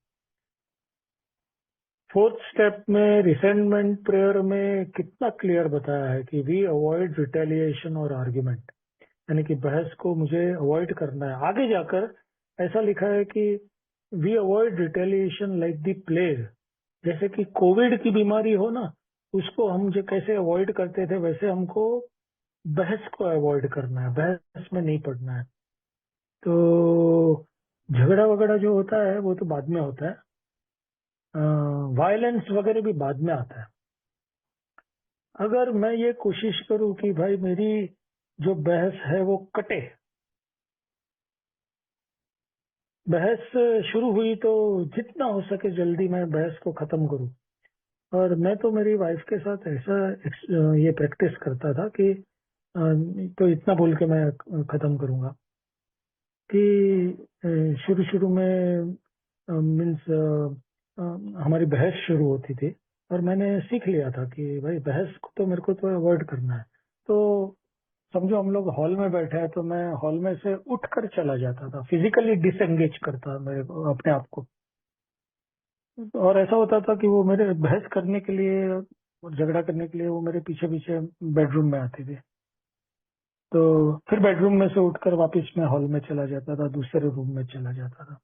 Speaker 3: फोर्थ स्टेप में रिसेंटमेंट प्रेयर में कितना क्लियर बताया है कि वी अवॉइड रिटेलिएशन और आर्ग्यूमेंट, यानी कि बहस को मुझे अवॉइड करना है। आगे जाकर ऐसा लिखा है कि we avoid retaliation like the plague, जैसे कि कोविड की बीमारी हो ना, उसको हम जो कैसे अवॉइड करते थे, वैसे हमको बहस को अवॉइड करना है, बहस में नहीं पड़ना है। तो झगड़ा वगैरह जो होता है वो तो बाद में होता है, वायलेंस वगैरह भी बाद में आता है। अगर मैं ये कोशिश करूं कि भाई मेरी जो बहस है वो कटे, बहस शुरू हुई तो जितना हो सके जल्दी मैं बहस को खत्म करूं। और मैं तो मेरी वाइफ के साथ ऐसा ये प्रैक्टिस करता था कि तो इतना बोल के मैं खत्म करूंगा कि शुरू शुरू में मीन्स हमारी बहस शुरू होती थी और मैंने सीख लिया था कि भाई बहस को तो मेरे को तो अवॉइड करना है। तो समझो हम लोग हॉल में बैठे हैं तो मैं हॉल में से उठकर चला जाता था, फिजिकली डिसएंगेज करता मेरे को अपने आप को। और ऐसा होता था कि वो मेरे बहस करने के लिए और झगड़ा करने के लिए वो मेरे पीछे पीछे बेडरूम में आते थे। तो फिर बेडरूम में से उठकर वापस मैं हॉल में चला जाता था, दूसरे रूम में चला जाता था।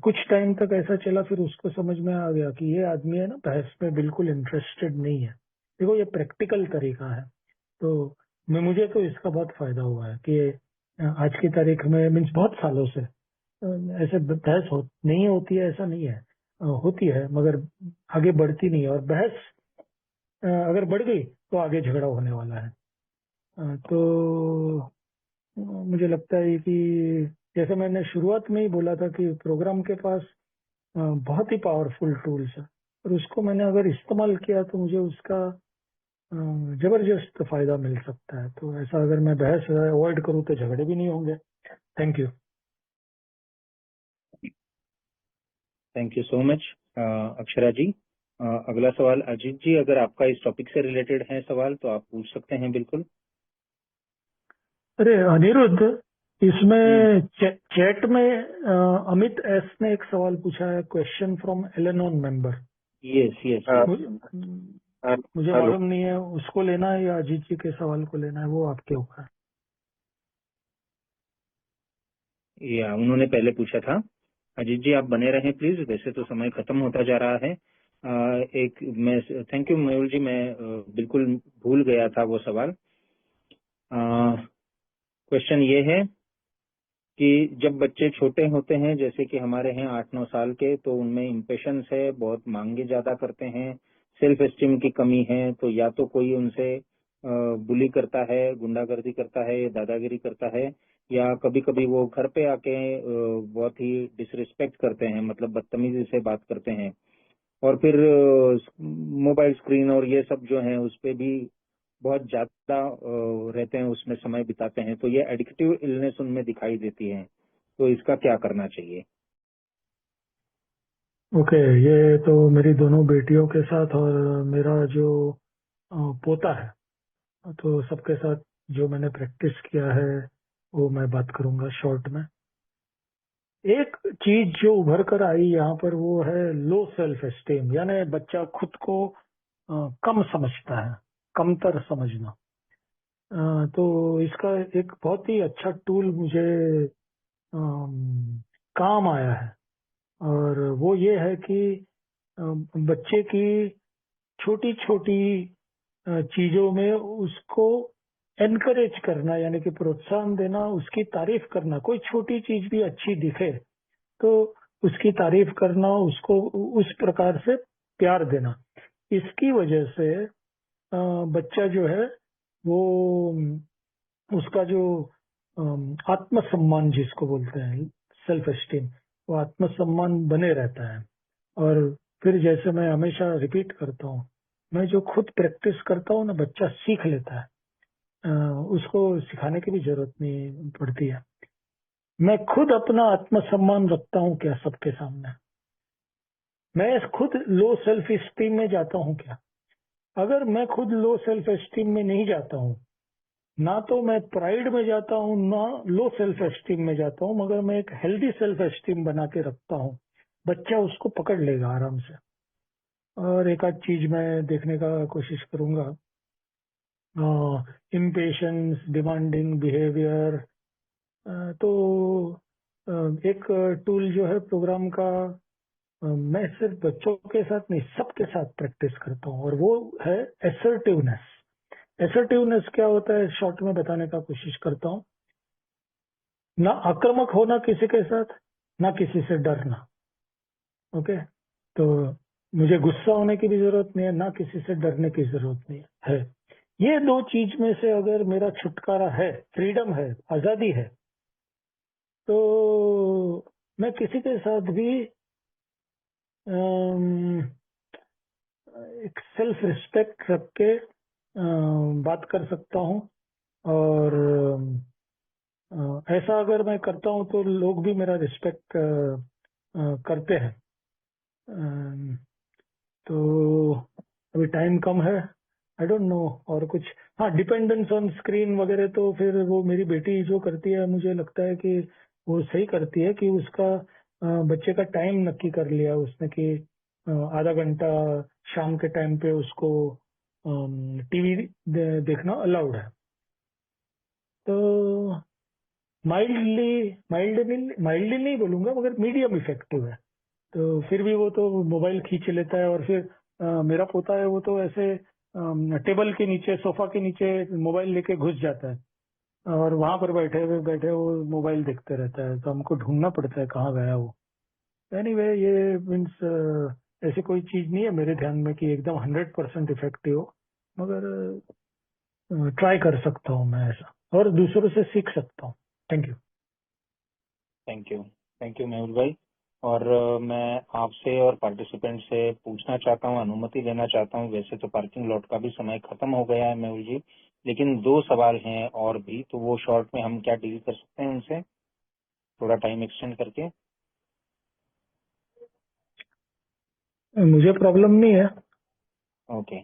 Speaker 3: कुछ टाइम तक ऐसा चला, फिर उसको समझ में आ गया कि ये आदमी है ना बहस में बिल्कुल इंटरेस्टेड नहीं है। देखो ये प्रैक्टिकल तरीका है। तो मुझे तो इसका बहुत फायदा हुआ है कि आज की तारीख में मीन्स बहुत सालों से ऐसे बहस नहीं होती है ऐसा नहीं है, होती है मगर आगे बढ़ती नहीं है। और बहस अगर बढ़ गई तो आगे झगड़ा होने वाला है। तो मुझे लगता है कि जैसे मैंने शुरुआत में ही बोला था कि प्रोग्राम के पास बहुत ही पावरफुल टूल्स है और उसको मैंने अगर इस्तेमाल किया तो मुझे उसका जबरदस्त फायदा मिल सकता है। तो ऐसा अगर मैं बहस अवॉइड करूं तो झगड़े भी नहीं होंगे। Thank you.
Speaker 2: Thank you so much Akshara ji. अगला सवाल अजीत जी, अगर आपका इस टॉपिक से रिलेटेड है सवाल तो आप पूछ सकते हैं बिल्कुल।
Speaker 3: अरे अनिरुद्ध, इसमें चैट में अमित एस ने एक सवाल पूछा है, question from Al-Anon member.
Speaker 2: Yes yes
Speaker 3: मुझे मालूम नहीं है उसको लेना है या अजीत जी के सवाल को लेना है, वो आपके ऊपर है।
Speaker 2: या उन्होंने पहले पूछा था। अजीत जी आप बने रहें प्लीज, वैसे तो समय खत्म होता जा रहा है। एक मैं थैंक यू मयूर जी, मैं बिल्कुल भूल गया था वो सवाल। क्वेश्चन ये है कि जब बच्चे छोटे होते हैं, जैसे कि हमारे हैं 8-9 साल के, तो उनमें इम्पेशंस है, बहुत मांगे ज्यादा करते हैं, सेल्फ एस्टीम की कमी है, तो या तो कोई उनसे बुली करता है, गुंडागर्दी करता है, दादागिरी करता है, या कभी कभी वो घर पे आके बहुत ही डिसरिस्पेक्ट करते हैं, मतलब बदतमीजी से बात करते हैं, और फिर मोबाइल स्क्रीन और ये सब जो है उस पे भी बहुत ज्यादा रहते हैं, उसमें समय बिताते हैं, तो ये एडिक्टिव इलनेस उनमें दिखाई देती है। तो इसका क्या करना चाहिए?
Speaker 3: ओके, ये तो मेरी दोनों बेटियों के साथ और मेरा जो पोता है, तो सबके साथ जो मैंने प्रैक्टिस किया है वो मैं बात करूंगा शॉर्ट में। एक चीज जो उभर कर आई यहाँ पर वो है लो सेल्फ एस्टीम, यानी बच्चा खुद को कम समझता है, कमतर समझना। तो इसका एक बहुत ही अच्छा टूल मुझे काम आया है और वो ये है कि बच्चे की छोटी छोटी चीजों में उसको एनकरेज करना, यानी कि प्रोत्साहन देना, उसकी तारीफ करना। कोई छोटी चीज भी अच्छी दिखे तो उसकी तारीफ करना, उसको उस प्रकार से प्यार देना। इसकी वजह से बच्चा जो है वो उसका जो आत्मसम्मान जिसको बोलते हैं, सेल्फ एस्टीम, वो आत्मसम्मान बने रहता है। और फिर जैसे मैं हमेशा रिपीट करता हूँ, मैं जो खुद प्रैक्टिस करता हूँ ना, बच्चा सीख लेता है, उसको सिखाने की भी जरूरत नहीं पड़ती है। मैं खुद अपना आत्मसम्मान रखता हूँ क्या सबके सामने? मैं खुद लो सेल्फ एस्टीम में जाता हूँ क्या? अगर मैं खुद लो सेल्फ एस्टीम में नहीं जाता हूँ, ना तो मैं प्राइड में जाता हूँ, ना लो सेल्फ एस्टीम में जाता हूँ, मगर मैं एक हेल्दी सेल्फ एस्टीम बना के रखता हूँ, बच्चा उसको पकड़ लेगा आराम से। और एक आध चीज मैं देखने का कोशिश करूंगा, इम्पेशंस, डिमांडिंग बिहेवियर। तो एक टूल जो है प्रोग्राम का, मैं सिर्फ बच्चों के साथ नहीं, सबके साथ प्रैक्टिस करता हूँ, और वो है एसर्टिवनेस। एसर्टिवनेस क्या होता है, शॉर्ट में बताने का कोशिश करता हूँ। ना आक्रामक होना किसी के साथ, ना किसी से डरना। ओके, तो मुझे गुस्सा होने की भी जरूरत नहीं है, ना किसी से डरने की जरूरत नहीं है। ये दो चीज में से अगर मेरा छुटकारा है, फ्रीडम है, आजादी है, तो मैं किसी के साथ भी एक सेल्फ रिस्पेक्ट रख के बात कर सकता हूँ। और ऐसा अगर मैं करता हूँ तो लोग भी मेरा रिस्पेक्ट करते हैं। तो अभी टाइम कम है, आई डोंट नो और कुछ। हाँ, डिपेंडेंस ऑन स्क्रीन वगैरह तो फिर वो मेरी बेटी जो करती है, मुझे लगता है कि वो सही करती है कि उसका बच्चे का टाइम नक्की कर लिया उसने कि आधा घंटा शाम के टाइम पे उसको टीवी देखना अलाउड है। तो माइल्डली नहीं बोलूंगा, मगर मीडियम इफेक्टिव है। तो फिर भी वो तो मोबाइल खींच लेता है, और फिर मेरा पोता है, वो तो ऐसे टेबल के नीचे, सोफा के नीचे मोबाइल लेके घुस जाता है, और वहां पर बैठे वो मोबाइल देखते रहता है। तो हमको ढूंढना पड़ता है कहाँ गया वो। एनीवे, ये मीन्स ऐसी कोई चीज नहीं है मेरे ध्यान में कि एकदम 100% इफेक्टिव हो, मगर ट्राई कर सकता हूँ मैं ऐसा, और दूसरों से सीख सकता हूँ। Thank you.
Speaker 2: Thank you Mehul भाई। और मैं आपसे और पार्टिसिपेंट से पूछना चाहता हूँ, अनुमति लेना चाहता हूँ। वैसे तो पार्किंग लॉट का भी समय खत्म हो गया है मेहुल जी, लेकिन 2 सवाल हैं और भी, तो वो शॉर्ट में हम क्या डील कर सकते हैं उनसे, थोड़ा टाइम एक्सटेंड करके?
Speaker 3: मुझे प्रॉब्लम नहीं है।
Speaker 2: Okay,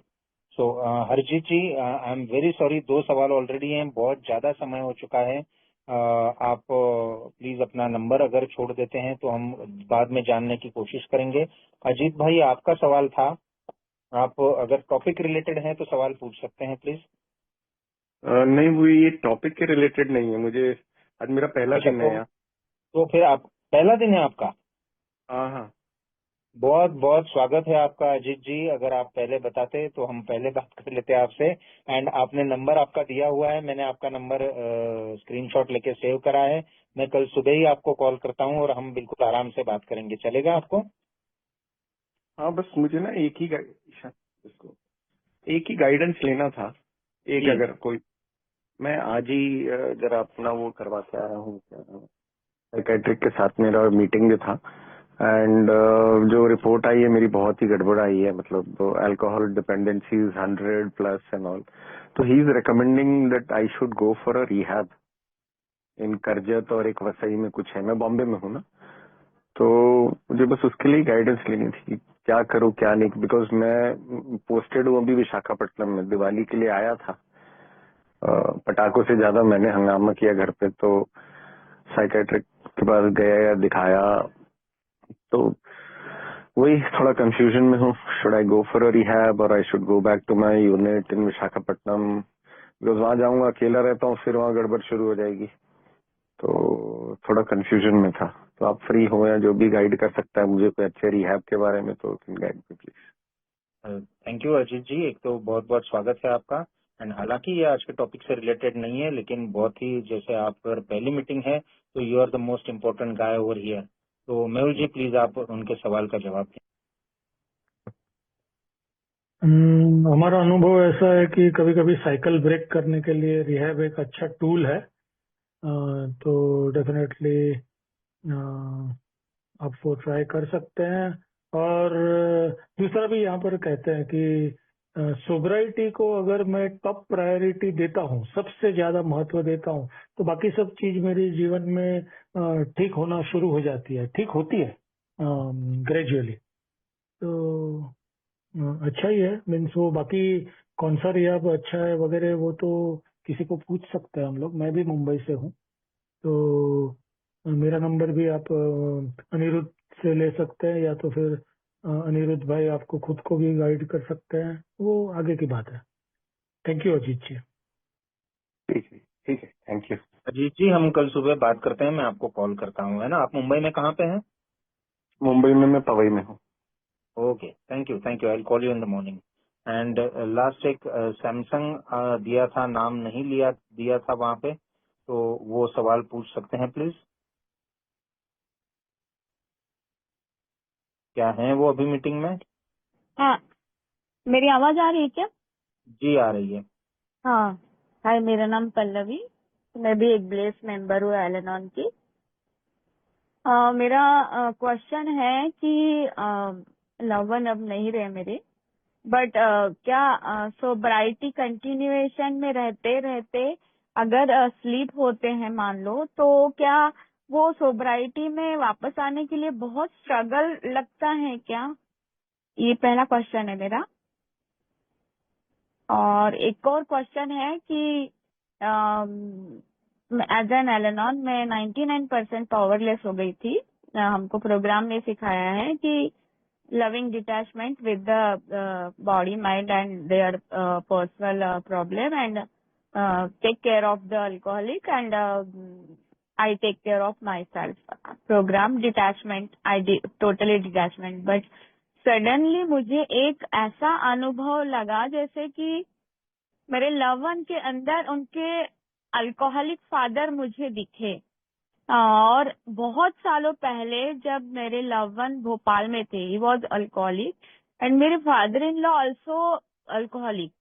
Speaker 2: so Harjeet ji, I am very sorry, 2 सवाल ऑलरेडी हैं, बहुत ज्यादा समय हो चुका है। आप प्लीज अपना नंबर अगर छोड़ देते हैं तो हम बाद में जानने की कोशिश करेंगे। अजीत भाई, आपका सवाल था, आप अगर टॉपिक रिलेटेड है तो सवाल पूछ सकते हैं प्लीज।
Speaker 12: नहीं, वो ये टॉपिक के रिलेटेड नहीं है। मुझे आज मेरा पहला
Speaker 2: अच्छा,
Speaker 12: दिन है यहाँ।
Speaker 2: तो फिर आप, पहला दिन है आपका?
Speaker 12: हाँ हाँ।
Speaker 2: बहुत बहुत स्वागत है आपका अजीत जी। अगर आप पहले बताते तो हम पहले बात कर लेते आपसे। एंड आपने नंबर आपका दिया हुआ है, मैंने आपका नंबर स्क्रीनशॉट लेके सेव करा है। मैं कल सुबह ही आपको कॉल करता हूँ और हम बिल्कुल आराम से बात करेंगे, चलेगा आपको?
Speaker 12: हाँ, बस मुझे ना एक ही गाइडेंस लेना था। एक
Speaker 2: जी।
Speaker 12: अगर कोई, मैं आज ही जरा अपना वो करवा के आया हूँ, साइकेट्रिक के साथ मेरा मीटिंग भी था। एंड जो रिपोर्ट आई है मेरी बहुत ही गड़बड़ आई है, मतलब अल्कोहल डिपेंडेंसी 100+ एंड ऑल। तो he is recommending that I should go for a rehab in Karjat, और एक वसई में कुछ है। मैं बॉम्बे में हूँ ना, तो मुझे बस उसके लिए गाइडेंस लेनी थी, क्या करूँ क्या नहीं। बिकॉज मैं पोस्टेड हूँ अभी विशाखापट्टनम में, दिवाली के लिए आया था। पटाखों से ज्यादा मैंने हंगामा किया घर पे, तो साइकेट्रिक के पास गया, दिखाया, तो वही थोड़ा कंफ्यूजन में हूँ। Should I go for a rehab और I should go back to my unit in Visakhapatnam? Because वहां जाऊंगा, अकेला रहता हूँ, फिर वहां गड़बड़ शुरू हो जाएगी, तो थोड़ा कंफ्यूजन में था। तो आप फ्री हो या जो भी गाइड कर सकता है मुझे कोई अच्छे रिहैब के बारे में, तो guide me please.
Speaker 2: Thank you Ajit ji, एक तो बहुत बहुत स्वागत है आपका। एंड हालांकि ये आज के टॉपिक से रिलेटेड नहीं है, लेकिन बहुत ही, जैसे आप अगर पहली मीटिंग है तो you are the most important guy over here. तो मेहुल जी प्लीज आप उनके सवाल का जवाब दें।
Speaker 3: हमारा अनुभव ऐसा है कि कभी कभी साइकिल ब्रेक करने के लिए रिहैब एक अच्छा टूल है। तो डेफिनेटली आप वो ट्राई कर सकते हैं। और दूसरा भी यहाँ पर कहते हैं कि सोब्राइटी को अगर मैं टॉप प्रायोरिटी देता हूँ, सबसे ज्यादा महत्व देता हूँ, तो बाकी सब चीज मेरे जीवन में ठीक होना शुरू हो जाती है, ठीक होती है ग्रेजुअली। तो अच्छा ही है। मीन्स वो बाकी कौन सा रियाब अच्छा है वगैरह वो तो किसी को पूछ सकते हैं हम लोग। मैं भी मुंबई से हूँ, तो मेरा नंबर भी आप अनिरुद्ध से ले सकते हैं, या तो फिर अनिरुद्ध भाई आपको खुद को भी गाइड कर सकते हैं, वो आगे की बात है। थैंक यू अजीत जी।
Speaker 12: ठीक है, थैंक यू।
Speaker 2: अजीत जी, हम कल सुबह बात करते हैं, मैं आपको कॉल करता हूँ, है ना? आप मुंबई में कहाँ पे हैं?
Speaker 12: मुंबई में मैं पवई में हूँ।
Speaker 2: Okay, thank you, I will call you in the morning. And last एक सैमसंग दिया था, नाम नहीं दिया था वहाँ पे, तो वो सवाल पूछ सकते हैं प्लीज? क्या है वो अभी मीटिंग में?
Speaker 13: हाँ, मेरी आवाज आ रही है क्या?
Speaker 2: जी आ रही है।
Speaker 13: हाँ, हाय, मेरा नाम पल्लवी, मैं भी एक ब्लेस मेंबर हूँ एलेनॉन की। मेरा क्वेश्चन है कि लवन अब नहीं रहे मेरे, बट क्या सोब्राइटी कंटिन्यूएशन में रहते रहते अगर स्लीप होते हैं मान लो, तो क्या वो सोब्राइटी में वापस आने के लिए बहुत स्ट्रगल लगता है क्या? ये पहला क्वेश्चन है मेरा। और एक और क्वेश्चन है कि एज एन एलेनॉन मैं 99% पावरलेस हो गई थी। हमको प्रोग्राम ने सिखाया है कि loving detachment with the body mind and their personal problem, and take care of the alcoholic, and I take care of myself. Program detachment, I totally detachment. But suddenly मुझे एक ऐसा अनुभव लगा जैसे कि मेरे लवन के अंदर उनके अल्कोहलिक फादर मुझे दिखे। और बहुत सालों पहले जब मेरे लवन भोपाल में थे, ही वॉज अल्कोहलिक, एंड मेरे father in law also alcoholic,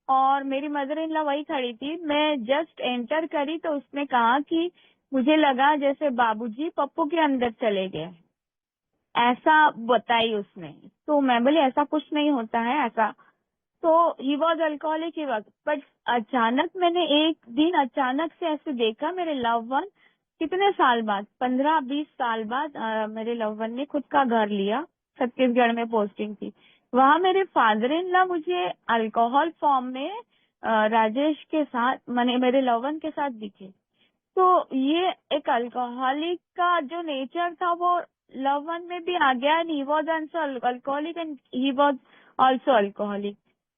Speaker 13: और मेरी मदर इन लॉ वही खड़ी थी। मैं जस्ट एंटर करी तो उसने कहा कि मुझे लगा जैसे बाबूजी पप्पू के अंदर चले गए, ऐसा बताई उसने। तो मैं बोली ऐसा कुछ नहीं होता है ऐसा। तो ही वॉज अल्कोहलिक ही वक्त, बट अचानक मैंने एक दिन अचानक से ऐसे देखा मेरे लव वन, कितने साल बाद, 15-20 साल बाद मेरे लव वन ने खुद का घर लिया। छत्तीसगढ़ में पोस्टिंग थी, वहां मेरे फादर इन लॉ मुझे अल्कोहल फॉर्म में राजेश के साथ, मैंने मेरे लव वन के साथ दिखे। तो ये एक अल्कोहलिक का जो नेचर था वो लव वन में भी आ गया, and he was also alcoholic and he was also alcoholic.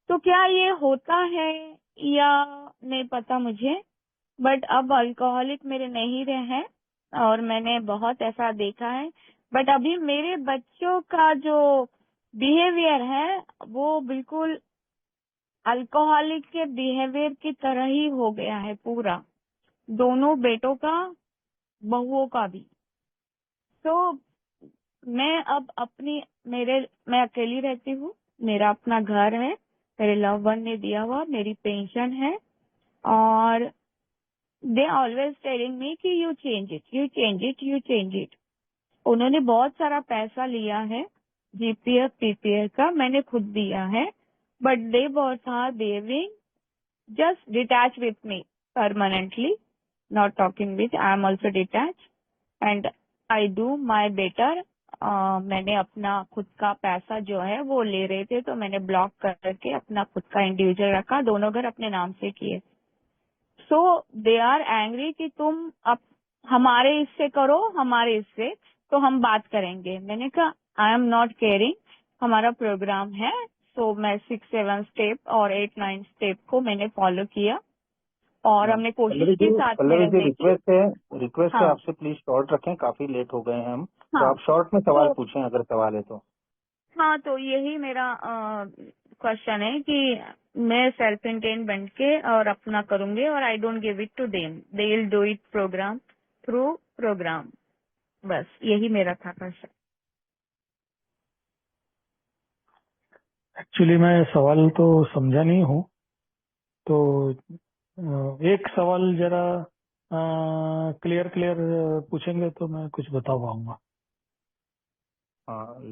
Speaker 13: तो क्या ये होता है या नहीं पता मुझे, बट अब अल्कोहलिक मेरे नहीं रहे हैं, और मैंने बहुत ऐसा देखा है। बट अभी मेरे बच्चों का जो बिहेवियर है वो बिल्कुल अल्कोहलिक के बिहेवियर की तरह ही हो गया है पूरा, दोनों बेटों का, बहुओं का भी। तो मैं अब मैं अकेली रहती हूँ, मेरा अपना घर है, मेरे लव वन ने दिया हुआ, मेरी पेंशन है, और दे ऑलवेज टेलिंग मी कि you change it, you change it, you change it. उन्होंने बहुत सारा पैसा लिया है जीपीएफ पीपीएफ का, मैंने खुद दिया है, but they both are behaving just detach with me permanently, not talking with, I am also detach, and I do my better. मैंने अपना खुद का पैसा जो है वो ले रहे थे, तो मैंने ब्लॉक करके अपना खुद का इंडिविजुअल रखा, दोनों घर अपने नाम से किए। सो दे आर एंग्री कि तुम अब हमारे इससे करो, हमारे इससे, तो हम बात करेंगे। मैंने कहा आई एम नॉट केयरिंग, हमारा प्रोग्राम है। सो मैं 6-7 स्टेप और 8-9 स्टेप को मैंने फॉलो किया, और हमने कोशिश की साथ में रहने की।
Speaker 2: रिक्वेस्ट है
Speaker 13: हाँ
Speaker 2: आपसे, प्लीज शॉर्ट रखें, काफी लेट हो गए हैं हम, तो
Speaker 13: हाँ
Speaker 2: आप शॉर्ट में सवाल
Speaker 13: तो
Speaker 2: पूछें अगर सवाल है तो।
Speaker 13: हाँ, तो यही मेरा क्वेश्चन है कि मैं सेल्फ इंटेन बन के और अपना करूंगी, और I don't give it to them, they will do it program through program. बस यही मेरा था क्वेश्चन।
Speaker 3: एक्चुअली मैं सवाल तो समझा नहीं हूँ, तो एक सवाल जरा क्लियर पूछेंगे तो मैं कुछ बता पाऊंगा।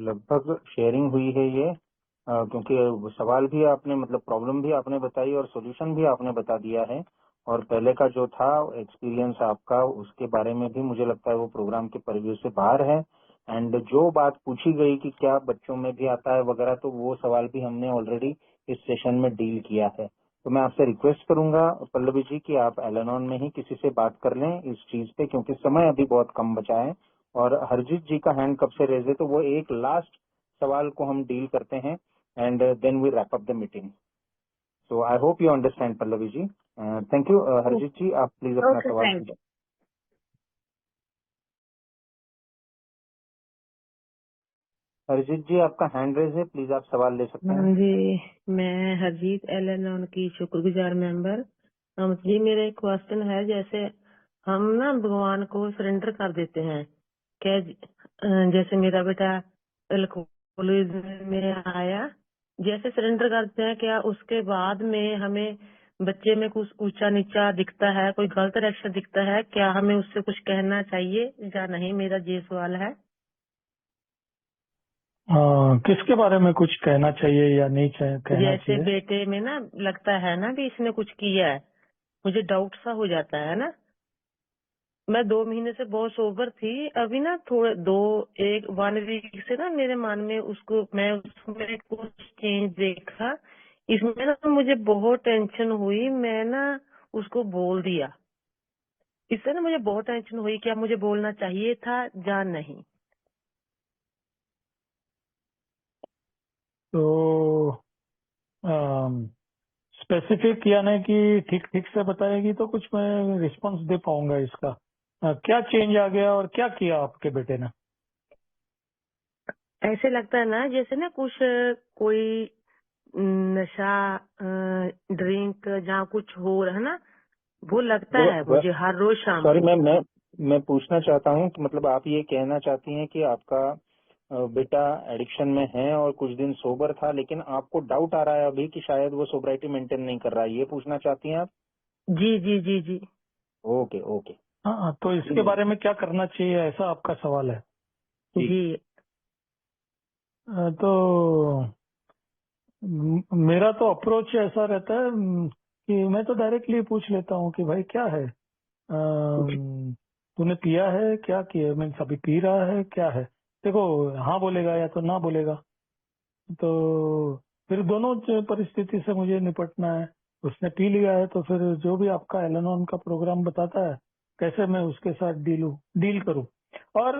Speaker 2: लगभग शेयरिंग हुई है ये, क्योंकि सवाल भी आपने मतलब प्रॉब्लम भी आपने बताई और सॉल्यूशन भी आपने बता दिया है। और पहले का जो था एक्सपीरियंस आपका, उसके बारे में भी मुझे लगता है वो प्रोग्राम के परिव्यू से बाहर है। एंड जो बात पूछी गई कि क्या बच्चों में भी आता है वगैरह, तो वो सवाल भी हमने ऑलरेडी इस सेशन में डील किया है। तो मैं आपसे रिक्वेस्ट करूंगा पल्लवी जी कि आप एलेनॉन में ही किसी से बात कर लें इस चीज पे, क्योंकि समय अभी बहुत कम बचा है। और हरजीत जी का हैंड कब से रेज है, तो वो एक लास्ट सवाल को हम डील करते हैं and then we wrap up the meeting. So I hope you understand Pallavi ji. Thank you. Harjeet ji आप प्लीज अपना
Speaker 13: ओके,
Speaker 2: सवाल
Speaker 13: थैंक
Speaker 2: कीजिए। हरजीत जी आपका हैंड रेज है, प्लीज आप सवाल ले सकते हैं।
Speaker 14: हाँ जी, मैं हरजीत एलेनॉन की शुक्रगुजार मेंबर। जी मेरा एक क्वेश्चन है, जैसे हम ना भगवान को सरेंडर कर देते हैं क्या? जैसे मेरा बेटा अल्कोहलिज्म में आया, जैसे सरेंडर करते हैं, क्या उसके बाद में हमें बच्चे में कुछ ऊंचा नीचा दिखता है, कोई गलत रिएक्शन दिखता है, क्या हमें उससे कुछ कहना चाहिए या नहीं? मेरा ये सवाल है।
Speaker 3: किसके बारे में कुछ कहना चाहिए या नहीं कहना
Speaker 14: जैसे
Speaker 3: चाहिए?
Speaker 14: बेटे में ना लगता है ना कि इसने कुछ किया है, मुझे डाउट सा हो जाता है ना। मैं 2 महीने से बहुत सोबर थी, अभी ना थोड़े 1 वीक से ना मेरे मन में मैं उसमें कुछ चेंज देखा। इसमें ना मुझे बहुत टेंशन हुई, मैं ना उसको बोल दिया। इससे ना मुझे बहुत टेंशन हुई, क्या मुझे बोलना चाहिए था या नहीं?
Speaker 3: तो स्पेसिफिक यानी कि ठीक ठीक से बताएगी तो कुछ मैं रिस्पांस दे पाऊंगा इसका। क्या चेंज आ गया और क्या किया आपके बेटे ने?
Speaker 14: ऐसे लगता है ना जैसे ना कुछ कोई नशा, ड्रिंक जहाँ कुछ हो रहा है ना, वो लगता है मुझे हर रोज शाम
Speaker 2: सॉरी
Speaker 14: को।
Speaker 2: मैं पूछना चाहता हूँ कि मतलब आप ये कहना चाहती हैं कि आपका बेटा एडिक्शन में है और कुछ दिन सोबर था, लेकिन आपको डाउट आ रहा है अभी कि शायद वो सोबराइटी मेंटेन नहीं कर रहा है, ये पूछना चाहती हैं आप?
Speaker 14: जी जी जी जी
Speaker 2: ओके ओके।
Speaker 3: हाँ, तो इसके बारे में क्या करना चाहिए, ऐसा आपका सवाल है?
Speaker 14: जी।
Speaker 3: तो मेरा तो अप्रोच ऐसा रहता है कि मैं तो डायरेक्टली पूछ लेता हूँ कि भाई क्या है, तूने पिया है, क्या किया, मीन्स अभी पी रहा है, क्या है। देखो, हाँ बोलेगा या तो ना बोलेगा, तो फिर दोनों परिस्थिति से मुझे निपटना है। उसने पी लिया है तो फिर जो भी आपका एलेनॉन का प्रोग्राम बताता है कैसे मैं उसके साथ डील करूं। और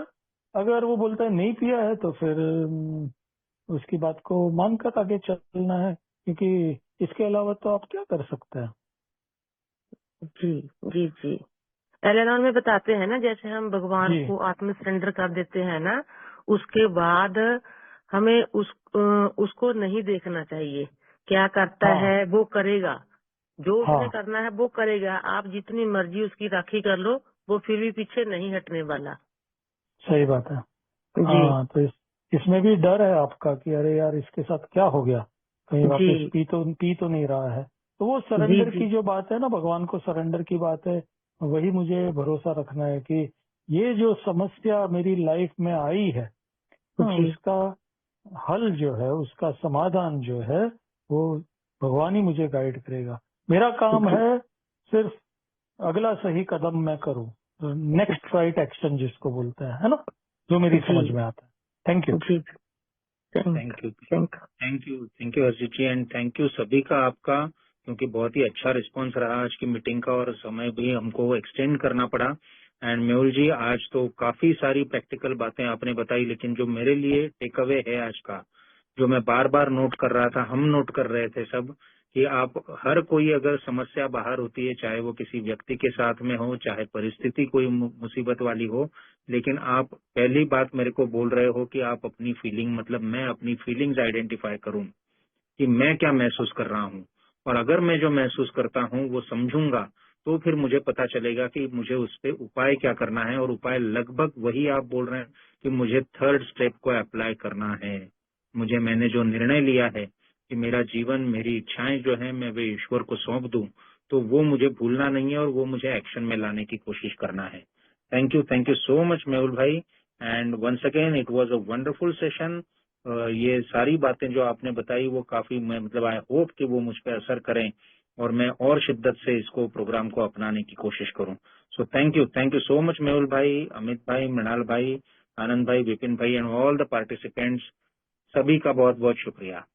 Speaker 3: अगर वो बोलता है नहीं पिया है तो फिर उसकी बात को मानकर आगे चलना है, क्योंकि इसके अलावा तो आप क्या कर सकते हैं।
Speaker 14: जी जी जी। एलेनॉन में बताते हैं ना, जैसे हम भगवान
Speaker 3: जी
Speaker 14: को आत्म सरेंडर कर देते हैं ना, उसके बाद हमें उसको नहीं देखना चाहिए, क्या करता
Speaker 3: हाँ
Speaker 14: है वो करेगा, जो उसने
Speaker 3: हाँ,
Speaker 14: करना है वो करेगा। आप जितनी मर्जी उसकी राखी कर लो, वो फिर भी पीछे नहीं हटने वाला।
Speaker 3: सही बात है।
Speaker 14: जी
Speaker 3: हाँ, तो इसमें भी डर है आपका कि अरे यार इसके साथ क्या हो गया, कहीं वापस
Speaker 14: जी
Speaker 3: पी तो नहीं रहा है। तो वो
Speaker 14: जी
Speaker 3: सरेंडर
Speaker 14: जी
Speaker 3: की जो बात है ना, भगवान को सरेंडर की बात है, वही मुझे भरोसा रखना है कि ये जो समस्या मेरी लाइफ में आई है,
Speaker 14: जी
Speaker 3: उसका हल जो है, उसका समाधान जो है, वो भगवान ही मुझे गाइड करेगा। मेरा काम
Speaker 14: जी
Speaker 3: है सिर्फ अगला सही कदम मैं करूं, नेक्स्ट राइट एक्शन जिसको बोलते हैं, है ना, जो मेरी
Speaker 14: जी
Speaker 3: समझ में आता है। Thank you.
Speaker 14: जी।
Speaker 2: Thank you thank you Harshit ji, and thank you सभी का आपका, क्योंकि बहुत ही अच्छा रिस्पांस रहा आज की मीटिंग का और समय भी हमको एक्सटेंड करना पड़ा। एंड मेहुल जी, आज तो काफी सारी प्रैक्टिकल बातें आपने बताई, लेकिन जो मेरे लिए टेक अवे है आज का, जो मैं बार बार नोट कर रहा था, हम नोट कर रहे थे सब, कि आप हर कोई अगर समस्या बाहर होती है, चाहे वो किसी व्यक्ति के साथ में हो, चाहे परिस्थिति कोई मुसीबत वाली हो, लेकिन आप पहली बात मेरे को बोल रहे हो कि आप अपनी फीलिंग, मतलब मैं अपनी फीलिंग्स आइडेंटिफाई करूं कि मैं क्या महसूस कर रहा हूं, और अगर मैं जो महसूस करता हूं वो समझूंगा, तो फिर मुझे पता चलेगा कि मुझे उस पे उपाय क्या करना है। और उपाय लगभग वही आप बोल रहे हैं कि मुझे 3rd स्टेप को अप्लाई करना है। मुझे, मैंने जो निर्णय लिया है कि मेरा जीवन, मेरी इच्छाएं जो है मैं वे ईश्वर को सौंप दूं,
Speaker 15: तो वो मुझे भूलना नहीं है और वो मुझे एक्शन में लाने की कोशिश करना है। Thank you so much Mehul भाई, and once again it was a wonderful session. ये सारी बातें जो आपने बताई वो काफी, मैं मतलब आई होप कि वो मुझ पर असर करें और मैं और शिद्दत से इसको प्रोग्राम को अपनाने की कोशिश करूं। So thank you so much Mehul भाई, अमित भाई, मृणाल भाई, आनंद भाई, विपिन भाई एंड ऑल द पार्टिसिपेंट्स। सभी का बहुत बहुत शुक्रिया।